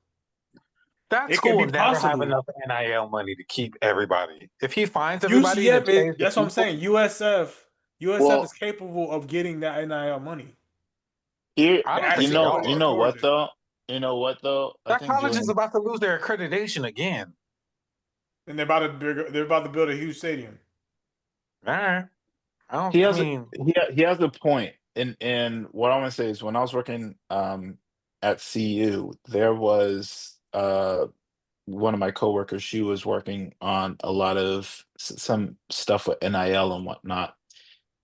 Speaker 5: That
Speaker 2: It can
Speaker 5: school
Speaker 2: be
Speaker 5: will never have
Speaker 2: possible.
Speaker 5: enough NIL money to keep everybody. If he finds everybody and
Speaker 2: UCF
Speaker 5: it
Speaker 2: is
Speaker 5: pays the
Speaker 2: that's what I'm
Speaker 5: people,
Speaker 2: saying. USF
Speaker 3: Well,
Speaker 2: is capable of getting that NIL money.
Speaker 3: You,
Speaker 5: I don't
Speaker 2: That's
Speaker 5: think
Speaker 3: you
Speaker 5: they
Speaker 3: know,
Speaker 5: are.
Speaker 3: you know what though? You know what though? I
Speaker 5: That
Speaker 3: think
Speaker 5: college is
Speaker 3: Julian.
Speaker 5: about to lose their accreditation again.
Speaker 2: And they're about to build a huge stadium.
Speaker 5: All right. I don't
Speaker 3: He
Speaker 5: I
Speaker 3: has
Speaker 5: mean,
Speaker 3: he has a point. And what I want to say is when I was working at CU, there was one of my coworkers, she was working on a lot of some stuff with NIL and whatnot.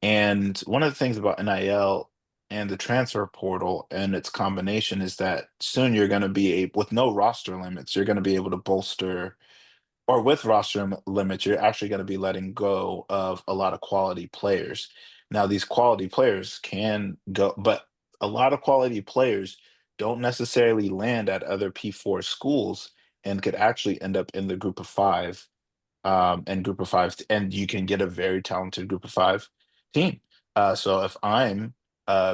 Speaker 3: And one of the things about NIL and the transfer portal and its combination is that soon you're going to be able, with no roster limits, you're going to be able to bolster, or with limits, you're actually going to be letting go of a lot of quality players. Now, these quality players can go, but a lot of quality players don't necessarily land at other P4 schools and could actually end up in the group of five and group of five, and you can get a very talented group of five team. So if I'm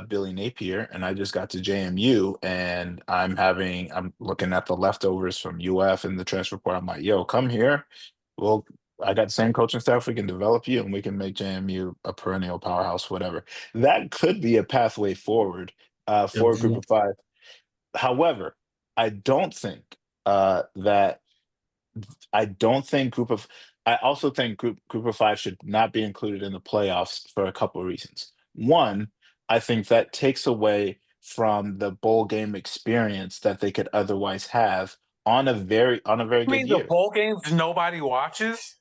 Speaker 3: Billy Napier and I just got to JMU and I'm looking at the leftovers from UF and the transfer report, I'm like, yo, come here. Well, I got the same coaching staff. We can develop you and we can make JMU a perennial powerhouse, whatever. That could be a pathway forward for a group of five. However, I don't think that I don't think group of I also think group of five should not be included in the playoffs for a couple of reasons. One, I think that takes away from the bowl game experience that they could otherwise have on a very
Speaker 5: I
Speaker 3: good
Speaker 5: mean the
Speaker 3: year.
Speaker 5: bowl games nobody watches.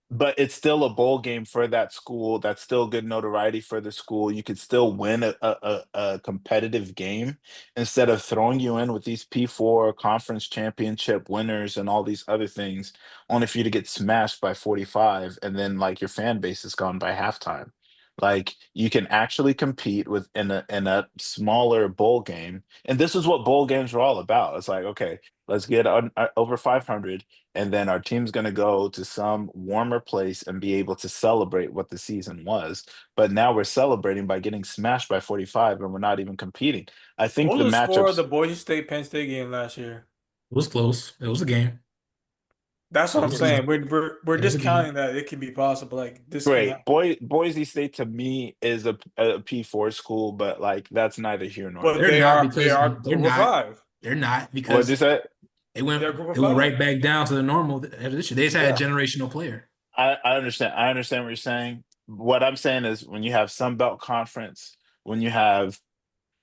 Speaker 3: But it's still a bowl game for that school. That's still good notoriety for the school. You could still win a competitive game instead of throwing you in with these P4 conference championship winners and all these other things, only for you to get smashed by 45 and then like your fan base is gone by halftime. Like you can actually compete with in a smaller bowl game. And this is what bowl games are all about. It's like, okay, let's get over 500 and then our team's going to go to some warmer place and be able to celebrate what the season was. But now we're celebrating by getting smashed by 45 and we're not even competing. I think
Speaker 2: What
Speaker 3: the
Speaker 2: was the score of
Speaker 3: matchups
Speaker 2: the Boise State Penn State game last year?
Speaker 4: It was close. It was a game.
Speaker 2: That's
Speaker 4: It
Speaker 2: what I'm
Speaker 4: was,
Speaker 2: saying. We're
Speaker 4: it was a game.
Speaker 2: discounting that it can be possible. Like this can
Speaker 3: great.
Speaker 2: happen.
Speaker 3: Boise State to me is a P4 school, but like that's neither here nor
Speaker 2: But
Speaker 4: They're
Speaker 3: there.
Speaker 4: not
Speaker 2: they
Speaker 4: because
Speaker 2: are
Speaker 4: they're
Speaker 2: group of
Speaker 4: not.
Speaker 2: five.
Speaker 4: They're not
Speaker 3: What'd you
Speaker 4: because
Speaker 3: say?
Speaker 4: they went
Speaker 2: They're group of
Speaker 4: they went
Speaker 2: five.
Speaker 4: right back down to the normal. They just had a
Speaker 3: Yeah.
Speaker 4: generational player.
Speaker 3: I understand. I understand what you're saying. What I'm saying is when you have Sun Belt Conference, when you have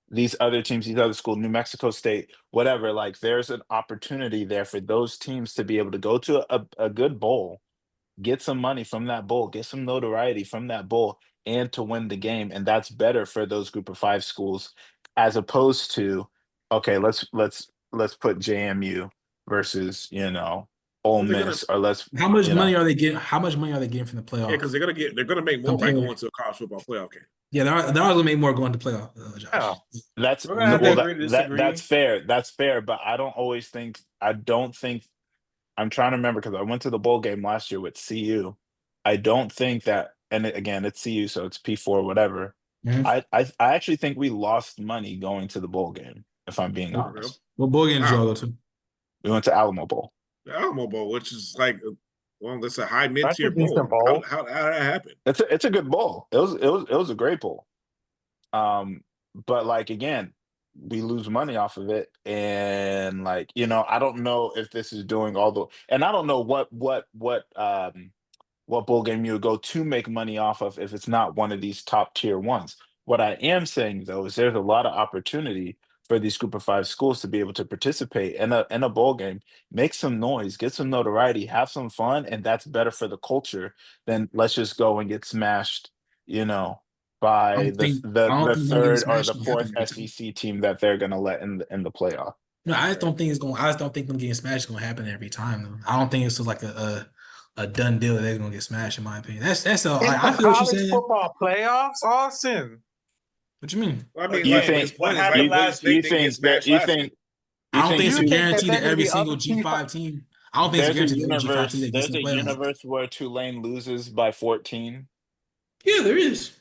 Speaker 3: these other teams, these other schools, New Mexico State, whatever, like there's an opportunity there for those teams to be able to go to a good bowl, get some money from that bowl, get some notoriety from that bowl, and to win the game. And that's better for those group of five schools as opposed to, okay, let's put JMU versus, Ole
Speaker 1: Well, they're gonna
Speaker 3: Miss, or let's,
Speaker 4: How much
Speaker 3: you know.
Speaker 4: money are they getting? How much money are they getting from the
Speaker 1: yeah, because
Speaker 4: playoff?
Speaker 1: they're gonna make more by
Speaker 4: Compare.
Speaker 1: going to a college football playoff game.
Speaker 4: Yeah, they're all gonna make more going to playoff, Josh.
Speaker 5: Yeah.
Speaker 3: That's
Speaker 2: We're gonna have to
Speaker 3: well,
Speaker 2: agree to disagree.
Speaker 3: that's fair. That's fair, but I don't think I'm trying to remember because I went to the bowl game last year with CU. I don't think that, and again, it's CU, so it's P4, whatever.
Speaker 4: Mhm.
Speaker 3: I actually think we lost money going to the bowl game, if I'm being
Speaker 4: Oh,
Speaker 3: honest.
Speaker 4: What bowl game did you all
Speaker 1: Wow.
Speaker 4: go to?
Speaker 3: We went to Alamo Bowl.
Speaker 1: The Alamo Bowl, which is like, well, that's a high
Speaker 5: That's a
Speaker 1: mid-tier
Speaker 5: decent
Speaker 1: bowl.
Speaker 5: bowl.
Speaker 1: How did that happen?
Speaker 3: It's a good bowl. It was a great bowl. But like again, we lose money off of it, and like I don't know if this is doing all the, and I don't know what bowl game you would go to make money off of if it's not one of these top tier ones. What I am saying though is there's a lot of opportunity for these group of five schools to be able to participate in a bowl game, make some noise, get some notoriety, have some fun, and that's better for the culture than let's just go and get smashed, by
Speaker 4: I don't
Speaker 3: the
Speaker 4: think them getting
Speaker 3: third or
Speaker 4: smashed
Speaker 3: the
Speaker 4: is gonna happen
Speaker 3: fourth
Speaker 4: every time.
Speaker 3: SEC team that they're gonna let in the playoff.
Speaker 4: No, I just don't think it's going. I just don't think them getting smashed is gonna happen every time. Though I don't think it's just like a done deal that they're gonna get smashed. In my opinion, that's all.
Speaker 5: In
Speaker 4: I
Speaker 5: the
Speaker 4: feel what you're
Speaker 5: college
Speaker 4: saying.
Speaker 5: football playoffs, Austin.
Speaker 4: What you mean?
Speaker 1: I mean,
Speaker 3: You
Speaker 1: like
Speaker 3: think
Speaker 1: his point
Speaker 2: what
Speaker 1: is
Speaker 2: happened
Speaker 1: like Boise
Speaker 2: last
Speaker 1: State
Speaker 3: you
Speaker 1: didn't get
Speaker 3: think that
Speaker 1: smashed last year.
Speaker 3: you
Speaker 4: I don't think
Speaker 3: think
Speaker 4: it's
Speaker 5: You
Speaker 4: a
Speaker 3: two
Speaker 5: think that
Speaker 4: guarantee
Speaker 5: they're
Speaker 4: that
Speaker 5: going to
Speaker 4: every
Speaker 5: be
Speaker 4: single
Speaker 5: other
Speaker 4: G5
Speaker 5: P5?
Speaker 4: team. I don't think it's a guarantee that every G5 team that gets
Speaker 3: there's
Speaker 4: in
Speaker 3: a
Speaker 4: the playoffs.
Speaker 3: universe where Tulane loses by 14.
Speaker 4: Yeah, there is.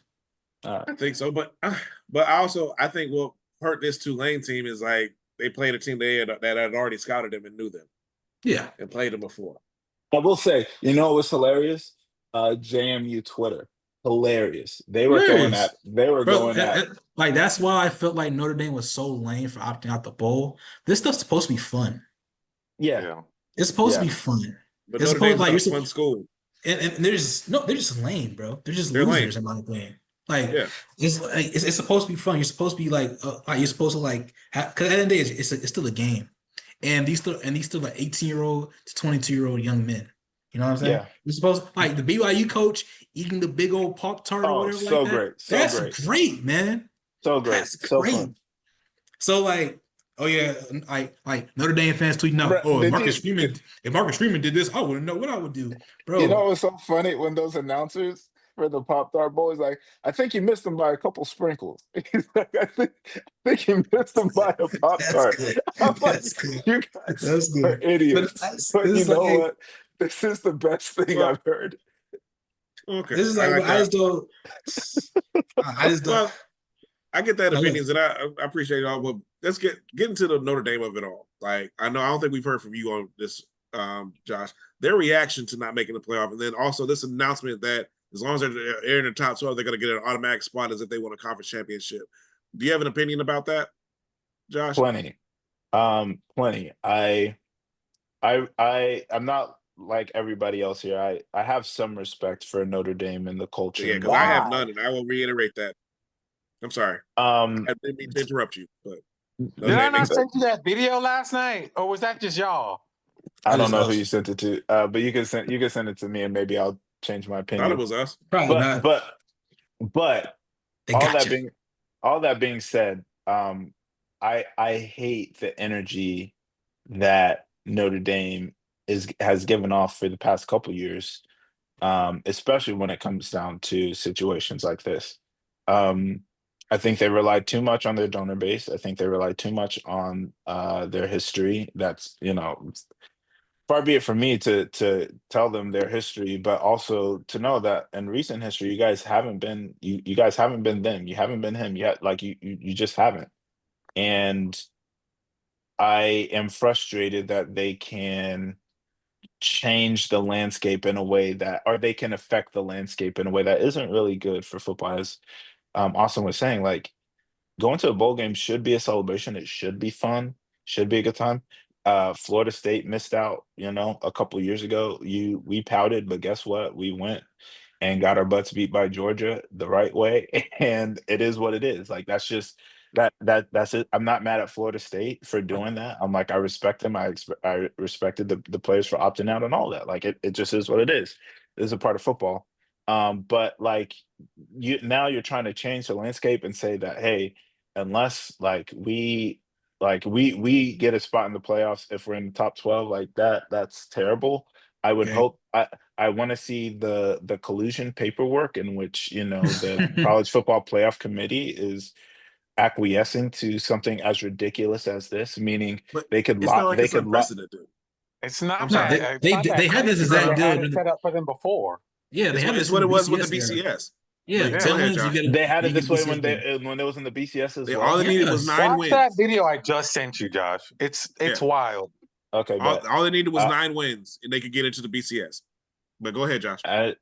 Speaker 1: I think so, but I think what hurt this Tulane team is like they played a team that had already scouted them and knew them
Speaker 4: Yeah.
Speaker 1: and played them before.
Speaker 3: I will say, what was hilarious? JMU Twitter. hilarious. They were
Speaker 4: Hilarious. Bro,
Speaker 3: going at
Speaker 4: like that's why I felt like Notre Dame was so lame for opting out the bowl. This stuff's supposed to be fun.
Speaker 3: yeah.
Speaker 4: It's supposed to
Speaker 3: Yeah.
Speaker 4: be fun.
Speaker 1: But
Speaker 4: It's
Speaker 1: Notre
Speaker 4: supposed
Speaker 1: Dame's
Speaker 4: like
Speaker 1: not
Speaker 4: you're
Speaker 1: a fun school.
Speaker 4: and they're just lame, bro. They're just
Speaker 1: They're
Speaker 4: losers
Speaker 1: lame.
Speaker 4: in my opinion. Like
Speaker 1: Yeah.
Speaker 4: it's like it's supposed to be fun. You're supposed to be like you're supposed to like because at the end of the day it's still a game, and these still like 18-year-old to 22-year-old young men. You know what I'm saying?
Speaker 3: Yeah.
Speaker 4: You're supposed like the BYU coach eating the big old Pop Tart or
Speaker 3: Oh,
Speaker 4: whatever
Speaker 3: so
Speaker 4: like that.
Speaker 3: great. So
Speaker 4: That's
Speaker 3: great.
Speaker 4: great, man.
Speaker 3: So great.
Speaker 4: That's
Speaker 3: So
Speaker 4: great.
Speaker 3: fun.
Speaker 4: So like, oh yeah, like Notre Dame fans tweeting out,
Speaker 3: Bro,
Speaker 4: oh,
Speaker 3: did
Speaker 4: if Marcus Freeman did this, I wouldn't know what I would do,
Speaker 3: you know
Speaker 4: bro.
Speaker 3: what's so funny when those announcers for the Pop Tart Bowl is like, I think you missed them by a couple sprinkles. He's like, I think you missed them by a Pop
Speaker 4: That's
Speaker 3: Tart.
Speaker 4: good.
Speaker 3: I'm like,
Speaker 4: That's good.
Speaker 3: you guys
Speaker 4: That's
Speaker 3: are
Speaker 4: good. But
Speaker 3: idiots. But you
Speaker 4: it's
Speaker 3: know
Speaker 4: like
Speaker 3: what? This is the best thing
Speaker 1: Well,
Speaker 3: I've heard.
Speaker 1: Okay.
Speaker 4: this is
Speaker 1: I
Speaker 4: like
Speaker 1: like
Speaker 4: I
Speaker 1: that.
Speaker 4: just don't. I just don't.
Speaker 1: Well, I get that
Speaker 4: I
Speaker 1: opinions, and I appreciate it all. But let's get into the Notre Dame of it all. Like I don't think we've heard from you on this, Josh. Their reaction to not making the playoff, and then also this announcement that as long as they're in the top 12, they're going to get an automatic spot as if they won a conference championship. Do you have an opinion about that, Josh?
Speaker 3: Plenty. Plenty. I'm not like everybody else here. I have some respect for Notre Dame and the culture.
Speaker 1: Yeah,
Speaker 3: And
Speaker 1: because I have
Speaker 5: Why?
Speaker 1: none, and I will reiterate that. I'm sorry. I didn't mean to interrupt you, but
Speaker 5: Did I not
Speaker 3: that-
Speaker 5: send you that video last night, or was that just y'all?
Speaker 3: I don't
Speaker 4: just
Speaker 3: know who
Speaker 4: us.
Speaker 3: you sent it to. But you can send it to me, and maybe I'll change my
Speaker 1: I
Speaker 3: opinion.
Speaker 1: thought it was us.
Speaker 4: Probably
Speaker 3: But
Speaker 4: not.
Speaker 3: but
Speaker 4: They
Speaker 3: all
Speaker 4: got
Speaker 3: that
Speaker 4: you.
Speaker 3: being said, I hate the energy that Notre Dame has given off for the past couple years, especially when it comes down to situations like this. I think they rely too much on their donor base. I think they rely too much on their history. That's far be it from me to tell them their history, but also to know that in recent history, you guys haven't been you guys haven't been them. You haven't been him yet. Like you just haven't. And I am frustrated that they can change the landscape in a way that, or they can affect the landscape in a way that isn't really good for football. As Austin was saying, like going to a bowl game should be a celebration. It should be fun. Should be a good time. Florida State missed out, a couple years ago. We pouted, but guess what? We went and got our butts beat by Georgia the right way, and it is what it is. Like that's it. I'm not mad at Florida State for doing that. I'm like I respect them. I respected the players for opting out and all that. Like it just is what it is. This is a part of football. But like you're trying to change the landscape and say that, hey, unless we get a spot in the playoffs if we're in the top 12, like that's terrible. I would
Speaker 4: Yeah.
Speaker 3: hope I want to see the collusion paperwork in which the college football playoff committee is acquiescing to something as ridiculous as this, meaning
Speaker 1: But
Speaker 3: they could
Speaker 1: it's not
Speaker 3: lock
Speaker 1: like
Speaker 3: they
Speaker 1: it's
Speaker 3: could lock
Speaker 1: unprecedented.
Speaker 5: It's not
Speaker 1: I'm
Speaker 4: No,
Speaker 1: sorry.
Speaker 5: that. It's
Speaker 4: they
Speaker 5: not that
Speaker 4: they had this
Speaker 5: crazy.
Speaker 4: exact
Speaker 5: They
Speaker 4: deal.
Speaker 5: had it set up for them before.
Speaker 4: Yeah, they had
Speaker 1: It's
Speaker 4: this
Speaker 1: what
Speaker 4: in
Speaker 1: it
Speaker 4: the
Speaker 1: was with the
Speaker 4: BCS era.
Speaker 1: BCS.
Speaker 4: Yeah,
Speaker 1: But
Speaker 4: 10
Speaker 1: go ahead,
Speaker 4: wins,
Speaker 1: Josh.
Speaker 3: they had it
Speaker 4: you
Speaker 3: this
Speaker 4: get
Speaker 3: way
Speaker 4: BCS game.
Speaker 3: when it was in the BCS as
Speaker 1: All
Speaker 3: well.
Speaker 1: they needed was
Speaker 4: Yes.
Speaker 1: 9
Speaker 5: Watch
Speaker 1: wins.
Speaker 5: that video I just sent you, Josh. It's
Speaker 1: Yeah.
Speaker 5: wild.
Speaker 3: Okay, but
Speaker 1: All they needed was
Speaker 3: uh,
Speaker 1: 9 wins, and they could get into the BCS. But go ahead, Josh.
Speaker 3: I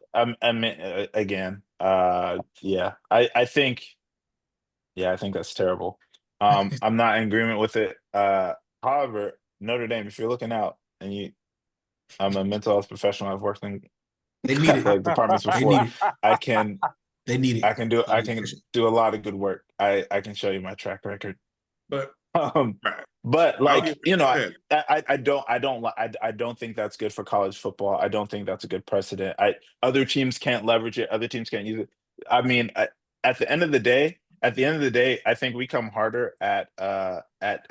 Speaker 3: mean, again, yeah, I think that's terrible. I'm not in agreement with it. However, Notre Dame, if you're looking out and I'm a mental health professional. I've worked in
Speaker 4: They need it.
Speaker 3: athletic departments
Speaker 4: They
Speaker 3: before.
Speaker 4: need it.
Speaker 3: I can
Speaker 4: They need it.
Speaker 3: I can do a lot of good work. I can show you my track record.
Speaker 1: But
Speaker 3: But like
Speaker 1: go ahead.
Speaker 3: I don't think that's good for college football. I don't think that's a good precedent. Other teams can't leverage it. Other teams can't use it. I mean, at the end of the day, I think we come harder at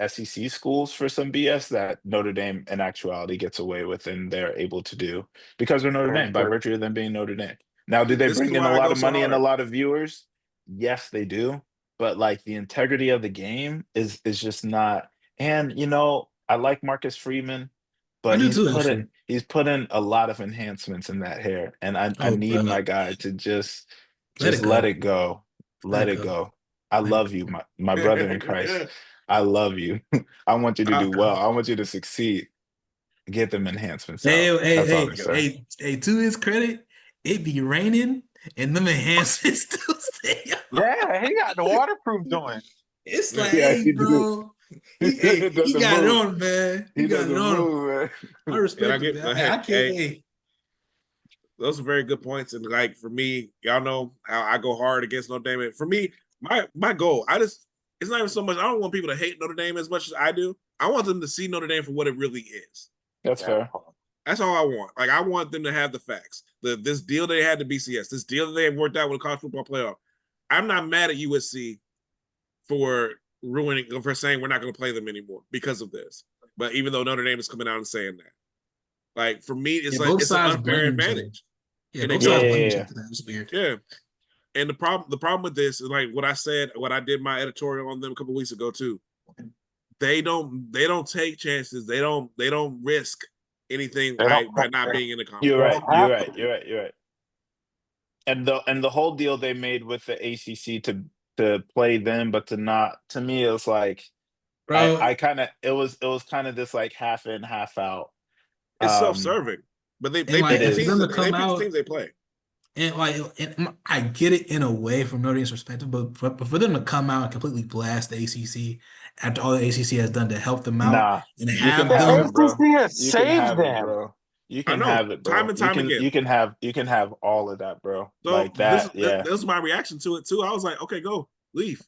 Speaker 3: SEC schools for some BS that Notre Dame in actuality gets away with and they're able to do because they're Notre Dame by virtue of them being Notre Dame. Now, do they
Speaker 1: This is
Speaker 3: bring in
Speaker 1: why
Speaker 3: a
Speaker 1: I
Speaker 3: lot
Speaker 1: go
Speaker 3: of
Speaker 1: so
Speaker 3: money and a
Speaker 1: hard.
Speaker 3: lot of viewers? Yes, they do. But like the integrity of the game is just not. And I like Marcus Freeman,
Speaker 4: I
Speaker 3: but
Speaker 4: do too, actually.
Speaker 3: he's put in a lot of enhancements in that hair, and I
Speaker 4: Oh,
Speaker 3: need
Speaker 4: bro.
Speaker 3: my guy to just
Speaker 4: Let it
Speaker 3: let
Speaker 4: go.
Speaker 3: it go. Let it go. I
Speaker 4: Let it
Speaker 3: love you, my brother in Christ. I love you. I want you to do well. I want you to succeed. Get them enhancements out. That's all I'm saying.
Speaker 4: Hey, to his credit, it be raining and them enhancements still stay up.
Speaker 5: Yeah, he got the waterproof joint.
Speaker 4: It's
Speaker 1: Yeah.
Speaker 4: like,
Speaker 3: Yeah,
Speaker 4: hey,
Speaker 3: he do.
Speaker 4: bro, he
Speaker 3: Doesn't
Speaker 4: got it
Speaker 3: move.
Speaker 4: on, man. He
Speaker 3: He
Speaker 4: got
Speaker 3: doesn't
Speaker 4: it on.
Speaker 3: move, man.
Speaker 4: I respect
Speaker 1: I
Speaker 4: him,
Speaker 1: get-
Speaker 4: man.
Speaker 1: but
Speaker 4: I can't.
Speaker 1: hey,
Speaker 4: Hey,
Speaker 1: those are very good points. And like for me, y'all know how I go hard against Notre Dame. And for me, my goal, it's not even so much. I don't want people to hate Notre Dame as much as I do. I want them to see Notre Dame for what it really is.
Speaker 3: That's fair.
Speaker 1: That's all I want. Like I want them to have the facts. This deal they had to BCS, this deal that they have worked out with the college football playoff. I'm not mad at USC for saying we're not going to play them anymore because of this. But even though Notre Dame is coming out and saying that, like for me, it's
Speaker 4: Yeah,
Speaker 1: like
Speaker 4: both
Speaker 1: it's an
Speaker 4: sides
Speaker 1: unfair
Speaker 4: blame each other.
Speaker 1: advantage.
Speaker 4: yeah,
Speaker 1: And
Speaker 4: both
Speaker 1: they
Speaker 4: sides
Speaker 1: don't.
Speaker 4: blame each
Speaker 3: Yeah.
Speaker 4: other. That's weird.
Speaker 1: Yeah. And the problem with this is like what I did my editorial on them a couple weeks ago too. They don't take chances. They don't risk anything by not being in the conference.
Speaker 3: You're right.
Speaker 5: They
Speaker 3: You're
Speaker 5: have
Speaker 3: right. You're right. You're right. And the whole deal they made with the ACC to play them, but to not. To me, it was like
Speaker 4: Bro,
Speaker 3: I kind of it was kind of this like half in, half out.
Speaker 1: It's self-serving. But they
Speaker 4: and
Speaker 1: beat
Speaker 4: like
Speaker 1: the
Speaker 3: is.
Speaker 1: teams
Speaker 4: for them
Speaker 1: that
Speaker 4: to
Speaker 1: they
Speaker 4: come
Speaker 1: beat the
Speaker 4: out
Speaker 1: teams they play.
Speaker 4: and like and I get it in a way from Notre Dame's perspective, but for them to come out and completely blast the ACC after all the ACC has done to help them out
Speaker 3: Nah,
Speaker 4: and
Speaker 3: you can
Speaker 4: have
Speaker 5: The
Speaker 3: have
Speaker 4: them
Speaker 3: it, bro.
Speaker 5: ACC has
Speaker 3: You can
Speaker 5: saved
Speaker 3: have it,
Speaker 5: them.
Speaker 3: bro. You
Speaker 1: I
Speaker 3: can
Speaker 1: know,
Speaker 3: have it, bro.
Speaker 1: time and time again.
Speaker 3: You can have all of that, bro.
Speaker 1: So
Speaker 3: Like that, yeah.
Speaker 1: this was my reaction to it too. I was like, okay, go leave.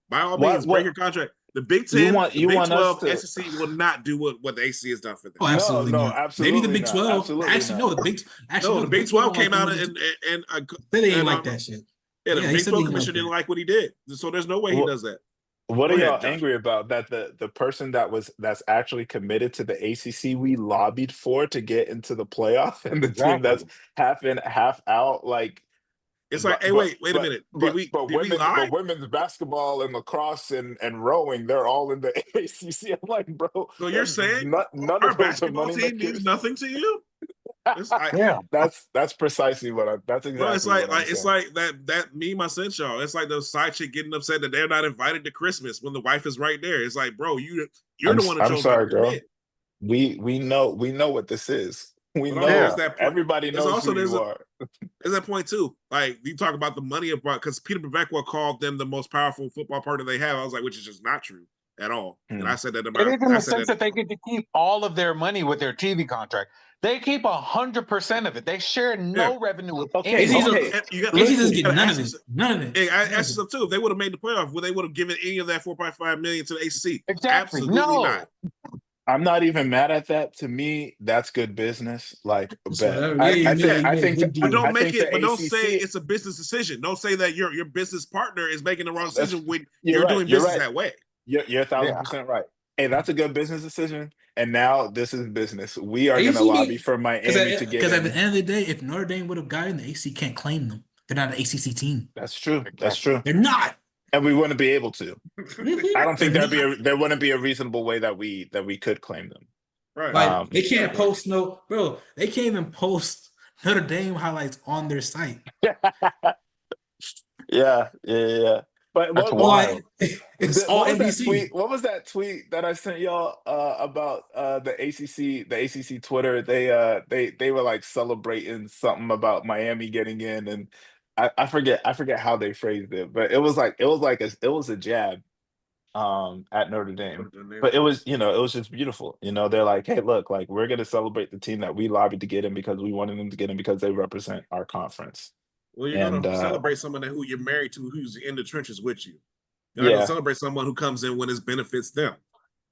Speaker 1: By all
Speaker 3: What-
Speaker 1: means, break
Speaker 3: what-
Speaker 1: your contract. The Big
Speaker 3: You
Speaker 1: 10,
Speaker 3: want-
Speaker 1: the
Speaker 3: you
Speaker 1: Big
Speaker 3: want us
Speaker 1: 12,
Speaker 3: to-
Speaker 1: SEC will not do what the AC has done for them.
Speaker 4: Oh, absolutely
Speaker 3: No,
Speaker 4: not.
Speaker 3: absolutely
Speaker 4: Maybe the Big
Speaker 3: not.
Speaker 4: 12.
Speaker 3: Absolutely
Speaker 4: Actually,
Speaker 3: not.
Speaker 4: no, the Big
Speaker 1: No, the Big 12 came out and
Speaker 4: they ain't
Speaker 1: and,
Speaker 4: like that shit.
Speaker 1: yeah, the
Speaker 4: Yeah, he
Speaker 1: Big
Speaker 4: said
Speaker 1: 12
Speaker 4: he didn't like
Speaker 1: commissioner didn't
Speaker 4: that.
Speaker 1: like what he did. So there's no way he
Speaker 3: What-
Speaker 1: does that.
Speaker 3: What
Speaker 1: Go
Speaker 3: are
Speaker 1: ahead,
Speaker 3: y'all
Speaker 1: Josh.
Speaker 3: angry about? That the person that's actually committed to the ACC we lobbied for to get into the playoff, and the team that's half in, half out, like.
Speaker 1: It's like,
Speaker 3: But-
Speaker 1: hey,
Speaker 3: but-
Speaker 1: wait a minute.
Speaker 3: But
Speaker 1: Did we
Speaker 3: women,
Speaker 1: lie?
Speaker 3: but women's basketball and lacrosse and rowing, they're all in the ACC. I'm like, bro.
Speaker 1: So you're saying
Speaker 3: none
Speaker 1: our
Speaker 3: of those are
Speaker 1: basketball
Speaker 3: money
Speaker 1: team
Speaker 3: makers.
Speaker 1: means nothing to you? It's like,
Speaker 5: Yeah.
Speaker 3: That's precisely what I. That's exactly
Speaker 1: bro, it's like,
Speaker 3: what I'm
Speaker 1: it's
Speaker 3: saying.
Speaker 1: like that meme I sent y'all. It's like the side chick getting upset that they're not invited to Christmas when the wife is right there. It's like, bro, you're the one that
Speaker 3: I'm
Speaker 1: chose
Speaker 3: sorry,
Speaker 1: not to
Speaker 3: girl.
Speaker 1: commit.
Speaker 3: We know what this is. We
Speaker 1: But
Speaker 3: know
Speaker 1: also there's that point-
Speaker 3: everybody
Speaker 1: there's
Speaker 3: knows
Speaker 1: also-
Speaker 3: who you are.
Speaker 1: There's that point too. Like you talk about the money about because Peter Bevekwa called them the most powerful football partner they have. I was like, which is just not true at all. And I said that in
Speaker 5: It is in
Speaker 1: I
Speaker 5: the
Speaker 1: said
Speaker 5: sense that they get to keep all of their money with their TV contract. They keep 100% of it. They share no revenue with
Speaker 3: Okay,
Speaker 5: anyone.
Speaker 3: okay.
Speaker 1: You got
Speaker 4: ACC doesn't
Speaker 1: you
Speaker 4: get
Speaker 1: gotta
Speaker 4: none
Speaker 1: ask
Speaker 4: of it.
Speaker 1: yourself-
Speaker 4: None of it.
Speaker 1: Hey, I
Speaker 4: None of
Speaker 1: asked
Speaker 4: it.
Speaker 1: yourself too. If they would have made the playoff, would they would have given any of that 4.5 million to the ACC?
Speaker 5: Exactly.
Speaker 1: Absolutely
Speaker 5: No.
Speaker 1: not.
Speaker 3: I'm not even mad at that. To me, that's good business. Like,
Speaker 4: It's
Speaker 3: bet.
Speaker 4: whatever.
Speaker 3: I
Speaker 4: Yeah, you
Speaker 3: think
Speaker 4: made a good
Speaker 1: But
Speaker 4: deal.
Speaker 1: don't
Speaker 3: I
Speaker 1: make
Speaker 3: think
Speaker 1: it.
Speaker 3: the
Speaker 1: But don't
Speaker 3: ACC
Speaker 1: say it's a business decision. Don't say that your business partner is making the wrong
Speaker 3: That's-
Speaker 1: decision when
Speaker 3: you're
Speaker 1: you're
Speaker 3: right,
Speaker 1: doing
Speaker 3: you're
Speaker 1: business
Speaker 3: right.
Speaker 1: that way.
Speaker 3: You're 1,000% right. Hey, that's a good business decision. And now this is business. We are going to lobby for Miami to get
Speaker 4: Because at the
Speaker 3: in.
Speaker 4: end of the day, if Notre Dame would have gotten, the AC can't claim them. They're not an ACC team.
Speaker 3: That's true. That's true.
Speaker 4: They're not.
Speaker 3: And we wouldn't be able to. I don't think
Speaker 4: They're
Speaker 3: there wouldn't be a reasonable way that we could claim them.
Speaker 1: Right.
Speaker 4: Like they can't post bro. They can't even post Notre Dame highlights on their site.
Speaker 3: Yeah. But
Speaker 5: That's
Speaker 3: what
Speaker 5: wild.
Speaker 4: It's all
Speaker 3: what was that
Speaker 4: NBC.
Speaker 3: tweet? What was that tweet that I sent y'all about the ACC Twitter? They were like celebrating something about Miami getting in, and I forget how they phrased it, but it was a jab at Notre Dame. But it was just beautiful. They're like, hey, look, like we're gonna celebrate the team that we lobbied to get in because we wanted them to get in because they represent our conference.
Speaker 1: Well, you're gonna celebrate someone who you're married to, who's in the trenches with you. You're not gonna celebrate someone who comes in when it benefits them.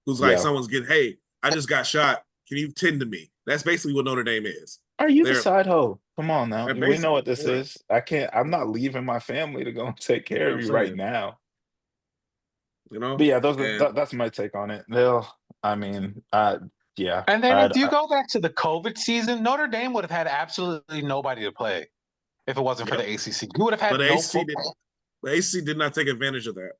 Speaker 1: Who's like someone's getting, hey, I just got shot. Can you tend to me? That's basically what Notre Dame is.
Speaker 3: Are you the side hoe? Come on now.
Speaker 1: They're
Speaker 3: We know what this
Speaker 1: basically,
Speaker 3: is. I'm not leaving my family to go and take care of you right now. But yeah, that's my take on it. Yeah.
Speaker 5: And then if you go back to the COVID season, Notre Dame would have had absolutely nobody to play if it wasn't for the ACC. You would have had no football.
Speaker 1: The ACC did not take advantage of that.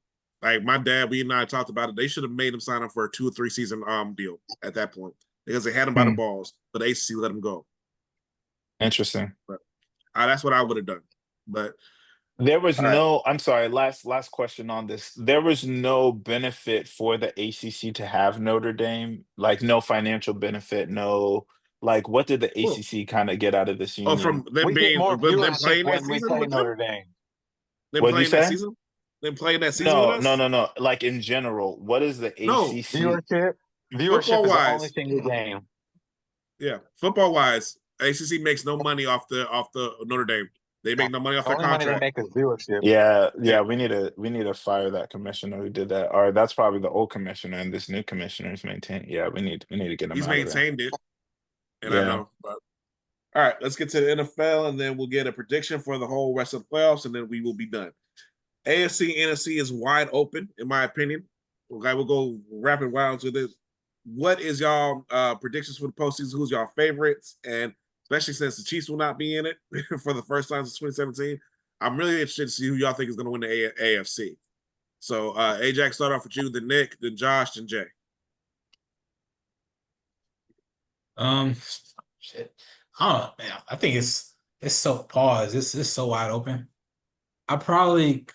Speaker 1: Like my dad, we and I talked about it. They should have made him sign up for a 2 or 3 season deal at that point because they had him by the balls, but the ACC let him go.
Speaker 3: Interesting.
Speaker 1: But, that's what I would have done. But
Speaker 3: there was I'm sorry, last question on this. There was no benefit for the ACC to have Notre Dame, like no financial benefit, no Like, what did the
Speaker 1: Cool.
Speaker 3: ACC kind of get out of this
Speaker 1: Oh,
Speaker 3: union?
Speaker 1: from them
Speaker 5: We get
Speaker 1: being
Speaker 5: more
Speaker 1: them
Speaker 5: viewership
Speaker 1: playing that
Speaker 5: when we
Speaker 1: season
Speaker 5: play
Speaker 1: with them?
Speaker 5: Notre Dame.
Speaker 1: Them
Speaker 3: What'd you
Speaker 1: playing that
Speaker 3: say?
Speaker 1: season? Them playing that season with us?
Speaker 3: No. Like in general, what is the
Speaker 1: No.
Speaker 3: ACC?
Speaker 5: Viewership
Speaker 1: Football
Speaker 5: is the only
Speaker 1: wise,
Speaker 5: single game.
Speaker 1: yeah. Football wise, ACC makes no money off the Notre Dame. They make no money off
Speaker 5: The
Speaker 1: their
Speaker 5: only money they
Speaker 1: contract.
Speaker 5: make is viewership.
Speaker 3: Yeah,
Speaker 1: Yeah.
Speaker 3: we need to fire that commissioner who did that. Or that's probably the old commissioner, and this new commissioner is maintained. Yeah, we need to get him
Speaker 1: He's
Speaker 3: out of there.
Speaker 1: maintained it, and I
Speaker 3: Yeah.
Speaker 1: know. But all right, let's get to the NFL, and then we'll get a prediction for the whole rest of the playoffs, and then we will be done. AFC, NFC is wide open, in my opinion. Okay, we'll go rapid rounds with this. What is y'all predictions for the postseason? Who's y'all favorites? And especially since the Chiefs will not be in it for the first time since 2017, I'm really interested to see who y'all think is going to win the AFC. So, Ajack, start off with you, then Nick, then Josh, then Jay.
Speaker 4: Shit. I don't know, man. I think it's so pause. It's so wide open. I'll probably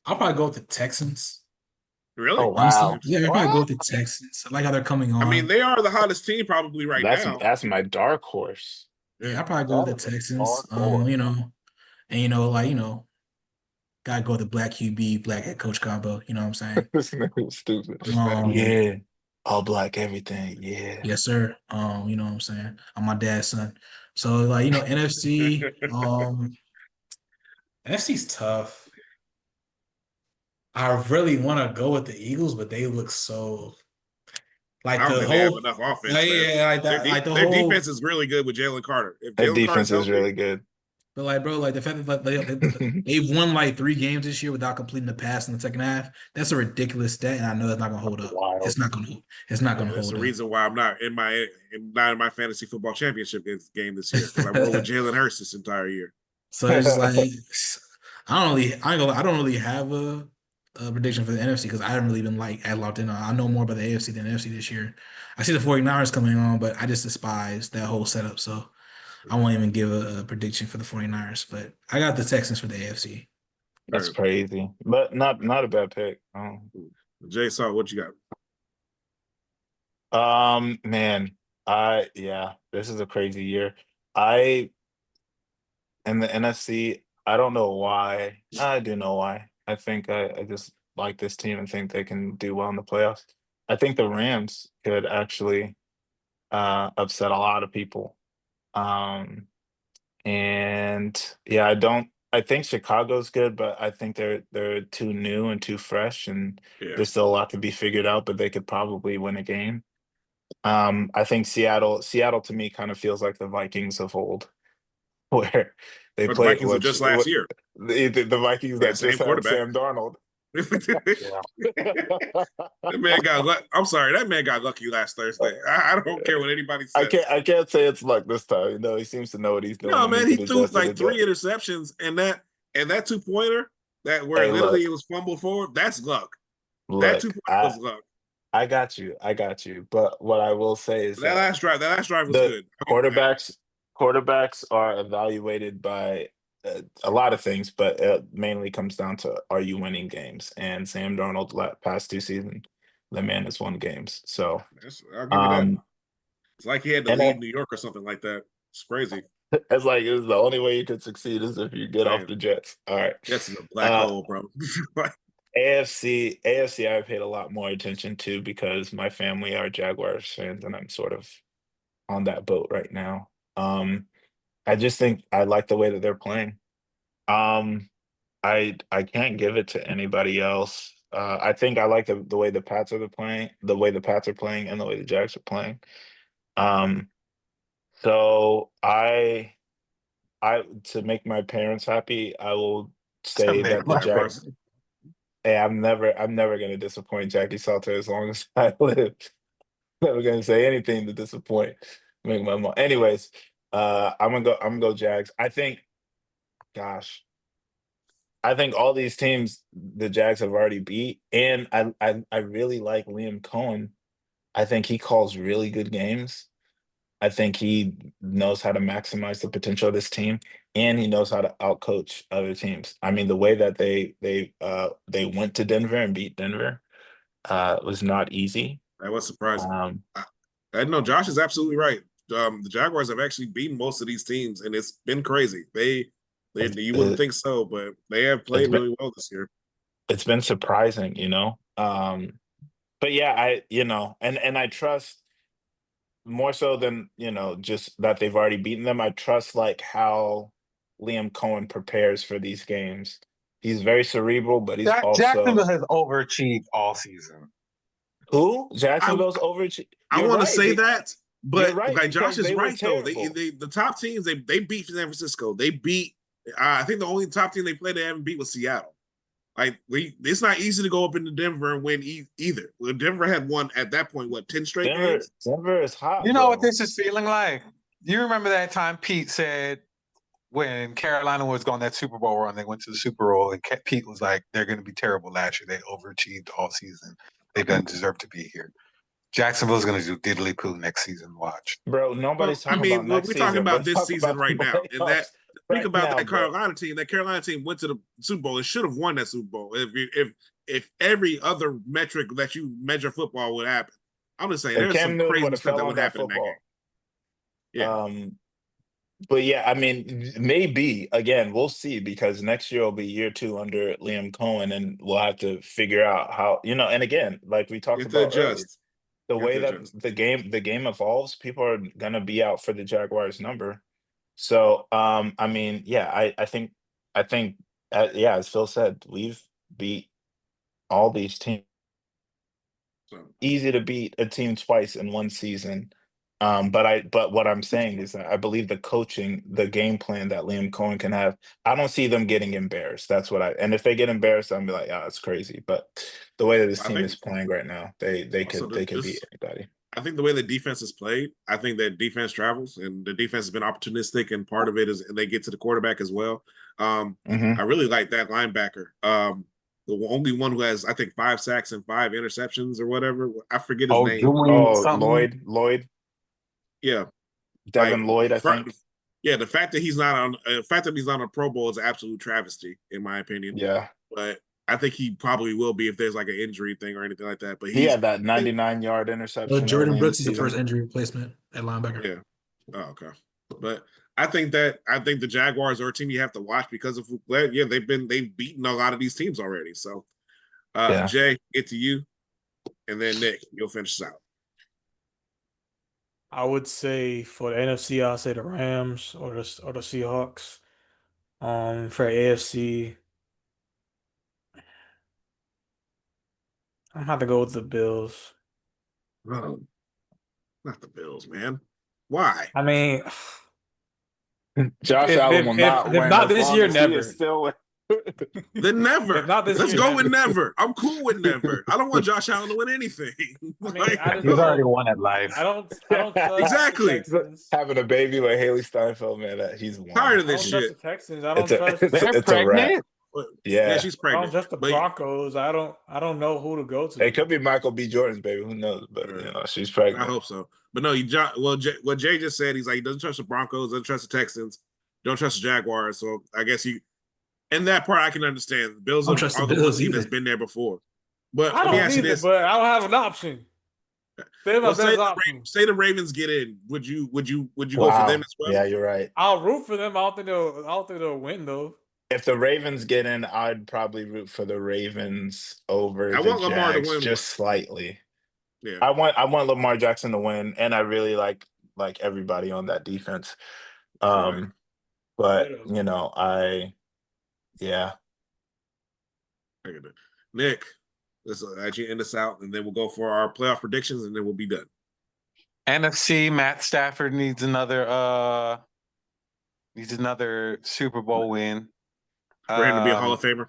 Speaker 4: go with the Texans.
Speaker 1: Really?
Speaker 5: Oh, wow.
Speaker 4: Honestly, yeah, I'll probably go
Speaker 5: What?
Speaker 4: with the Texans. I like how they're coming on.
Speaker 1: I mean, they are the hottest team probably right now.
Speaker 3: That's my dark horse.
Speaker 4: Yeah, I'll probably go with the
Speaker 5: That is
Speaker 4: Texans.
Speaker 5: hardcore.
Speaker 4: Gotta go with the black QB, black head coach combo. You know what I'm saying?
Speaker 3: This nigga was stupid.
Speaker 4: Um,
Speaker 3: Yeah, all black everything. Yeah.
Speaker 4: Yes, sir. You know what I'm saying? I'm my dad's son. So NFC, NFC's tough. I really want to go with the Eagles, but they look so
Speaker 1: I
Speaker 4: like
Speaker 1: don't
Speaker 4: the
Speaker 1: think they have
Speaker 4: whole
Speaker 1: enough offense.
Speaker 4: like,
Speaker 1: man.
Speaker 4: yeah, like that, like the
Speaker 1: Their
Speaker 4: whole.
Speaker 1: defense is really good with Jalen Carter. If
Speaker 3: That
Speaker 1: Jalen Carter's
Speaker 3: defense is
Speaker 1: healthy,
Speaker 3: really good.
Speaker 4: But like, bro, like the fact that they've won like 3 games this year without completing the pass in the second half, that's a ridiculous stat, and I know that's not gonna hold up.
Speaker 5: Wild.
Speaker 4: It's not gonna
Speaker 1: that's
Speaker 4: hold
Speaker 1: the
Speaker 4: up.
Speaker 1: reason why I'm not in my fantasy football championship game this year because I rolled with Jalen Hurts this entire year.
Speaker 4: So it's just like I don't really have a prediction for the NFC because I haven't really been like as locked in on. I know more about the AFC than the NFC this year. I see the 49ers coming on, but I just despise that whole setup. So I won't even give a prediction for the 49ers, but I got the Texans for the AFC.
Speaker 3: That's crazy, but not a bad pick.
Speaker 1: Jay, Saw, what you got?
Speaker 3: Man, this is a crazy year. In the NFC, I don't know why. I do know why. I think I just like this team and think they can do well in the playoffs. I think the Rams could actually upset a lot of people. And yeah, I think Chicago's good, but I think they're too new and too fresh, and there's still a lot to be figured out, but they could probably win a game. I think Seattle to me kind of feels like the Vikings of old, where they
Speaker 1: But the
Speaker 3: play
Speaker 1: Vikings of just last year.
Speaker 3: the Vikings
Speaker 1: Yeah,
Speaker 3: that
Speaker 1: same
Speaker 3: just had
Speaker 1: quarterback.
Speaker 3: Sam Darnold.
Speaker 1: That man got. I'm sorry, that man got lucky last Thursday. I don't care what anybody says.
Speaker 3: I can't say it's luck this time. He seems to know what he's doing.
Speaker 1: No, man, he
Speaker 3: could
Speaker 1: threw
Speaker 3: adjust it
Speaker 1: like
Speaker 3: a
Speaker 1: 3
Speaker 3: bit.
Speaker 1: interceptions, and that 2-pointer that where
Speaker 3: Hey,
Speaker 1: literally
Speaker 3: look.
Speaker 1: it was fumbled forward. That's luck. That
Speaker 3: Look,
Speaker 1: 2-pointer was luck.
Speaker 3: I got you. But what I will say is
Speaker 1: That last drive was
Speaker 3: the
Speaker 1: good.
Speaker 3: quarterbacks are evaluated by a lot of things, but it mainly comes down to, are you winning games? And Sam Darnold past 2 seasons, the man has won games. So
Speaker 1: I'll give you that. It's like he had to
Speaker 3: and
Speaker 1: leave New York or something like that. It's crazy.
Speaker 3: it's like it's the only way you could succeed is if you get off the Jets. All right,
Speaker 1: Jets is a black hole, bro.
Speaker 3: AFC, I paid a lot more attention to because my family are Jaguars fans, and I'm sort of on that boat right now. I just think I like the way that they're playing. I can't give it to anybody else. I think I like the way the Pats are playing, and the way the Jags are playing. So to make my parents happy, I will say that the Jags. Hey, I'm never gonna disappoint Jackie Salter as long as I live. Never gonna say anything to disappoint. Make my mom. Anyways, I'm gonna go Jags. I think all these teams the Jags have already beat, and I really like Liam Cohen. I think he calls really good games. I think he knows how to maximize the potential of this team, and he knows how to outcoach other teams. I mean, the way that they went to Denver and beat Denver was not easy.
Speaker 1: That was surprising. No, Josh is absolutely right. The Jaguars have actually beaten most of these teams, and it's been crazy. You wouldn't think so, but they have played really well this year.
Speaker 3: It's been surprising, but yeah, and I trust more so than just that they've already beaten them. I trust like how Liam Cohen prepares for these games. He's very cerebral, but he's
Speaker 5: Jacksonville
Speaker 3: also
Speaker 5: has overachieved all season.
Speaker 3: who Jacksonville's overachieved.
Speaker 1: I want to say that, but
Speaker 3: You're right,
Speaker 1: like Josh
Speaker 3: because
Speaker 1: is
Speaker 3: they were
Speaker 1: right though.
Speaker 3: terrible.
Speaker 1: The top teams they beat San Francisco. They beat. I think the only top team they played they haven't beat was Seattle. Like it's not easy to go up into Denver and win either. Well, Denver had won at that point 10 straight games.
Speaker 3: Denver is hot.
Speaker 5: You know
Speaker 3: bro.
Speaker 5: what this is feeling like? You remember that time Pete said when Carolina was going that Super Bowl run, they went to the Super Bowl, and Pete was like, "They're going to be terrible last year. They overachieved all season. They don't deserve to be here." Jacksonville's going to do diddly poo next season. Watch,
Speaker 3: Bro. Nobody's talking about next
Speaker 1: we're
Speaker 3: season.
Speaker 1: talking about
Speaker 3: We're
Speaker 1: this
Speaker 3: talking
Speaker 1: season
Speaker 3: about
Speaker 1: right
Speaker 3: the
Speaker 1: now, and that.
Speaker 3: playoffs
Speaker 1: Think
Speaker 3: right
Speaker 1: about
Speaker 3: now,
Speaker 1: that
Speaker 3: bro.
Speaker 1: Carolina team. That Carolina team went to the Super Bowl and should have won that Super Bowl. If every other metric that you measure football would happen, I'm just saying
Speaker 3: If
Speaker 1: there's
Speaker 3: Cam
Speaker 1: some
Speaker 3: Newton
Speaker 1: crazy
Speaker 3: would have
Speaker 1: stuff
Speaker 3: fell
Speaker 1: that
Speaker 3: on
Speaker 1: would
Speaker 3: that
Speaker 1: happen in that
Speaker 3: football.
Speaker 1: game. Yeah.
Speaker 3: But yeah, I mean, maybe again, we'll see, because next year will be year 2 under Liam Cohen, and we'll have to figure out how, and again, like we
Speaker 1: You
Speaker 3: talked
Speaker 1: have to
Speaker 3: about earlier,
Speaker 1: adjust.
Speaker 3: the
Speaker 1: You have
Speaker 3: way
Speaker 1: to
Speaker 3: that
Speaker 1: adjust.
Speaker 3: the game evolves, people are gonna be out for the Jaguars number. So, I mean, yeah, I think, yeah, as Phil said, we've beat all these teams.
Speaker 1: So,
Speaker 3: Easy to beat a team twice in one season. But what I'm saying is that I believe the coaching, the game plan that Liam Cohen can have, I don't see them getting embarrassed. That's and if they get embarrassed, I'll be like, oh, it's crazy. But the way that this
Speaker 1: I
Speaker 3: team
Speaker 1: think
Speaker 3: is playing right now, they
Speaker 1: also
Speaker 3: could beat anybody.
Speaker 1: I think the way the defense is played, I think that defense travels, and the defense has been opportunistic, and part of it is they get to the quarterback as well.
Speaker 3: Mhm.
Speaker 1: I really like that linebacker. The only one who has, I think, 5 sacks and 5 interceptions or whatever. I forget his name.
Speaker 3: Oh, Lloyd,
Speaker 1: Yeah,
Speaker 3: Devin Lloyd, I think.
Speaker 1: Yeah, the fact that he's not on a Pro Bowl is an absolute travesty, in my opinion.
Speaker 3: Yeah,
Speaker 1: But I think he probably will be if there's like an injury thing or anything like that. But
Speaker 3: he had that 99-yard interception.
Speaker 4: Jordan
Speaker 3: early
Speaker 4: Brooks
Speaker 3: in
Speaker 4: is the
Speaker 3: season.
Speaker 4: first injury replacement at linebacker.
Speaker 1: Yeah. Oh, okay. But I think the Jaguars are a team you have to watch because of they've beaten a lot of these teams already. So
Speaker 3: Yeah.
Speaker 1: Jay, get to you, and then Nick, you'll finish us out.
Speaker 2: I would say for the NFC, I'll say the Rams or the Seahawks. For AFC, I'm gonna have to go with the Bills.
Speaker 1: Oh, not the Bills, man. Why?
Speaker 2: I mean,
Speaker 3: Josh
Speaker 2: If-
Speaker 3: Allen
Speaker 2: if-
Speaker 3: will
Speaker 2: if-
Speaker 3: not
Speaker 2: if
Speaker 3: win
Speaker 2: not
Speaker 3: as
Speaker 2: this
Speaker 3: long
Speaker 2: year,
Speaker 3: as he
Speaker 2: never.
Speaker 3: is still.
Speaker 1: Then never.
Speaker 2: If not this
Speaker 1: Let's
Speaker 2: year,
Speaker 1: go
Speaker 2: never.
Speaker 1: with never. I'm cool with never. I don't want Josh Allen to win anything.
Speaker 2: I mean, I just
Speaker 5: he's already
Speaker 2: don't-
Speaker 5: won at life.
Speaker 2: I don't trust
Speaker 1: Exactly.
Speaker 2: the Texans.
Speaker 3: Having a baby with Haley Steinfeld, man, he's won.
Speaker 1: Tired of
Speaker 2: I
Speaker 1: this
Speaker 2: don't trust
Speaker 1: shit.
Speaker 2: the Texans. I don't
Speaker 3: It's
Speaker 2: trust.
Speaker 3: it's a wrap.
Speaker 1: But,
Speaker 3: Yeah.
Speaker 1: she's
Speaker 2: I
Speaker 1: pregnant.
Speaker 2: don't trust the
Speaker 1: But-
Speaker 2: Broncos. I don't know who to go to.
Speaker 3: It could be Michael B. Jordan's baby. Who knows? But she's
Speaker 1: I
Speaker 3: pregnant.
Speaker 1: hope so. But no, what Jay just said, he's like, he doesn't trust the Broncos, doesn't trust the Texans, don't trust the Jaguars. So I guess and that part I can understand. The Bills
Speaker 4: Don't
Speaker 1: are
Speaker 4: trust the
Speaker 1: the one
Speaker 4: Bills
Speaker 1: team that's
Speaker 4: either.
Speaker 1: been there before. But
Speaker 2: I
Speaker 1: let me
Speaker 2: don't
Speaker 1: ask you
Speaker 2: either,
Speaker 1: this.
Speaker 2: but I don't have an option. They're my
Speaker 1: Well,
Speaker 2: best option.
Speaker 1: say the Ravens get in. Would you go for
Speaker 3: Wow.
Speaker 1: them as well?
Speaker 3: Yeah, you're right.
Speaker 2: I'll root for them. I don't think they'll win though.
Speaker 3: If the Ravens get in, I'd probably root for the Ravens over
Speaker 1: I
Speaker 3: the
Speaker 1: want Lamar to
Speaker 3: Jags
Speaker 1: win
Speaker 3: just slightly.
Speaker 1: Yeah.
Speaker 3: I want Lamar Jackson to win, and I really like everybody on that defense.
Speaker 1: Right.
Speaker 3: But
Speaker 1: I get it. Nick, let's actually end this out, and then we'll go for our playoff predictions, and then we'll be done.
Speaker 5: NFC, Matt Stafford needs another Super Bowl win.
Speaker 1: For him to be a Hall of Famer.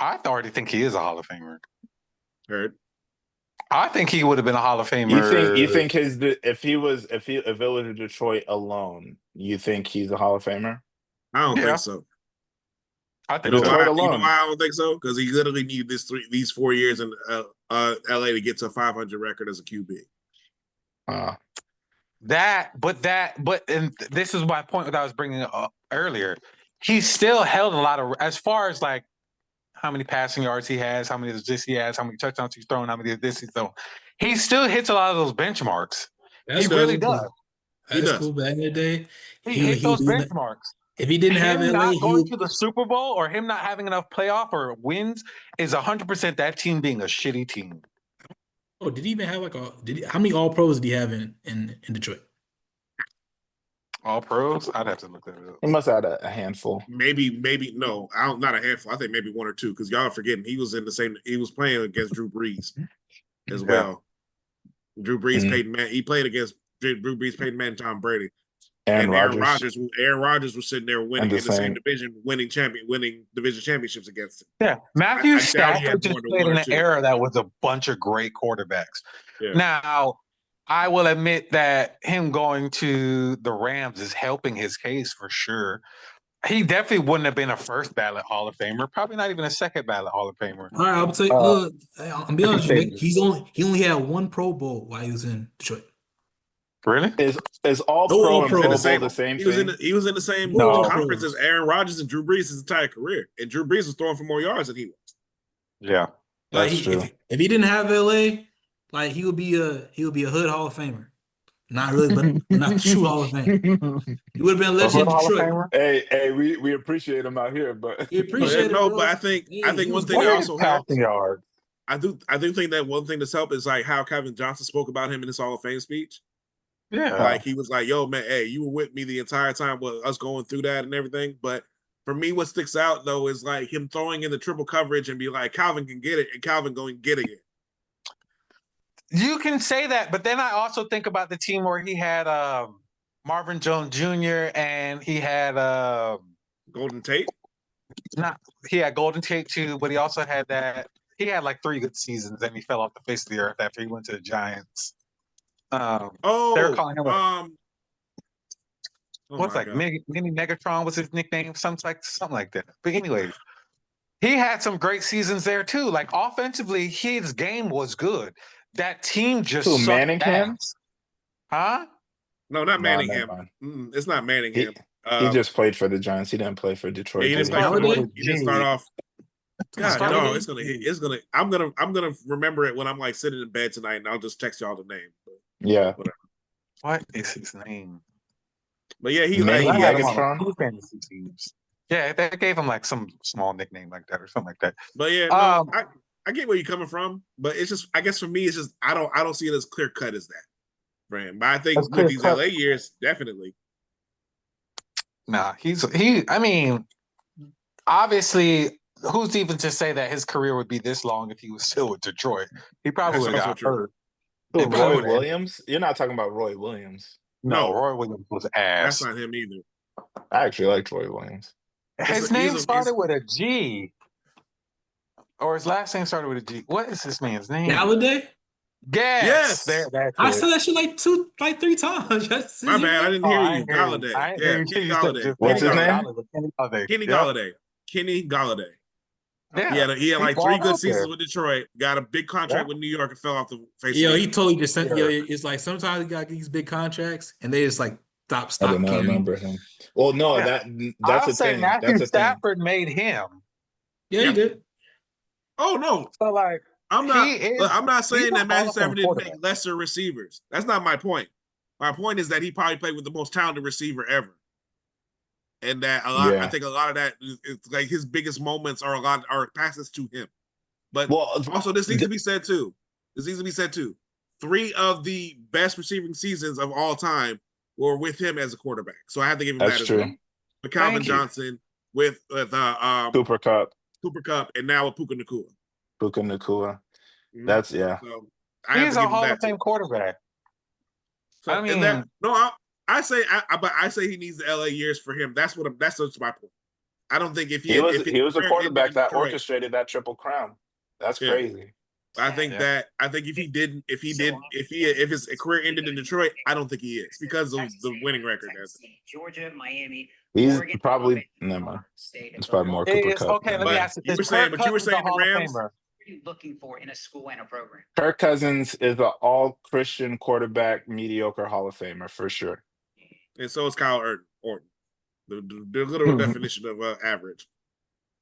Speaker 5: I already think he is a Hall of Famer.
Speaker 1: Heard.
Speaker 5: I think he would have been a Hall of Famer.
Speaker 3: You think if it was Detroit alone, you think he's a Hall of Famer?
Speaker 1: I don't think so.
Speaker 5: I think
Speaker 3: Detroit
Speaker 1: You
Speaker 3: alone.
Speaker 1: know why I don't think so? Because he literally needed these 4 years in LA to get to a 500 record as a QB.
Speaker 5: And this is my point that I was bringing up earlier. He still held a lot of, as far as like how many passing yards he has, how many of this he has, how many touchdowns he's thrown, how many of this he's thrown. He still hits a lot of those benchmarks.
Speaker 4: That's
Speaker 2: He really
Speaker 4: cool.
Speaker 2: does.
Speaker 1: He
Speaker 4: That's
Speaker 1: does.
Speaker 4: cool. Back in the day,
Speaker 2: He hit those
Speaker 4: he
Speaker 2: benchmarks.
Speaker 4: if he didn't have
Speaker 2: Him
Speaker 4: LA,
Speaker 2: not
Speaker 4: he
Speaker 2: going
Speaker 4: would.
Speaker 2: to the Super Bowl or him not having enough playoff or wins is 100% that team being a shitty team.
Speaker 4: Oh, did he even have like how many All Pros did he have in Detroit?
Speaker 2: All pros? I'd have to look that up.
Speaker 3: He must have had a handful.
Speaker 1: Maybe no. Not a handful. I think maybe one or two because y'all are forgetting he was in the same. He was playing against Drew Brees as well. Drew Brees, Peyton Manning. He played against Drew Brees, Peyton Manning, Tom Brady,
Speaker 3: Aaron
Speaker 1: Aaron
Speaker 3: Rodgers.
Speaker 1: Rodgers. Aaron Rodgers was sitting there winning
Speaker 3: the
Speaker 1: in the same
Speaker 3: same.
Speaker 1: division, winning division championships against him.
Speaker 2: Yeah, Matthew
Speaker 1: I doubt he had
Speaker 2: Stafford just
Speaker 1: more than
Speaker 2: played
Speaker 1: one
Speaker 2: in
Speaker 1: or
Speaker 2: an
Speaker 1: two.
Speaker 2: era that was a bunch of great quarterbacks.
Speaker 1: Yeah.
Speaker 2: Now, I will admit that him going to the Rams is helping his case for sure. He definitely wouldn't have been a first ballot Hall of Famer, probably not even a second ballot Hall of Famer.
Speaker 4: All right, I'll tell you. I'll be honest with you, Nick. He only had one Pro Bowl while he was in Detroit.
Speaker 2: Really?
Speaker 3: Is all
Speaker 4: No,
Speaker 3: pro
Speaker 4: all
Speaker 3: and
Speaker 4: pro.
Speaker 3: Pro
Speaker 1: The
Speaker 3: Bowl the same
Speaker 1: he was
Speaker 3: thing?
Speaker 1: he was in the same
Speaker 2: No.
Speaker 1: conference as Aaron Rodgers and Drew Brees his entire career, and Drew Brees was throwing for more yards than he was.
Speaker 2: Yeah.
Speaker 3: That's true.
Speaker 4: If he didn't have LA, like he would be a hood Hall of Famer. Not really, but not the true Hall of Fame. He would have been a legend in Detroit.
Speaker 3: Hey, we appreciate him out here, but
Speaker 4: We appreciate it.
Speaker 1: No,
Speaker 4: bro.
Speaker 1: but I think
Speaker 4: He
Speaker 1: one
Speaker 4: was
Speaker 1: thing that
Speaker 4: great.
Speaker 1: also helps.
Speaker 2: Yard.
Speaker 1: I do think that one thing that's helped is like how Kevin Johnson spoke about him in his Hall of Fame speech.
Speaker 2: Yeah.
Speaker 1: Like he was like, "Yo, man, hey, you were with me the entire time with us going through that and everything." But for me, what sticks out though is like him throwing in the triple coverage and be like, "Calvin can get it," and Calvin going getting it.
Speaker 2: You can say that, but then I also think about the team where he had Marvin Jones Jr. and he had
Speaker 1: Golden Tate.
Speaker 2: He had Golden Tate too, but he also had he had like 3 good seasons and he fell off the face of the earth after he went to the Giants. They were calling him Mini Megatron was his nickname, something like that. But anyway, he had some great seasons there too. Like offensively, his game was good. That team just sucked
Speaker 3: Manningham?
Speaker 2: ass. Huh?
Speaker 1: No, not Manningham. It's not Manningham.
Speaker 3: He just played for the Giants. He didn't play for Detroit.
Speaker 1: He didn't start off. God, no, I'm gonna remember it when I'm like sitting in bed tonight, and I'll just text y'all the name.
Speaker 3: Yeah.
Speaker 1: Whatever.
Speaker 2: What is his name?
Speaker 1: But yeah, he
Speaker 3: Megatron.
Speaker 2: Fantasy teams. Yeah, they gave him like some small nickname like that or something like that.
Speaker 1: But yeah, no, I get where you're coming from, but it's just I guess for me it's just I don't see it as clear cut as that for him. But I think with these LA years, definitely.
Speaker 2: Nah, I mean, obviously, who's even to say that his career would be this long if he was still with Detroit? He probably would have got hurt.
Speaker 3: Roy Williams? You're not talking about Roy Williams.
Speaker 2: No, Roy Williams was ass.
Speaker 1: That's not him either.
Speaker 3: I actually like Roy Williams.
Speaker 2: His name started with a G. Or his last name started with a G. What is this man's name?
Speaker 4: Galladay?
Speaker 2: Yes.
Speaker 4: I said that shit like 3 times.
Speaker 1: My bad. I didn't hear you. Galladay. Yeah, Kenny Galladay.
Speaker 3: What's his name?
Speaker 1: Kenny Galladay. Kenny Galladay.
Speaker 2: Yeah.
Speaker 1: He had like 3 good seasons with Detroit. Got a big contract with New York and fell off the face.
Speaker 4: Yo, he totally just sent. Yo, it's like sometimes you got these big contracts and they just like stop.
Speaker 3: I do not remember him. Well, no, that's
Speaker 2: I'll
Speaker 3: a
Speaker 2: say
Speaker 3: thing.
Speaker 2: Matthew
Speaker 3: That's a
Speaker 2: Stafford made him.
Speaker 4: Yeah, he did.
Speaker 1: Oh no.
Speaker 2: So like
Speaker 1: I'm not saying that Matthew Stafford didn't make lesser receivers. That's not my point. My point is that he probably played with the most talented receiver ever. And that I think a lot of that is like his biggest moments are passes to him. But also this needs to be said too. 3 of the best receiving seasons of all time were with him as a quarterback. So I have to give him that as well. With Calvin Johnson, with
Speaker 3: Cooper Kupp,
Speaker 1: and now with Puka Nacua.
Speaker 3: Mm-hmm. That's
Speaker 2: So he's a Hall of Fame quarterback.
Speaker 1: So, I mean, I say he needs the LA years for him. That's just my point. I don't think if he
Speaker 3: was a quarterback that orchestrated that triple crown. That's crazy.
Speaker 1: I think if his career ended in Detroit, I don't think he is because of the winning record.
Speaker 6: Georgia, Miami.
Speaker 3: He's
Speaker 6: Oregon,
Speaker 3: probably never mind. It's probably more Cooper Kupp.
Speaker 2: Okay, let me ask you this.
Speaker 1: You were saying the Rams.
Speaker 6: What are you looking for in a school and a program?
Speaker 3: Kirk Cousins is an all-Christian quarterback, mediocre Hall of Famer for sure.
Speaker 1: And so is Kyle Orton. The literal definition of average.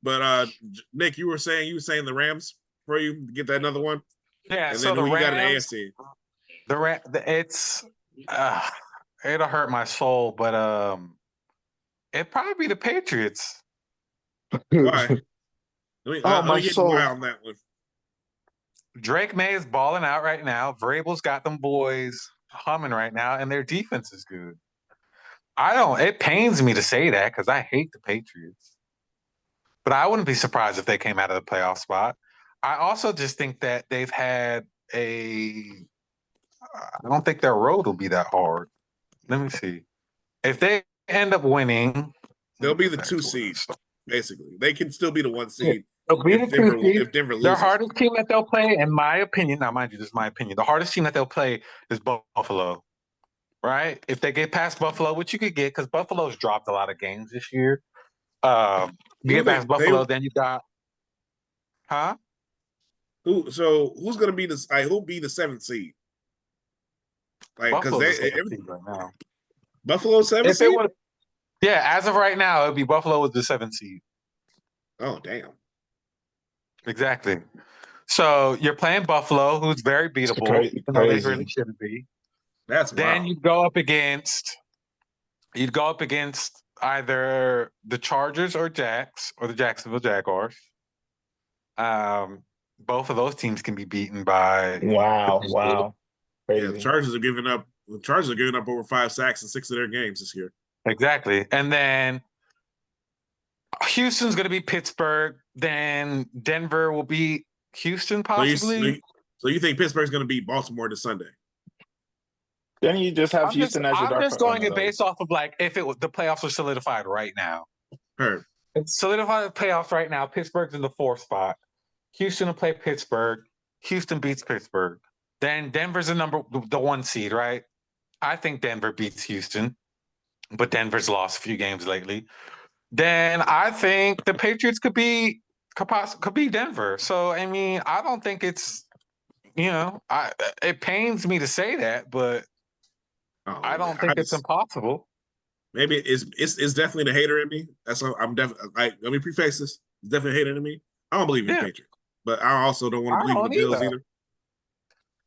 Speaker 1: But Nick, you were saying the Rams for you to get that another one.
Speaker 2: Yeah.
Speaker 1: And
Speaker 2: so
Speaker 1: then
Speaker 2: the
Speaker 1: you
Speaker 2: Rams,
Speaker 1: got an AFC.
Speaker 2: It's
Speaker 5: It'll hurt my soul, but it'd probably be the Patriots.
Speaker 1: Why? Let
Speaker 3: Oh, my
Speaker 1: me get why
Speaker 3: soul.
Speaker 1: on that one.
Speaker 5: Drake May is balling out right now. Vrabel's got them boys humming right now, and their defense is good. It pains me to say that because I hate the Patriots. But I wouldn't be surprised if they came out of the playoff spot. I also just think that they've had I don't think their road will be that hard. Let me see. If they end up winning,
Speaker 1: They'll be the 2 seed, basically. They can still be the 1 seed
Speaker 5: they'll be
Speaker 1: if
Speaker 5: the 2 seed.
Speaker 1: if Denver
Speaker 5: Their
Speaker 1: loses.
Speaker 5: hardest team that they'll play, in my opinion, now mind you, this is my opinion, the hardest team that they'll play is Buffalo. Right? If they get past Buffalo, which you could get, because Buffalo's dropped a lot of games this year. You get past Buffalo, then you got
Speaker 1: who's gonna be who'll be the 7th seed? Like because
Speaker 5: Buffalo's the 7th seed right now.
Speaker 1: Buffalo 7th seed?
Speaker 5: Yeah, as of right now, it'd be Buffalo with the 7th seed.
Speaker 1: Oh damn.
Speaker 5: Exactly. So you're playing Buffalo, who's very beatable, even though they really shouldn't be.
Speaker 1: That's
Speaker 5: then
Speaker 1: wild.
Speaker 5: you'd go up against either the Chargers or Jacks or the Jacksonville Jaguars. Both of those teams can be beaten by
Speaker 3: Wow. Crazy.
Speaker 1: Yeah, the Chargers are giving up over 5 sacks in 6 of their games this year.
Speaker 5: Exactly. And then Houston's going to be Pittsburgh. Then Denver will be Houston, possibly.
Speaker 1: So you think Pittsburgh's going to beat Baltimore this Sunday?
Speaker 3: Then you just have Houston as your dark.
Speaker 5: I'm just going it based off of like if the playoffs are solidified right now.
Speaker 1: Heard.
Speaker 5: It's solidified the playoffs right now. Pittsburgh's in the 4th spot. Houston will play Pittsburgh. Houston beats Pittsburgh. Then Denver's the 1 seed, right? I think Denver beats Houston, but Denver's lost a few games lately. Then I think the Patriots could be Denver. So I mean, I don't think it's it pains me to say that, but I don't think it's impossible.
Speaker 1: Maybe it's definitely the hater in me. That's what I'm definitely like. Let me preface this. It's definitely a hater in me. I don't believe in the Patriots, but I also don't want to believe in the Bills either.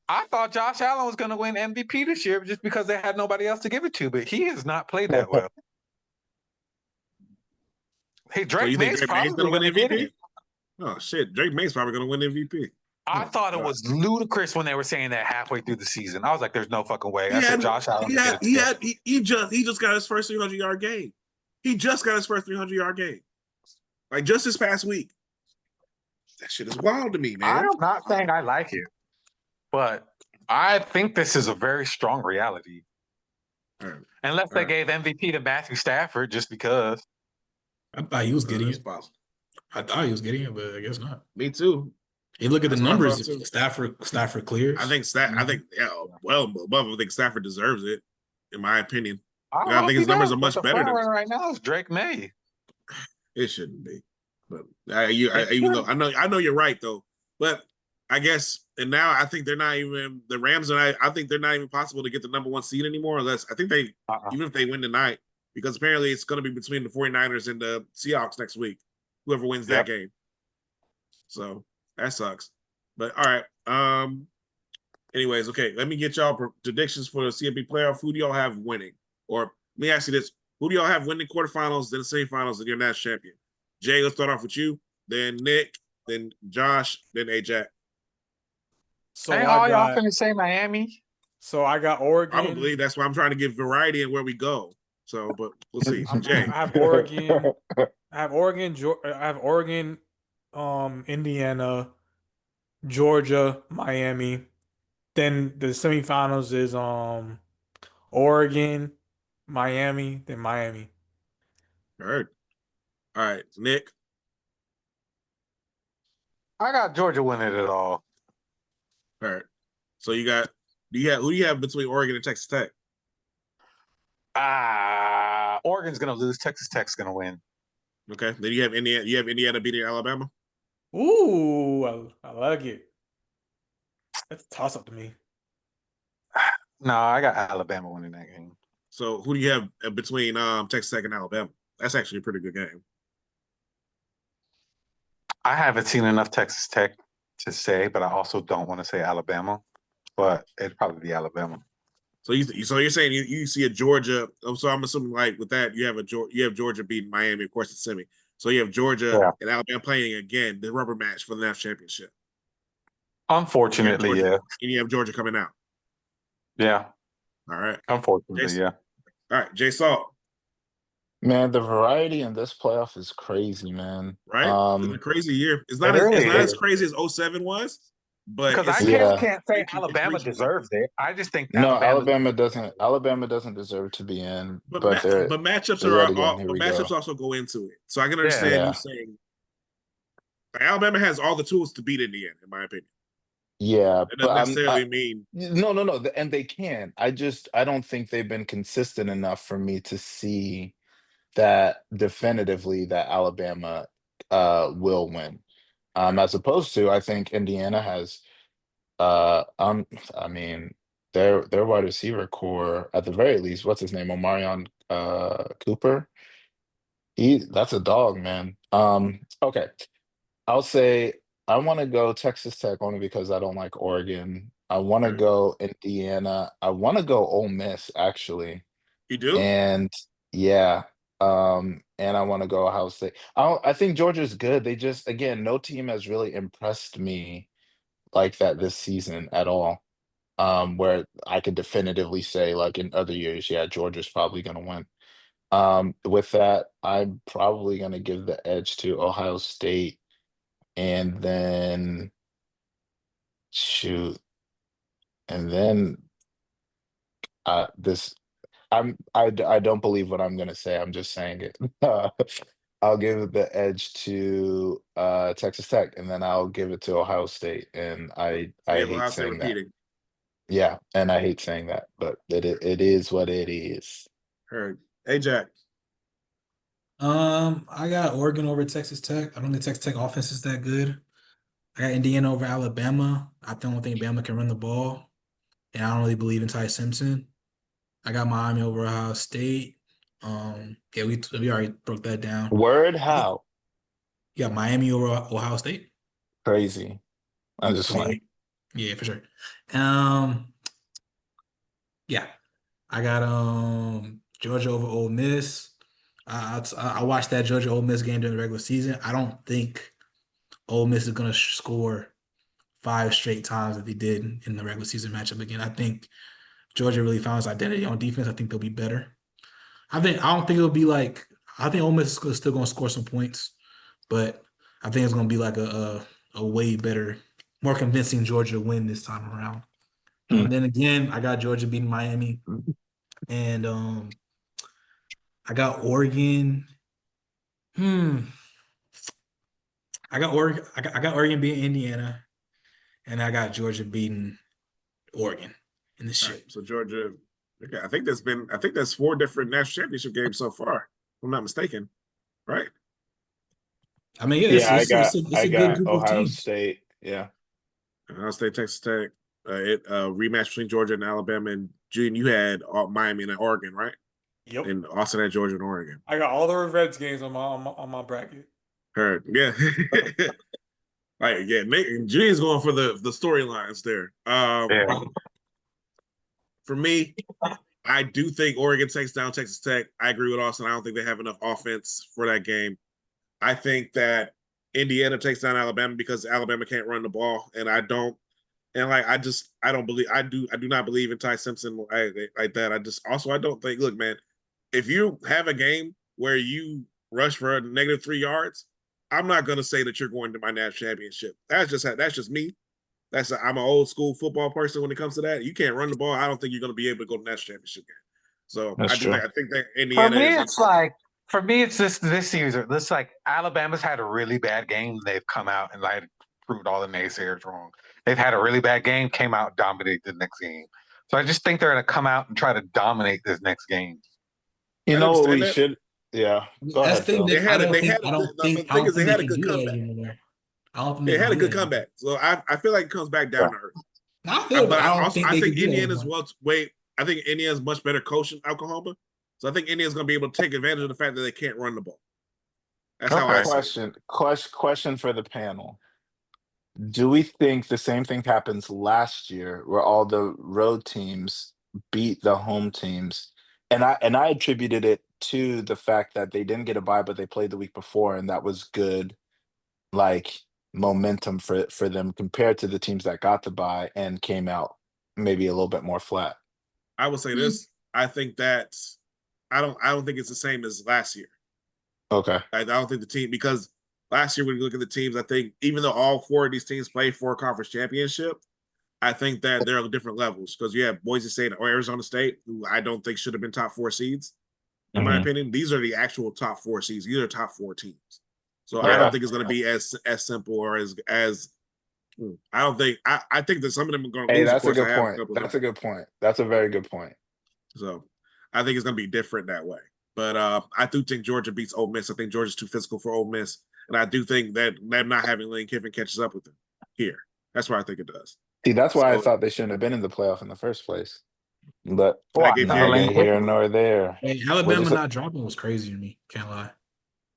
Speaker 5: I thought Josh Allen was going to win MVP this year just because they had nobody else to give it to, but he has not played that well. Hey, Drake May's probably going to win MVP.
Speaker 1: Oh shit, Drake May's probably going to win MVP.
Speaker 5: I thought it was ludicrous when they were saying that halfway through the season. I was like, "There's no fucking way." I said, "Josh Allen."
Speaker 1: He just got his first 300-yard game. He just got his first 300-yard game, like just this past week. That shit is wild to me, man.
Speaker 5: I'm not saying I like it, but I think this is a very strong reality. Unless they gave MVP to Matthew Stafford just because.
Speaker 4: I thought he was getting it. I thought he was getting it, but I guess not.
Speaker 1: Me too.
Speaker 4: You look at the numbers. Stafford clears.
Speaker 1: I think above. I think Stafford deserves it, in my opinion.
Speaker 5: I
Speaker 1: think his numbers are much better.
Speaker 5: Right now is Drake May.
Speaker 1: It shouldn't be, but even though I know you're right though, but I guess and now I think they're not even the Rams are. I think they're not even possible to get the number 1 seed anymore unless I think they even if they win tonight because apparently it's going to be between the 49ers and the Seahawks next week. Whoever wins that game. So that sucks. But all right. Anyways, okay. Let me get y'all predictions for the CFB playoff. Who do y'all have winning? Or let me ask you this: who do y'all have winning quarterfinals, then the semifinals, and your national champion? Jay, let's start off with you. Then Nick, then Josh, then Ajack.
Speaker 5: So all y'all finna say Miami.
Speaker 7: So I got Oregon.
Speaker 1: Probably. That's why I'm trying to get variety in where we go. So, but we'll see. Jay.
Speaker 7: I have Oregon. I have Oregon, Indiana, Georgia, Miami. Then the semifinals is Oregon, Miami, then Miami.
Speaker 1: Heard. All right, Nick.
Speaker 5: I got Georgia winning it all.
Speaker 1: All right. So who do you have between Oregon and Texas Tech?
Speaker 5: Oregon's gonna lose. Texas Tech's gonna win.
Speaker 1: Okay. Then you have Indiana beating Alabama.
Speaker 7: Ooh, I like it. That's a toss up to me.
Speaker 5: No, I got Alabama winning that game.
Speaker 1: So who do you have between Texas Tech and Alabama? That's actually a pretty good game.
Speaker 5: I haven't seen enough Texas Tech to say, but I also don't want to say Alabama. But it'd probably be Alabama.
Speaker 1: So you're saying you see a Georgia. So I'm assuming like with that you have Georgia beating Miami, of course, it's semi. So you have Georgia
Speaker 5: Yeah.
Speaker 1: and Alabama playing again the rubber match for the national championship.
Speaker 5: Unfortunately, yeah.
Speaker 1: And you have Georgia coming out.
Speaker 5: Yeah.
Speaker 1: All right.
Speaker 5: Unfortunately, yeah.
Speaker 1: All right, Jay Salt.
Speaker 3: Man, the variety in this playoff is crazy, man.
Speaker 1: Right? It's a crazy year. It's not
Speaker 5: really
Speaker 1: as
Speaker 5: is.
Speaker 1: crazy as 07 was, but
Speaker 5: Because I
Speaker 1: it's
Speaker 3: Yeah.
Speaker 5: can't say
Speaker 1: it's
Speaker 5: Alabama
Speaker 1: reaching
Speaker 5: deserves it. I just think
Speaker 3: No,
Speaker 5: Alabama's
Speaker 3: Alabama doesn't deserve to be in,
Speaker 1: but
Speaker 3: but they're
Speaker 1: matchups
Speaker 3: yet again, here
Speaker 1: but
Speaker 3: we
Speaker 1: matchups
Speaker 3: go.
Speaker 1: also go into it. So I can understand
Speaker 3: Yeah.
Speaker 1: you saying like, Alabama has all the tools to beat Indiana, in my opinion.
Speaker 3: Yeah,
Speaker 1: It
Speaker 3: but
Speaker 1: doesn't necessarily mean
Speaker 3: no, and they can. I don't think they've been consistent enough for me to see that definitively that Alabama will win. As opposed to, I think Indiana has I mean, their wide receiver core, at the very least, what's his name? Omarion Cooper. That's a dog, man. Okay. I'll say I want to go Texas Tech only because I don't like Oregon. I want to go Indiana. I want to go Ole Miss actually.
Speaker 1: you do.
Speaker 3: And yeah, and I want to go Ohio State. I think Georgia's good. They just again, no team has really impressed me like that this season at all. Where I could definitively say, like in other years, yeah, Georgia's probably gonna win. With that, I'm probably gonna give the edge to Ohio State, and then shoot, and then this I don't believe what I'm gonna say. I'm just saying it. I'll give the edge to Texas Tech, and then I'll give it to Ohio State. And
Speaker 1: So you
Speaker 3: I
Speaker 1: have
Speaker 3: hate
Speaker 1: Ohio State
Speaker 3: saying that.
Speaker 1: repeating.
Speaker 3: Yeah, and I hate saying that, but it is what it is.
Speaker 1: Heard. Ajack.
Speaker 4: I got Oregon over Texas Tech. I don't think Texas Tech offense is that good. I got Indiana over Alabama. I don't think Bama can run the ball, and I don't really believe in Ty Simpson. I got Miami over Ohio State. Yeah, we already broke that down.
Speaker 3: Word
Speaker 4: You
Speaker 3: how
Speaker 4: got Miami over Ohio State.
Speaker 3: crazy. I'm just
Speaker 4: Yeah,
Speaker 3: like
Speaker 4: yeah, for sure. Yeah, I got Georgia over Ole Miss. I watched that Georgia Ole Miss game during the regular season. I don't think Ole Miss is gonna score 5 straight times that they did in the regular season matchup again. I think Georgia really found its identity on defense. I think they'll be better. I don't think it'll be like I think Ole Miss is still gonna score some points, but I think it's gonna be like a way better, more convincing Georgia win this time around.
Speaker 3: hmm.
Speaker 4: Then again, I got Georgia beating Miami, and I got Oregon. Hmm. I got Oregon. I got Oregon beating Indiana, and I got Georgia beating Oregon in this
Speaker 1: All right,
Speaker 4: shit.
Speaker 1: so Georgia. Okay, I think that's 4 different national championship games so far, if I'm not mistaken. Right?
Speaker 4: I mean, yeah,
Speaker 3: Yeah,
Speaker 4: it's
Speaker 3: I
Speaker 4: a good
Speaker 3: got
Speaker 4: group of
Speaker 3: Ohio
Speaker 4: teams.
Speaker 3: State. Yeah.
Speaker 1: Ohio State, Texas Tech, rematch between Georgia and Alabama. And June, you had Miami and Oregon, right?
Speaker 7: Yep.
Speaker 1: And Austin had Georgia and Oregon.
Speaker 7: I got all the Reds games on my bracket.
Speaker 1: Heard. Yeah. Like, yeah, June's going for the storylines there.
Speaker 5: Yeah.
Speaker 1: For me, I do think Oregon takes down Texas Tech. I agree with Austin. I don't think they have enough offense for that game. I think that Indiana takes down Alabama because Alabama can't run the ball, and I don't. And like I don't believe I do not believe in Ty Simpson like that. I don't think. Look, man, if you have a game where you rush for a -3 yards, I'm not gonna say that you're going to my national championship. That's just me. I'm an old school football person when it comes to that. You can't run the ball. I don't think you're going to be able to go to the national championship game. So
Speaker 3: That's true.
Speaker 1: I think that
Speaker 5: For
Speaker 1: Indiana
Speaker 5: me,
Speaker 1: is.
Speaker 5: it's like this season. This like Alabama's had a really bad game. They've come out and like proved all the naysayers wrong. They've had a really bad game, came out, dominate the next game. So I just think they're gonna come out and try to dominate this next game.
Speaker 3: You
Speaker 1: I
Speaker 3: know what
Speaker 1: understand
Speaker 3: we
Speaker 1: that.
Speaker 3: should? Yeah. Go
Speaker 4: That's
Speaker 3: ahead,
Speaker 4: the thing.
Speaker 3: Phil.
Speaker 4: Nick,
Speaker 1: The
Speaker 4: I
Speaker 1: thing
Speaker 4: don't
Speaker 1: is, they
Speaker 4: think
Speaker 1: had
Speaker 4: they
Speaker 1: a
Speaker 4: can
Speaker 1: good
Speaker 4: do that
Speaker 1: comeback.
Speaker 4: anymore. I don't think
Speaker 1: They
Speaker 4: they can
Speaker 1: had a
Speaker 4: do
Speaker 1: good
Speaker 4: that anymore.
Speaker 1: comeback. So I feel like it comes back down to earth.
Speaker 4: I feel,
Speaker 1: But
Speaker 4: I don't think
Speaker 1: I
Speaker 4: they
Speaker 1: think
Speaker 4: can do that
Speaker 1: Indiana's
Speaker 4: anymore.
Speaker 1: I think Indiana's much better coach than Oklahoma. So I think Indiana's going to be able to take advantage of the fact that they can't run the ball. That's how I see it.
Speaker 3: Question for the panel. Do we think the same thing happens last year where all the road teams beat the home teams, and I attributed it to the fact that they didn't get a bye, but they played the week before, and that was good, like, momentum for them compared to the teams that got the bye and came out maybe a little bit more flat.
Speaker 1: I will say this. I think that I don't think it's the same as last year.
Speaker 3: Okay.
Speaker 1: I don't think the team, because last year when you look at the teams, I think even though all 4 of these teams played for a conference championship, I think that they're on different levels, because you have Boise State or Arizona State, who I don't think should have been top 4 seeds. In my opinion, these are the actual top 4 seeds. These are top 4 teams. So I don't think it's going to be as simple or as I don't think I think that some of them are going to
Speaker 3: Hey,
Speaker 1: lose.
Speaker 3: that's a
Speaker 1: Of course,
Speaker 3: good point. That's a good point. That's a very good point.
Speaker 1: So I think it's going to be different that way. But I do think Georgia beats Ole Miss. I think Georgia's too physical for Ole Miss, and I do think that them not having Lane Kiffin catches up with them here. That's why I think it does.
Speaker 3: See, that's why I thought they shouldn't have been in the playoff in the first place. But
Speaker 1: Like if
Speaker 3: neither
Speaker 1: you're-
Speaker 3: here nor there.
Speaker 4: Hey, Alabama not dropping was crazy to me. Can't lie.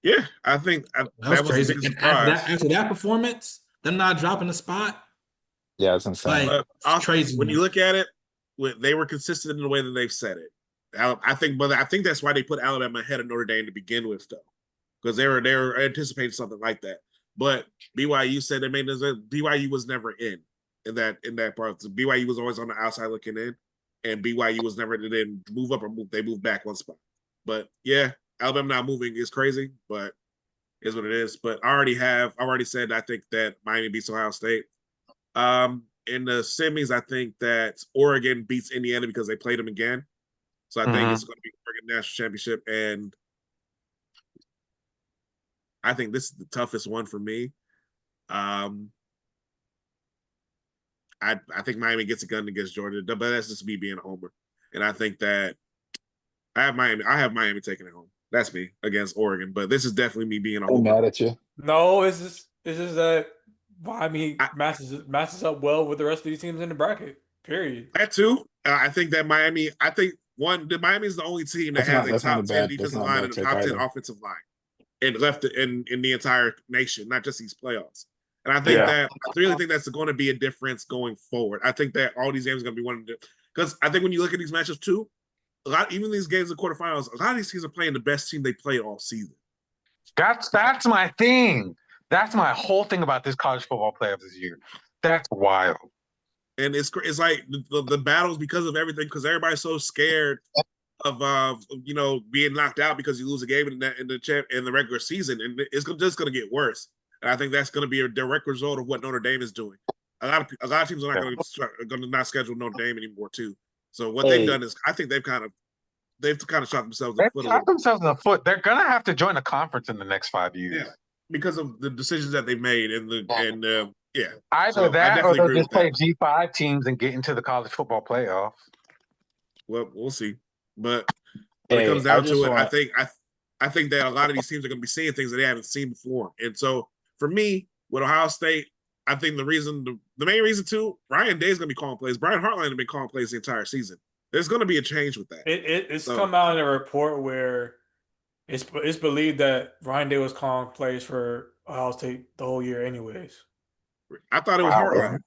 Speaker 1: Yeah, I think
Speaker 4: That
Speaker 1: that was
Speaker 4: crazy.
Speaker 1: a big
Speaker 4: And
Speaker 1: surprise.
Speaker 4: after that performance, them not dropping the spot,
Speaker 3: Yeah, it's insane.
Speaker 4: like,
Speaker 1: But
Speaker 4: crazy.
Speaker 1: when you look at it, they were consistent in the way that they've said it. I think that's why they put Alabama ahead of Notre Dame to begin with, though, because they were anticipating something like that. But BYU said they made BYU was never in that part. So BYU was always on the outside looking in, and BYU was never they didn't move up or they moved back one spot. But yeah, Alabama not moving is crazy, but is what it is. But I already said I think that Miami beats Ohio State. In the semis, I think that Oregon beats Indiana because they played them again. So I think it's going to be Oregon National Championship, and I think this is the toughest one for me. I think Miami gets a gun against Georgia, but that's just me being a homer. And I think that I have Miami taking it home. That's me against Oregon, but this is definitely me being a
Speaker 3: I'm
Speaker 1: homer.
Speaker 3: mad at you.
Speaker 7: No, it's just that Miami matches up well with the rest of these teams in the bracket. Period.
Speaker 1: That too. I think that Miami. I think Miami is the only team that has a top 10 defensive line and a top 10 offensive line, and left in the entire nation, not just these playoffs. And I think I really think that's going to be a difference going forward. I think that all these games are going to be one of the, because I think when you look at these matchups too, even these games in quarterfinals, a lot of these teams are playing the best team they played all season.
Speaker 5: That's my thing. That's my whole thing about this college football playoff this year. That's wild.
Speaker 1: And it's like the battles because of everything, because everybody's so scared of being knocked out because you lose a game in the regular season, and it's just going to get worse. And I think that's going to be a direct result of what Notre Dame is doing. A lot of teams are not going to not schedule Notre Dame anymore too. So what they've done is, I think they've kind of shot themselves in the foot.
Speaker 5: They shot themselves in the foot. They're going to have to join a conference in the next 5 years.
Speaker 1: Yeah, because of the decisions that they've made yeah.
Speaker 5: Either that or they'll just play G5 teams and get into the college football playoff.
Speaker 1: Well, we'll see. But when it comes down to it, I think that a lot of these teams are going to be seeing things that they haven't seen before. And so for me, with Ohio State, I think the main reason too, Ryan Day is going to be calling plays. Brian Hartline has been calling plays the entire season. There's going to be a change with that.
Speaker 7: It's come out in a report where it's believed that Ryan Day was calling plays for Ohio State the whole year anyways.
Speaker 1: I thought it was Hartline.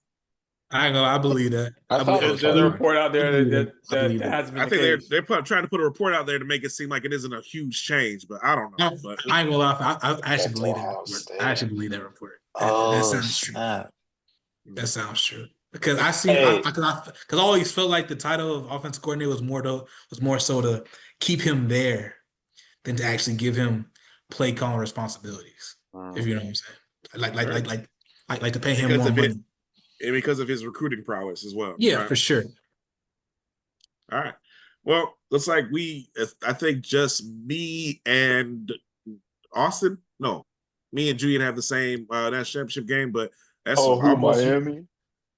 Speaker 4: I believe that.
Speaker 7: There's a report out there that hasn't been
Speaker 1: I think they're trying to put a report out there to make it seem like it isn't a huge change, but I don't know. But
Speaker 4: I ain't gonna lie. I actually believe that report. I actually believe that report. That sounds true. That sounds true. Because because I always felt like the title of offensive coordinator was more so to keep him there than to actually give him play calling responsibilities. If you know what I'm saying. Like to pay him more money.
Speaker 1: And because of his recruiting prowess as well.
Speaker 4: Yeah,
Speaker 1: right?
Speaker 4: for sure.
Speaker 1: All right. Well, looks like I think just me and Austin. No, me and Julian have the same national championship game, but that's almost
Speaker 3: Miami.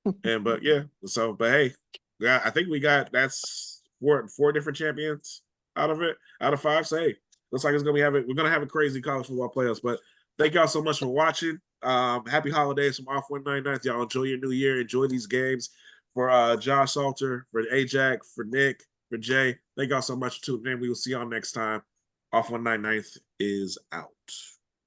Speaker 1: but hey, yeah, I think that's four different champions out of 5. So hey, looks like we're gonna have a crazy college football playoffs. But thank y'all so much for watching. Happy holidays from Off 199th. Y'all enjoy your new year. Enjoy these games. For Josh Salter, for Ajack, for Nick, for Jay. Thank y'all so much for tuning in. We will see y'all next time. Off 199th is out.